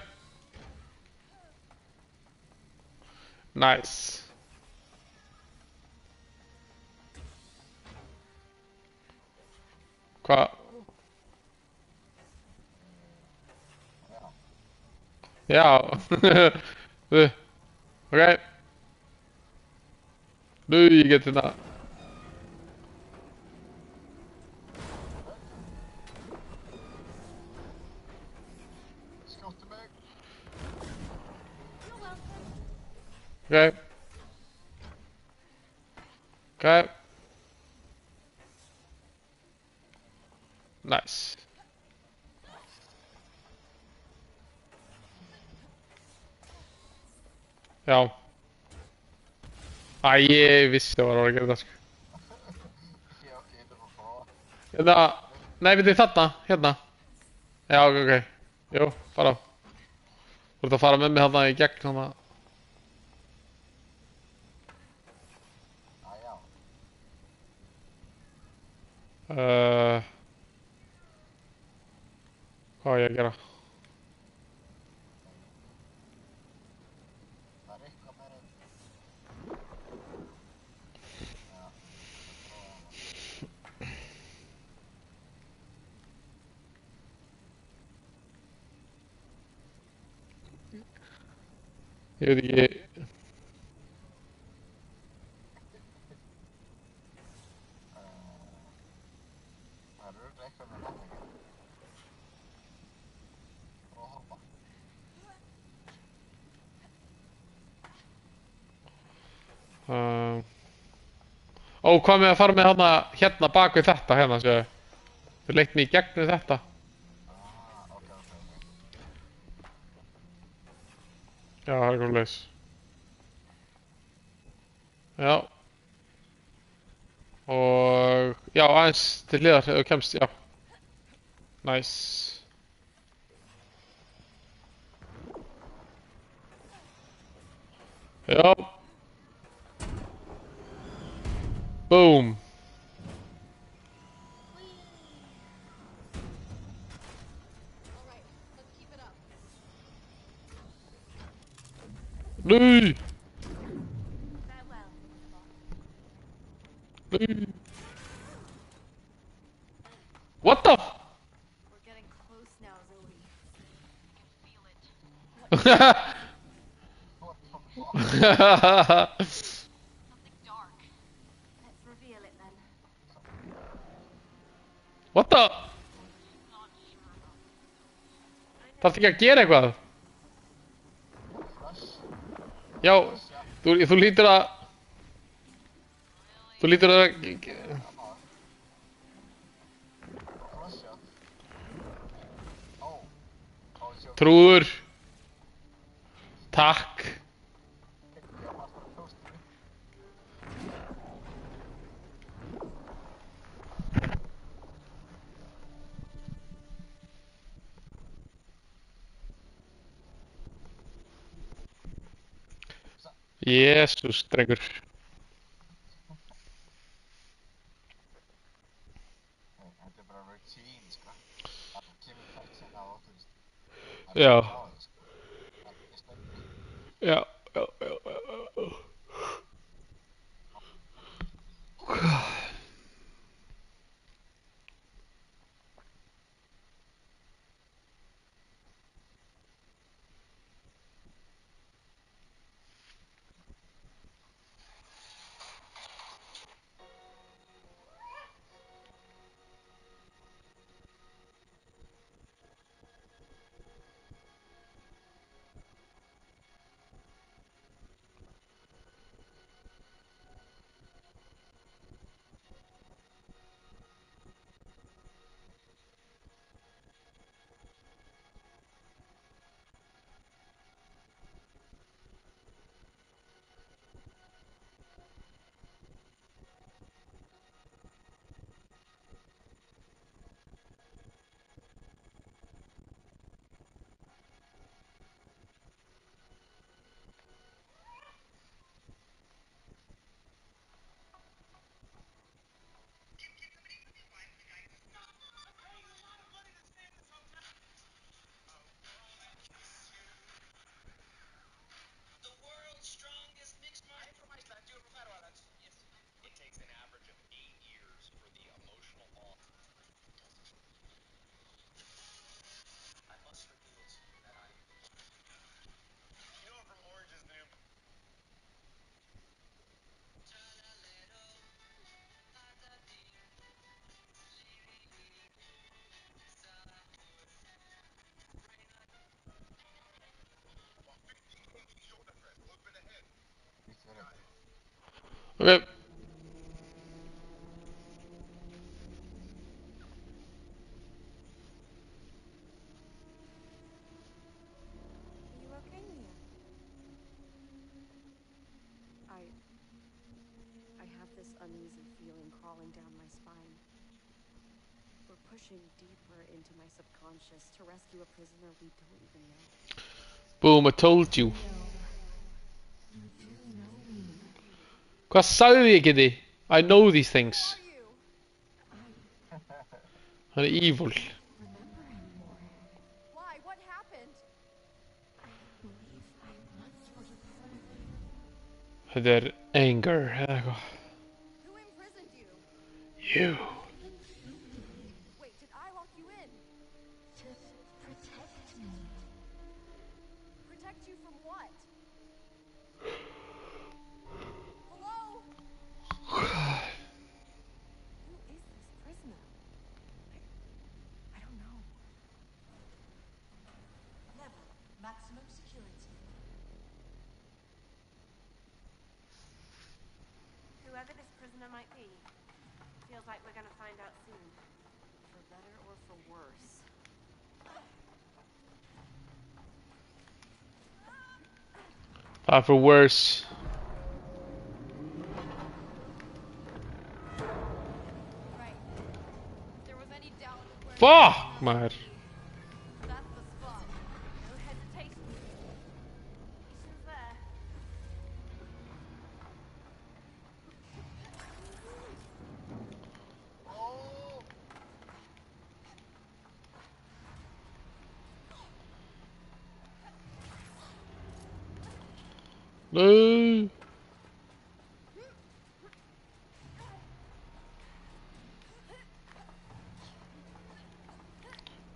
Nice. Hvað? Já. Ok. Nú, ég get þetta. Skjóttu mig. Ok. Ok. Nice. Já. Æ, ég vissi það var að gera það, sko. Já, ok, þetta var frá. Hérna, nei, við þið þarna, hérna. Já, ok, ok. Jú, fara á. Þú ert að fara með mig þarna í gegn, þarna. Já. Hvað á ég að gera? Það er eitthvað meira. Já. Ég veit ekki. Það er örugglega eitthvað með þetta. Og hoppa. Ó, hvað með að fara með hana hérna bak við þetta, hérna, séu. Þú leitt mig í gegnum þetta. Ok. Já, það er eitthvað laus. Já. Og... Já, aðeins til hliðar ef þú kemst, já. Nice. Já. Boom. Alright, let's keep it up. Nei. Farewell. Nei. What the? We're getting close now, Zoe. I can feel it. Something dark. Let's reveal it then. What the? Þarf ekki að gera eitthvað? Já, þú lítur að... Þú lítur að... Flashja. Ó. Ó, joke. Trúður. Takk. Já, maður bara toastur. Jesús, drengur. Þetta er bara routine, sko. Það kemur fætt hérna á, þú veist. Já. Það er ekki stöndi. Já, já, já, já. Okay. Are you okay, Mia? I have this uneasy feeling crawling down my spine. We're pushing deeper into my subconscious to rescue a prisoner we don't even know. Boom, I told you. Hvað sagði ég ekki því? I know these things. Who are you? Hann er evil. Remember anymore. Why? What happened? I believe I once was a part of you. Þetta er anger eða eitthvað. Who imprisoned you? You. Wait, did I lock you in? To protect me. Protect you from what? Hello? Who is this prisoner? I don't know. Level maximum security. Whoever this prisoner might be, feels like we're gonna find out soon. For better or for worse. For worse. Right. If there was any doubt of where Fuck, maður. that's the spot. No hesitation. Patience there. Oh! No.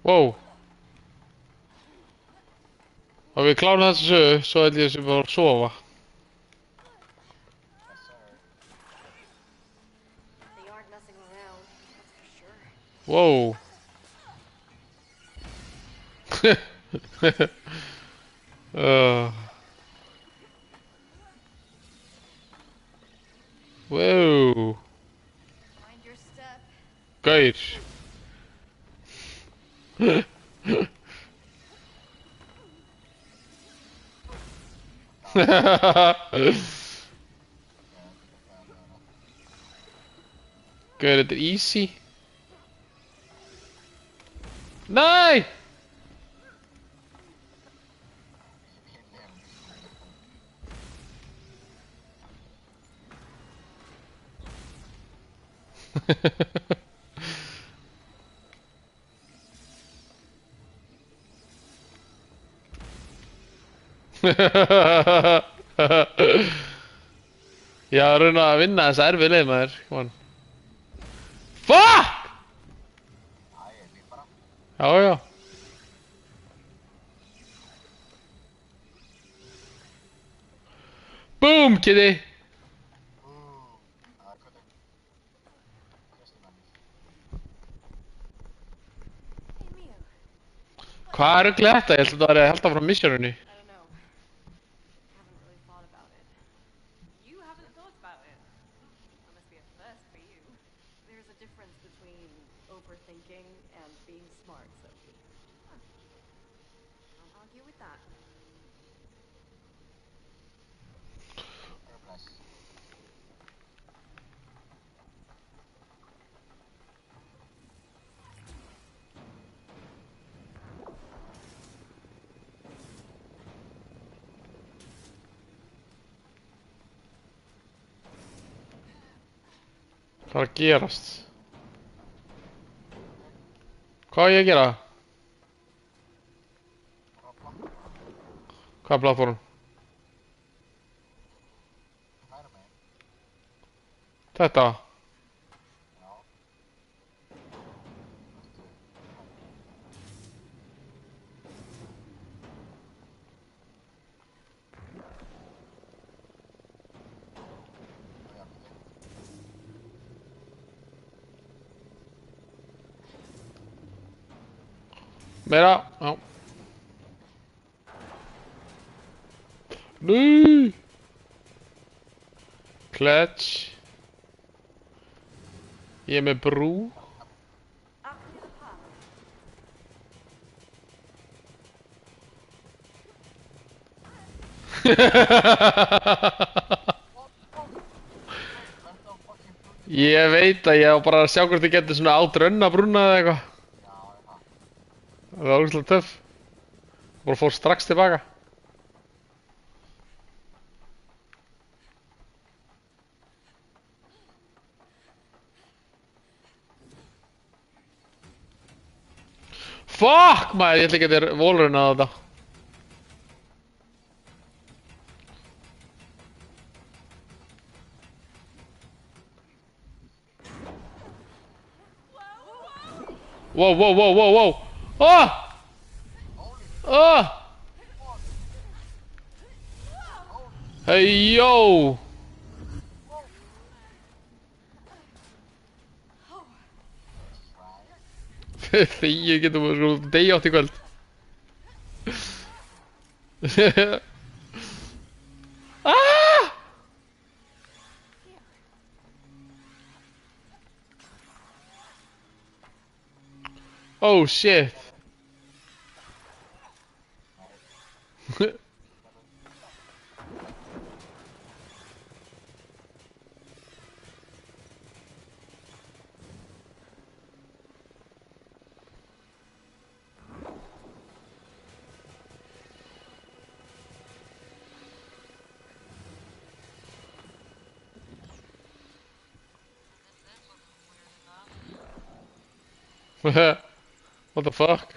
Wow. Og við klárum þessu sögu, svo held ég að við bara að sofa. Yes, sir. They aren't messing around, that's for sure. Wow. Wow. Mind your step. Gaur. Gaur, þetta er easy. Nei! Ég var að reyna að vinna þessa erfið leið maður. Come on. Fuck! Æ, ég býr bara. Já, já. Boom, kitty! Það er kvöldi. Kristi menn. Hey, Mio. Hvað er ruggli þetta? Ég held að þetta var að halda frá missioninu. I don't know. Haven't really thought about it. You haven't thought about it. That must be a first for you. There's a difference between overthinking and being smart, Sophie. Huh. Can't argue with that. Bless. Hvað er að gerast? Hvað á ég að gera? Hvað er platform? Hæra megin. Þetta? Já. Já, býttu. Meira? Já. Nei! Clutch. Ég er með brú. Up to the path. Ég veit að ég á bara að sjá hvort ég getur svona átrönna brúna eða eitthvað. Já, það. Það var ógæslega töff. Bara fór strax tilbaka. Fuck maður, ég ætla ekki að þér volurinn að þetta. Wow, wow, wow, wow, wow. Ah! Ah! Hey, yo! Því ég getur bara sko degi átt í kvöld. Ah! Oh shit. What the fuck?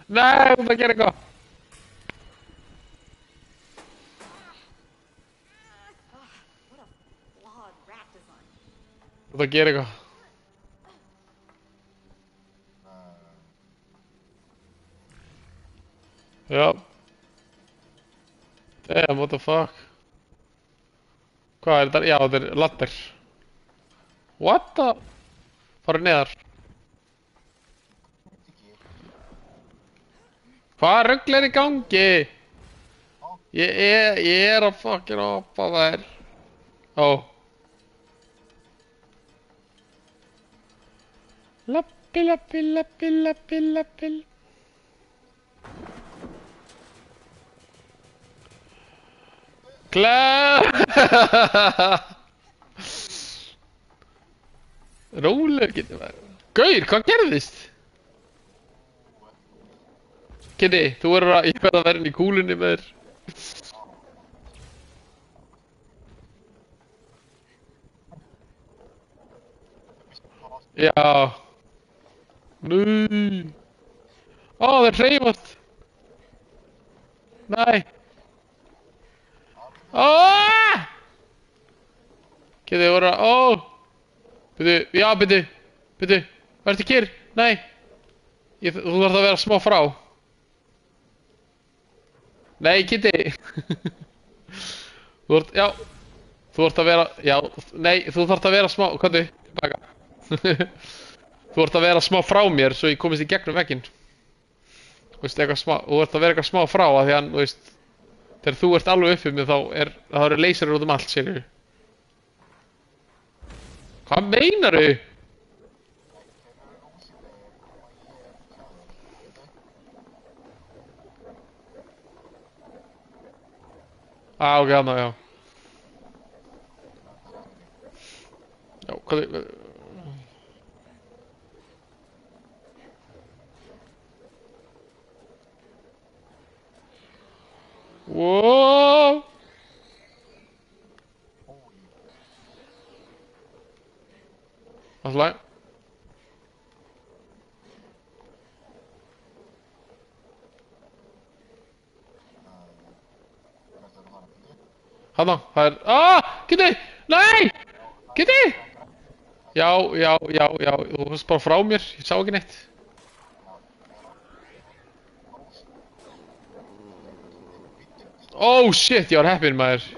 No, það gerir eitthvað. What a flawed rat design. Það gerir eitthvað. Já. Damn, what the fuck? Hvað er þetta? Já, þetta er ladder. What the? Farðu neðar. Hvað rugl er í gangi? Ég er að fucking hoppa þær. Ó. Lappi, lappi, lappi, lappi, lappi. Rólegur getur maður. Gaur, hvað gerðist? Kiddi, þú verður að, ég verð að vera inn í kúlunni með þér. Já. Nei. Ó, þeir hreyfast. Nei. Ó! Getið voru að... Ó! Byrju, já, byrju. Vertu kyrr? Nei. Þú þarf að vera smá frá. Nei, Kitty. Já. Þú þarf að vera, já, nei, þú þarf að vera smá, hvað þau, tilbaka. Þú þarf að vera smá frá mér svo ég komist í gegnum vegginn. Þú veist, eitthvað smá, þú þarf að vera eitthvað smá frá að því að, þú veist, þegar þú ert alveg uppið mig þá eru leysarir út um allt, sér. Hvað meinaru? Ok, hana, já. Já, hvað... Wow! Alltaf læg. Hana, það er... Kitty! Nei! Kitty! Já, þú varst bara frá mér, ég sá ekki neitt. Oh shit, ég var heppinn maður.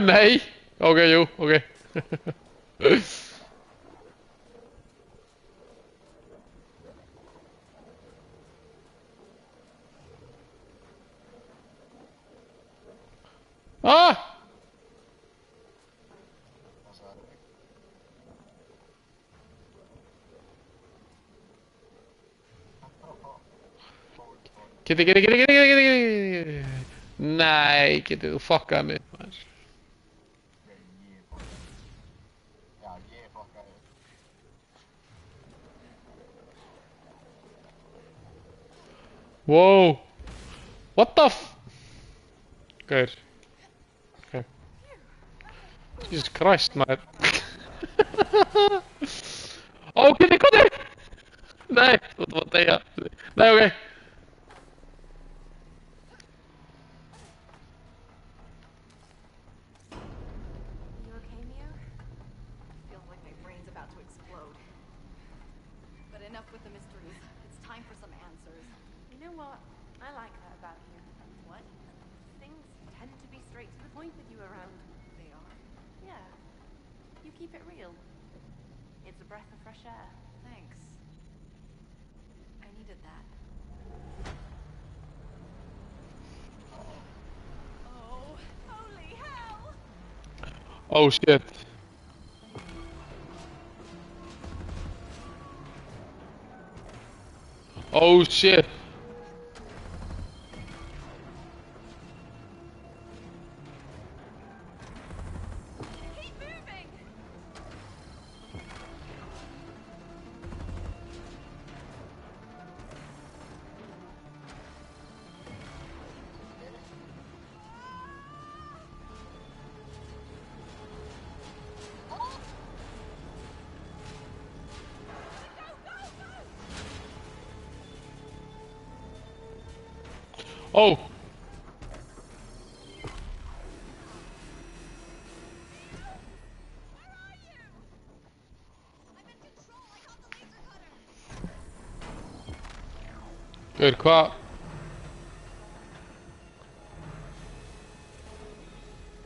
Nei! Ok, jú, ok. Kitty. Nei, Kitty, þú fuckaði mig, maður. Já, ég fokkaði. Wow. What the f... Gauður. Okay. Jesus Christ, maður. Kitty, hvað er? Nei, þú ert að deyja. Nei, ok. You okay, Mia? Feels like my brain's about to explode. But enough with the mysteries. It's time for some answers. You know what? I like that about you. What? Things tend to be straight to the point with you around. They are? Yeah. You keep it real. It's a breath of fresh air. Thanks. I needed that. Oh, holy hell! Oh shit. Oh shit. Keep moving! Oh. Gauður, hvað?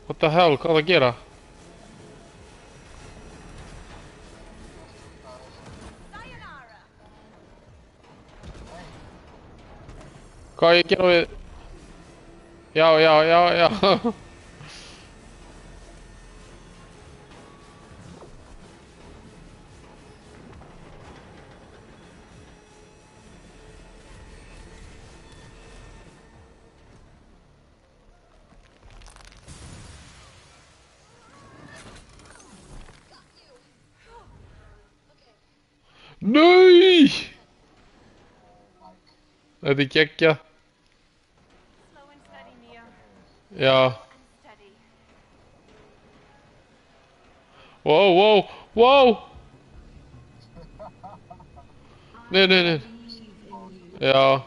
What the hell, hvað það að gera? Sayonara! Hvað á ég að gera við? Já. Nei! Þetta er geggjað. Slow and steady, Mia. Já. And steady. Wow. Niður. Já.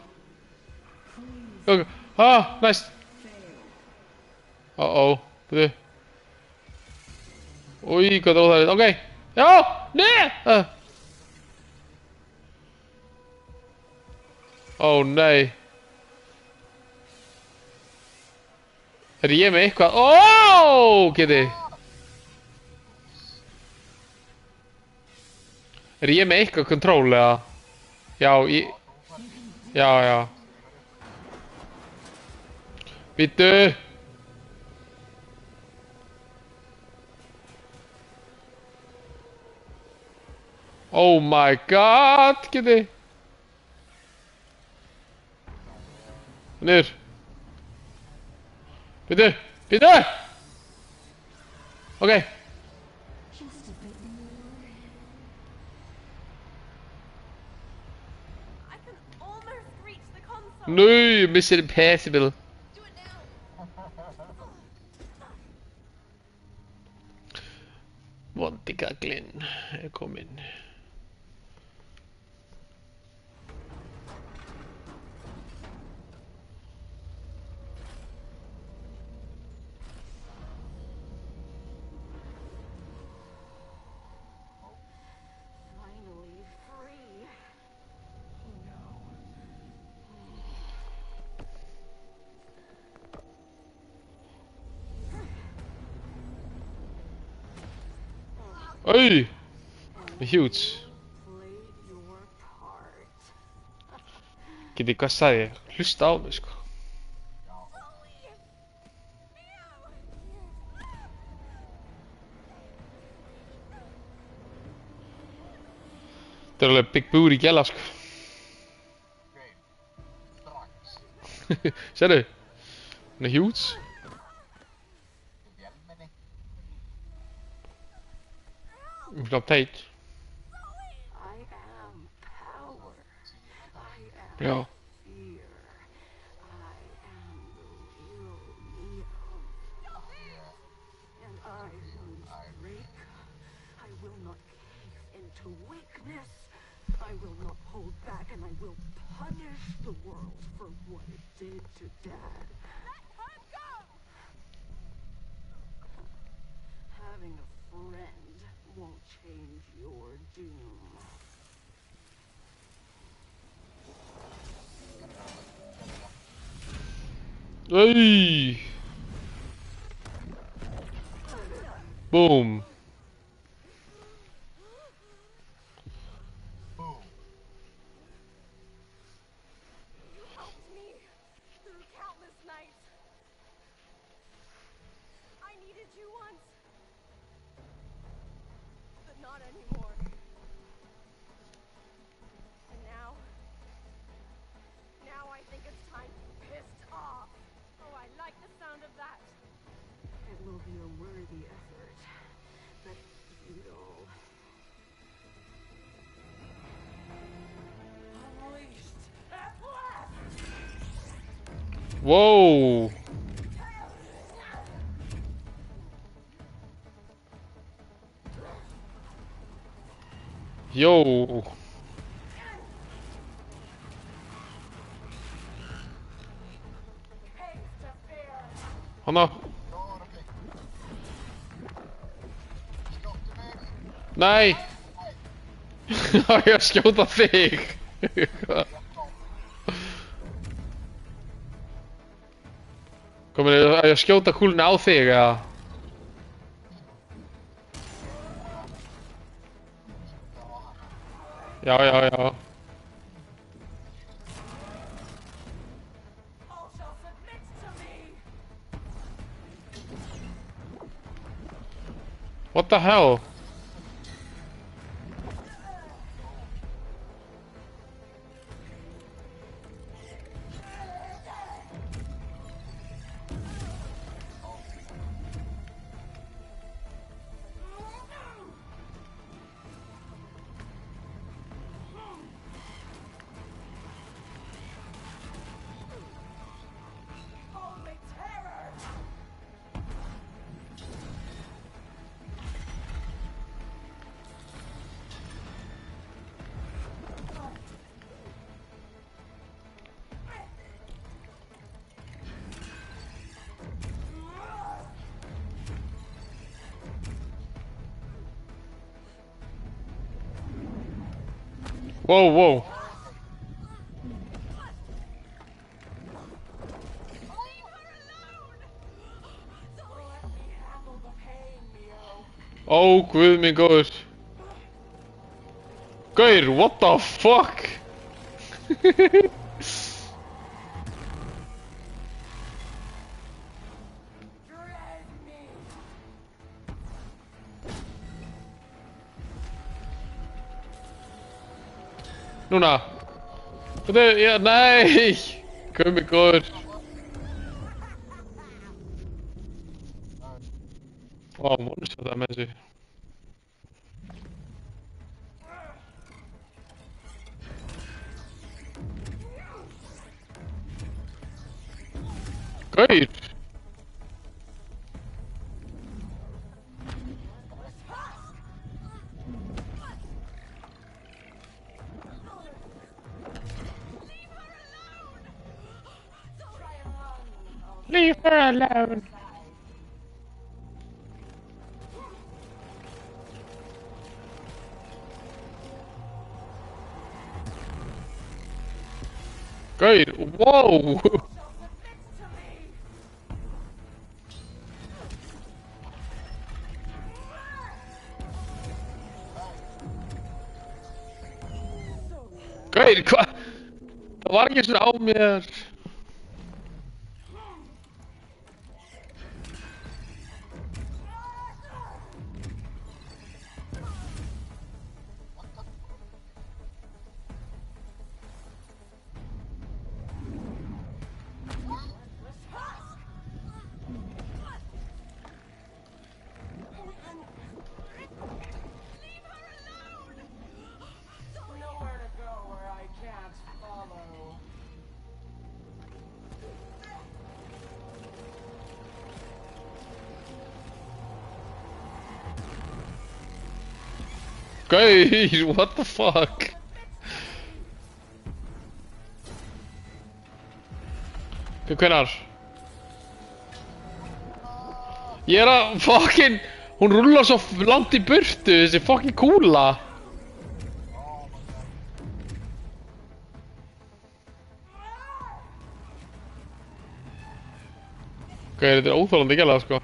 Ok. Næst. Byrju. Új, hvað óþægilegt. Ok. Já, nei. Nei. Er ég með eitthvað? Geti. Er ég með eitthvað kontról eða? Já. Bíddu. Oh my god, Geti. Niður. Bíddu. Ok. I can almost reach the console. No, Mission Impossible. Do it now. Vondi-gaglinn er kominn. Finally free. Oj! Huge. Geti, hvað sagði ég? Hlusta á mig, sko. Það er alveg big booty gæla, sko. Sérðu? Hún er huge. Hún er update. Já. I will not hold back, and I will punish the world for what it did to Dad. Let her go! Having a friend won't change your doom. Hey! Boom. It will be a worthy effort, but futile. Whoa! Yo! Hanna! Nej! Jag skjuter þig! Kommer jag skjuta kúluna á þig eða? Já. What the hell? Wow, wow. Ó, guð minn góður. Gaur, what the fuck? Núna. Þetta, já, nei. Guð minn góður. Ó, mónus þetta með þessu. Gaur! Leave her alone! Gaur, wow! Gaur, hvað? Það var ekki svona á mér. Nowhere to go where I can't follow. Gaur, what the fuck? Hvenær? Ég er að fucking... Hún rúlar svo langt í burtu, þessi fucking kúla. Gaur, þetta er óþólandi gæla, sko.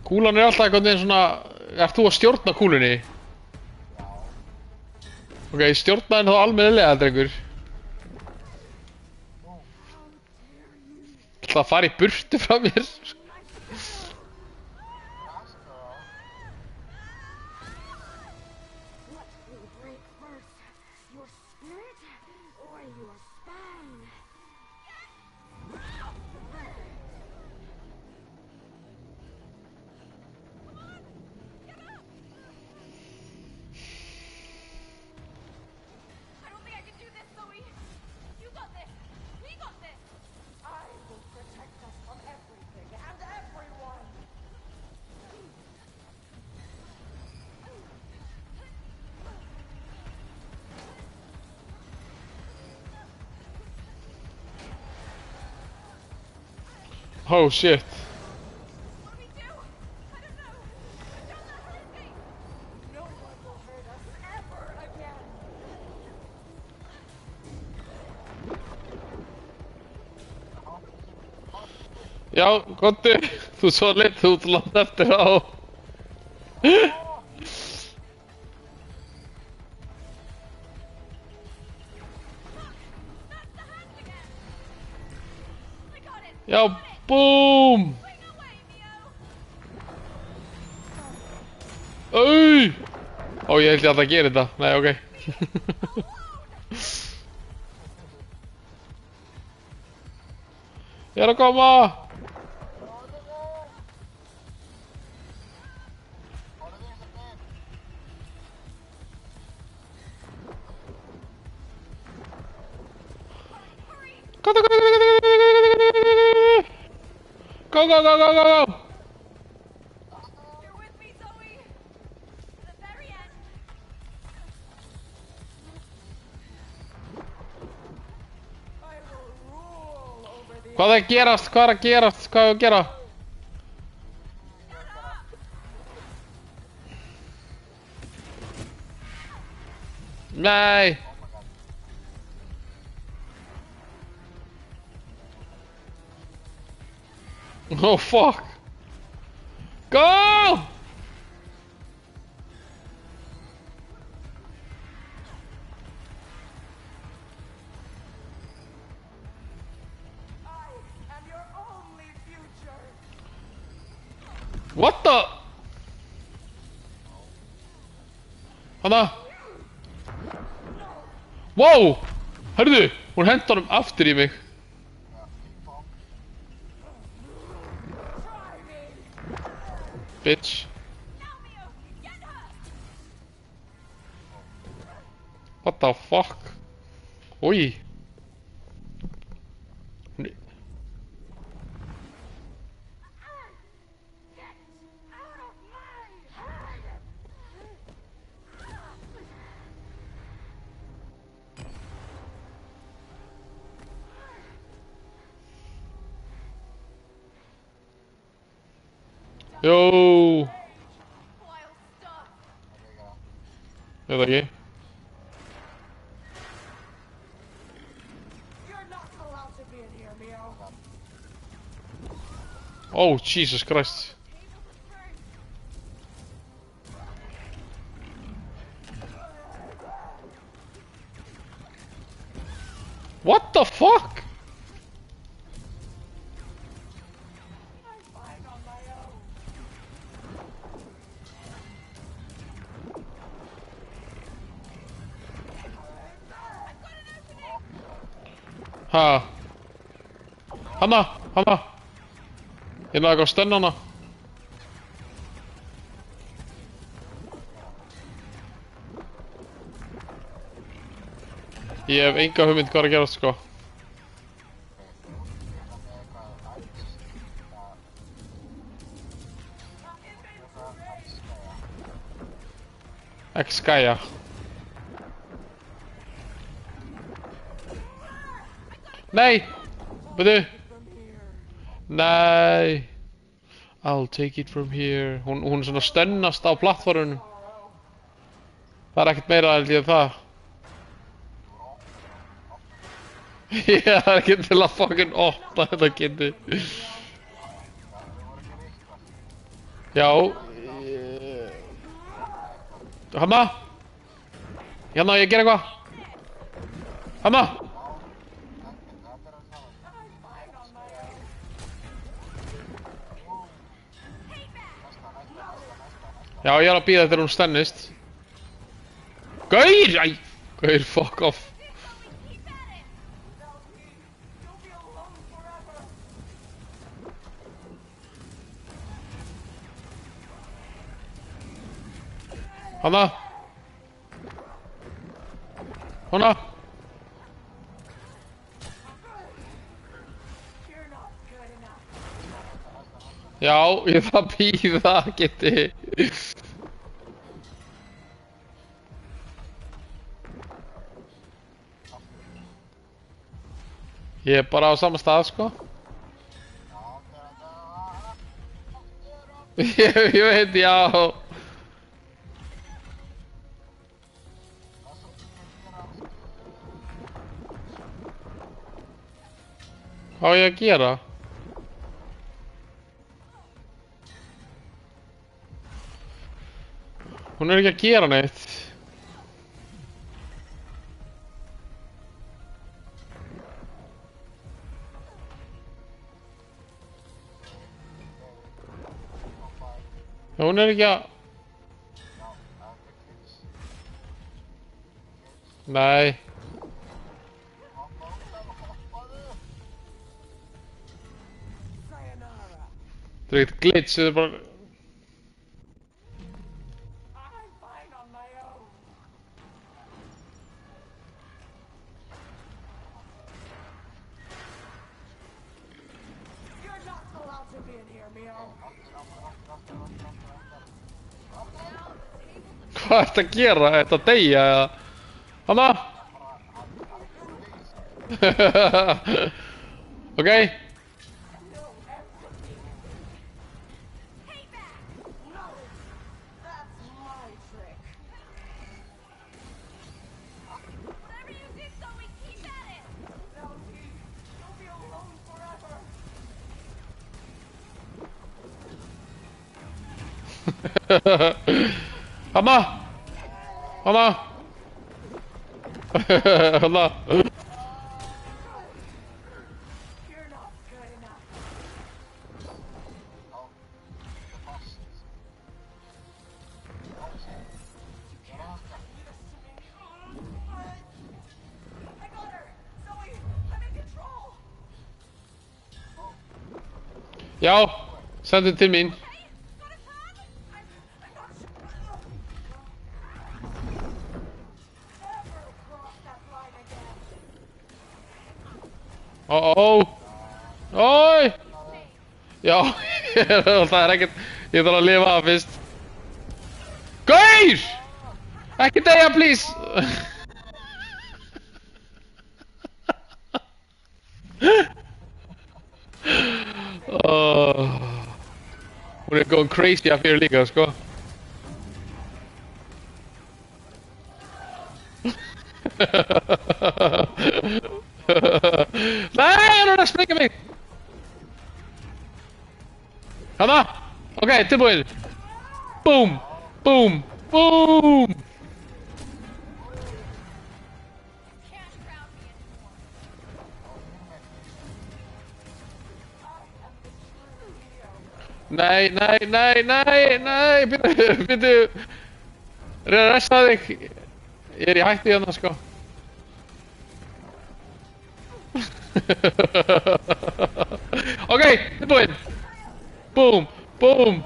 Kúlan er alltaf einhvern veginn svona... Ert þú að stjórna kúlunni? Ok, stjórna henni þá almennilega, drengur. Það að fara í burtu frá mér. What will break first? Your spirit or your spine? I don't think I can do this, Zoe. You got this. We got this. I will protect us from everything and everyone. Oh shit. What do we do? I don't know. Don't let her escape. No one will hurt us ever again. Já, Gotti, þú svo lit út langt eftir á. That's the hand again. We got it. Já, boom! Swing away, Neo. Auj! Ó, ég held ég alltaf að gera þetta. Nei, ok. Ég er að koma! Go, go, go, go, go, go, go, go, go, go, go, go! You're with me, Zoe. To the very end. I will rule over the Hvað er að gerast? Hvað er að gerast? Hvað er að gera? Nei. Oh fuck. Go! And your only future. What the? Hanna. Wow! Hörðu, hún henti honum aftur í mig. Bitch. What the fuck? Oj. Yo. Wild stuff. Ég veit ekki. You're not allowed to be in here, Mio. Oh, Jesus Christ. What the fuck? I'm fine on my own. Ha. Hanna. Ég náði ekki að stönnna hana. Ég hef enga hugmynd hvað er að gerast, sko. Ekki skæja. Nei! Byrju! Nei! I'll take it from here. Hún er svona stönnast á plattformunum. Það er ekkert meira held ég en það. Ég er ekki til að fucking opna þetta kynnti. Já. Hanna? Hanna, ég ger eitthvað. Hanna? Já, ég er að bíða þegar hún stennist. Gaur! Æ! Gaur, fuck off. Hanna? Hanna? Já, ég þarf að bíða, geti. Ég er bara á sama stað, sko. Ég veit, já. Hvað á ég að gera? Hún er ekki að gera neitt. Hún er ekki að... Nei. Það er ekkert glitch, þetta er bara... I'm fine on my own. You're not allowed to be in here, Mio. Hvað ertu að gera? Ertu að deyja eða? Hanna? Ok. That's my trick. Hanna! Hanna! Hanna! You're not good enough. Oh, the fast. I got her! Zoe, I'm in control! Já, sendu til mín. I'm not Never cross that line again. Ói! Já, það er ekkert, ég þarf að lifa það fyrst. Gaur! Ekki deyja, please! Hún er going crazy af hér líka, sko. Nei, hann er að sprengja mig! Hanna! Ok, tilbúin! Boom! Boom! Boom! Can't ground me anymore. Nei, nei, nei, nei, nei, byrju, reyna að resta þig. Ég er í hættu hérna, sko. Ok, tilbúin. Boom, boom.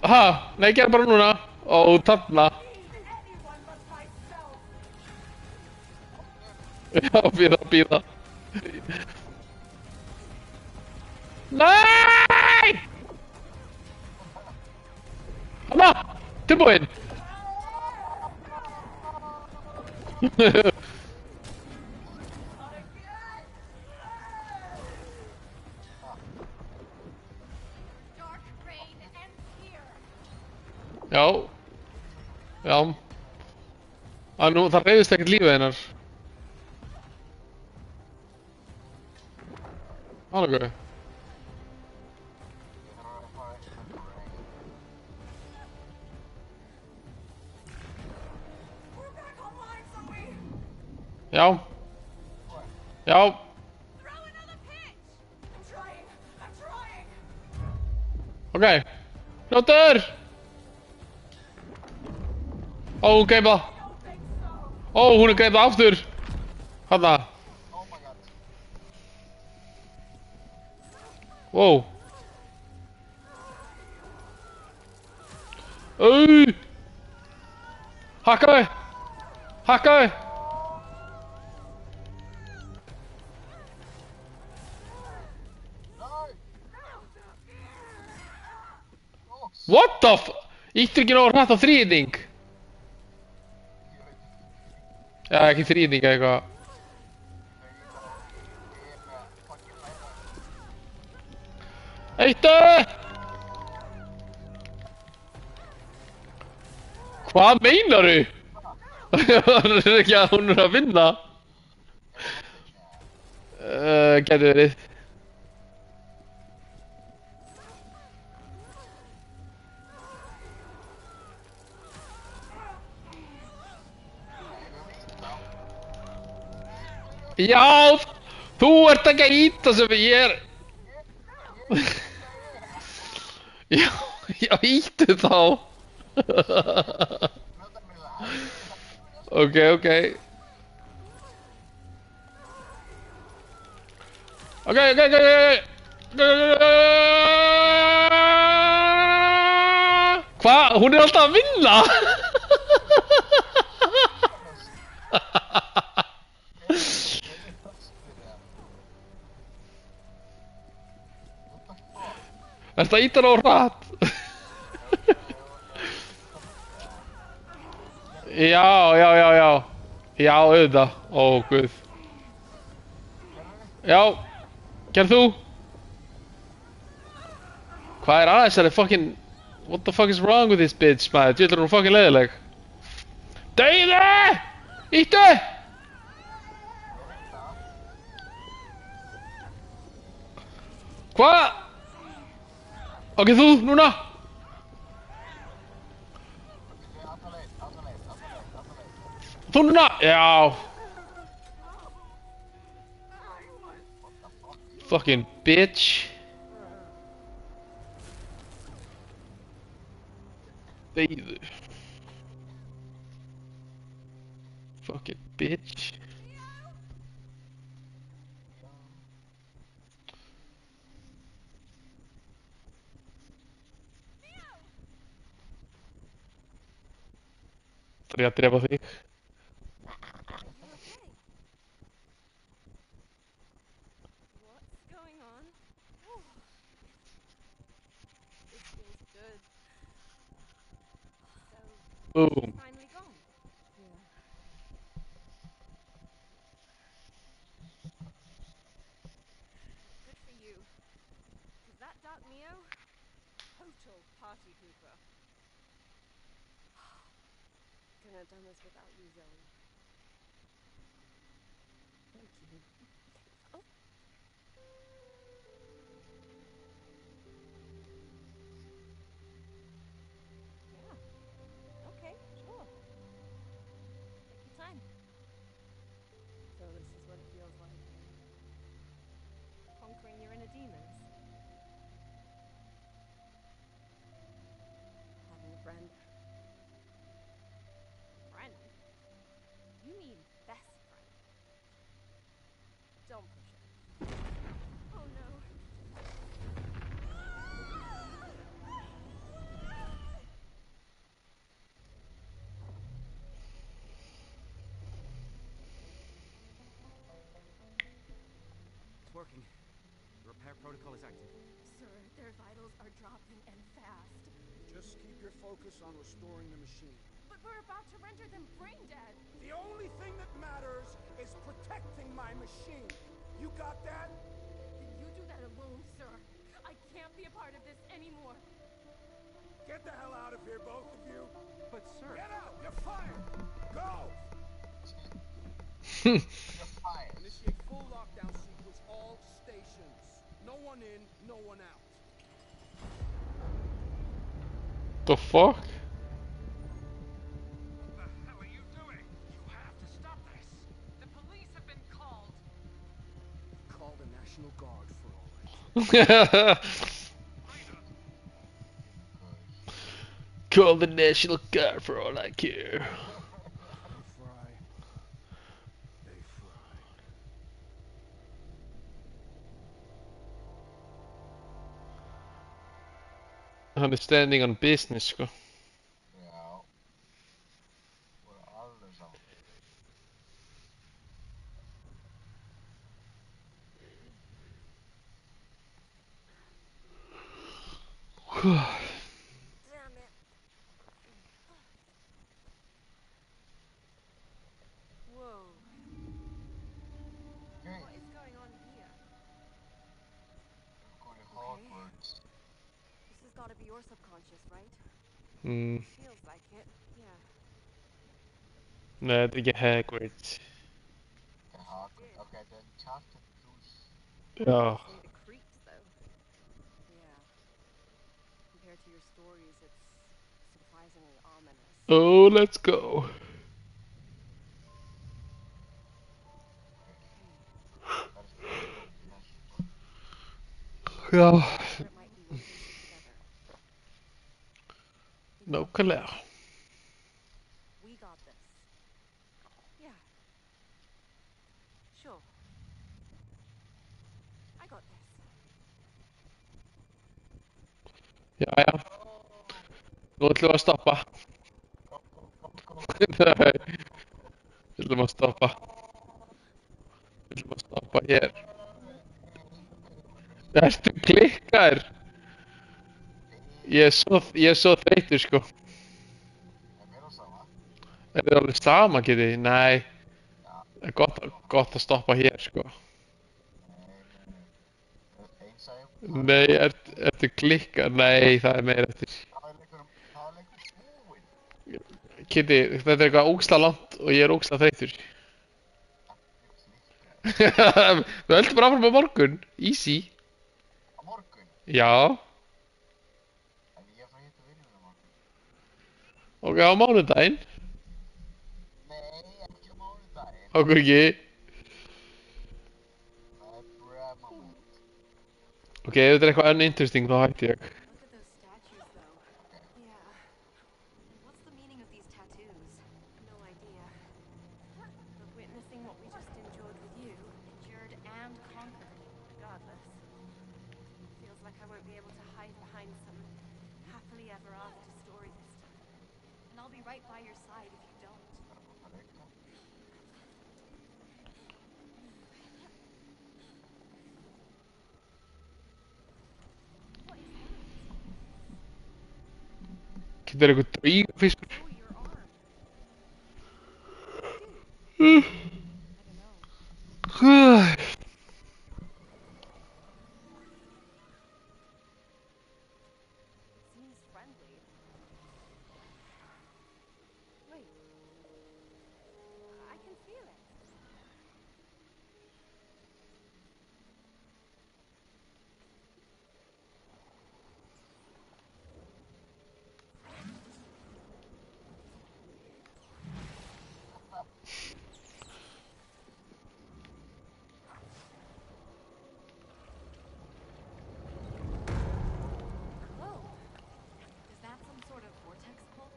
Ha, nei, gerð bara núna. Ó, þarna. Já, bíða. Nei! Hanna, tilbúin. Dark rain ends here. Já. Já. Nú, það reyðist ekkert lífið hennar. Alveg. We're back online, Zoe! Já. Já. Throw another pitch. I'm trying! Ok. Fljótur! Ó, hún greip það. Ó, hún er greip það aftur. Hanna. Oh my god. Wow. Hakkaðu! Hakkaðu! No! Oh, What the f... Íttu ekki nógu hrætt á þrýðing? Já, ekki þrýðing eða eitthvað. Eittu! Hvað meinaru? Hún er ekki að hún er að vinna. Gæti verið. Já, þú ert ekki að íta sem ég er. Já, ítu þá. Ok. Hvað? Hún er alltaf að vinna! Ertu að íta hana á hratt? Já. Já, auðvitað. Ó, guð. Já, gerð þú? Hvað er aðeins þessari fucking... What the fuck is wrong with this bitch, maður? Djöðlar hún fucking leiðileg. Dauði! Íttu! Hvað? Ok, þú, núna! Bíddu, alla leið, alla leið, alla leið, alla leið. Þú núna! Já! What the fuck? Fucking bitch! Deyðu. Fucking bitch. Það er að drepa þig. You okay? What's going on? Whew. This feels good. So, Boom. she's finally gone. Yeah. Good for you. Cause that Dark Neo, total party pooper. Couldn't have done this without you, Zoe. Thank you. Oh. Yeah. Okay, sure. Take your time. So this is what it feels like. Conquering your inner demons. Having a friend. Friend? You mean best friend? Don't push it. Oh no. It's working. The repair protocol is active. Sir, their vitals are dropping and fast. Just keep your focus on restoring the machine. But we're about to render them brain dead. The only thing that matters is protecting my machine. You got that? Then you do that alone, sir. I can't be a part of this anymore. Get the hell out of here, both of you. But sir, Get out! You're fired! Go! You're fired. Initiate full lockdown sequence, all stations. No one in, no one out. The fuck? What the hell are you doing? You have to stop this. the police have been called. Call the National Guard for all I care. Call the National Guard for all I care. They fry. They fry. Han är standing on business, sko. Já. Voru alveg saman. Damn it. Whoa. Okay, What is going on here? we're going to Hogwarts. This has got to be your subconscious, right? Mm, Feels like it. Yeah. nej, det är Hagrid. The Hogwarts. Okay, then chapter 2. Ja. Gives me the creeps, though. Yeah. Compared to your stories, it's surprisingly ominous. Oh, let's go. Ja. Or it might be we'll piece it together. No color. We got this. Yeah. Sure. I got this. Ja, ja. Nu ætlum við að stoppa. Nei. Við ætlum að stoppa. Við ætlum að stoppa hér. Ertu klikkaður? Ég er svo þreytur, sko. Er mér á sama? Er þið alveg sama, Kitty? Nei. Það er gott að stoppa hér, sko. Einsæjum. Nei, ertu klikkað? Nei, það er meira eftir. Það er leikur búinn. Kitty, þetta er eitthvað ógeðslega langt og ég er ógeðslega þreytur. Við höldum bara áfram á morgun. Easy. Á morgun. Já. Ok, á mánudaginn. Nei, ekki á mánudaginn. Okkur ekki. Það er bruh moment. Ok, ef þetta er eitthvað uninteresting þá hætti ég. Look at those statues, though. Yeah. What's the meaning of these tattoos? No idea. But witnessing what we just endured with you, endured and conquered, regardless. Feels like I won't be able to hide behind some happily ever after story this time. And I'll be right by your side if you don't. Correcto. What is that? Getur eitthvað draugafiskur? Oh, your arm. Dude. I don't know. Seems friendly. Wait. I can feel it. Whoa. Is that some sort of vortex pull?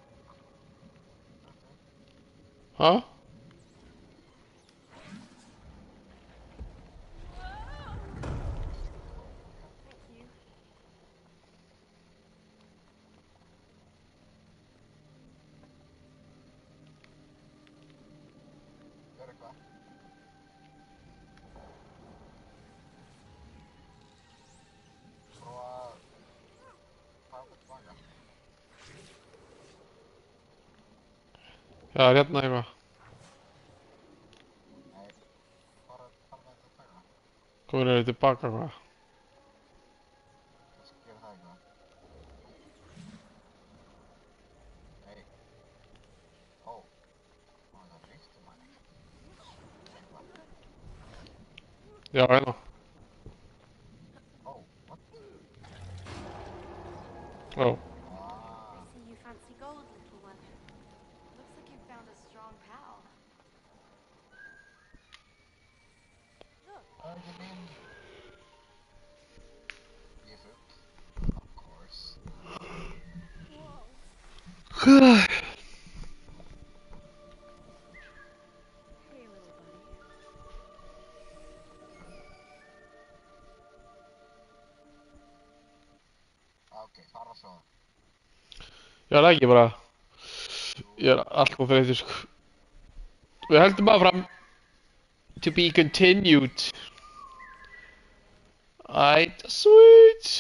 Ha? Thank you. Gör eitthvað. Prófa að fara okkur tilbaka. Já, hérna eitthvað. Nei, fara með þetta tilbaka. Komin er tilbaka hvað? Kannski gera það eitthvað. Nei. Ó. Ó, það reykti manni. Eitthvað. Já, hérna. Ó, what? Ó. Ah, I see you fancy gold, little one. Looks like you found a strong pal. Look, you mean? Give it. Of course. hey, little buddy. Ok, fara svo. Já, það er ekki bara. Ég er alltaf þreytur sko. Við höldum áfram. To be continued. Æ, sweet.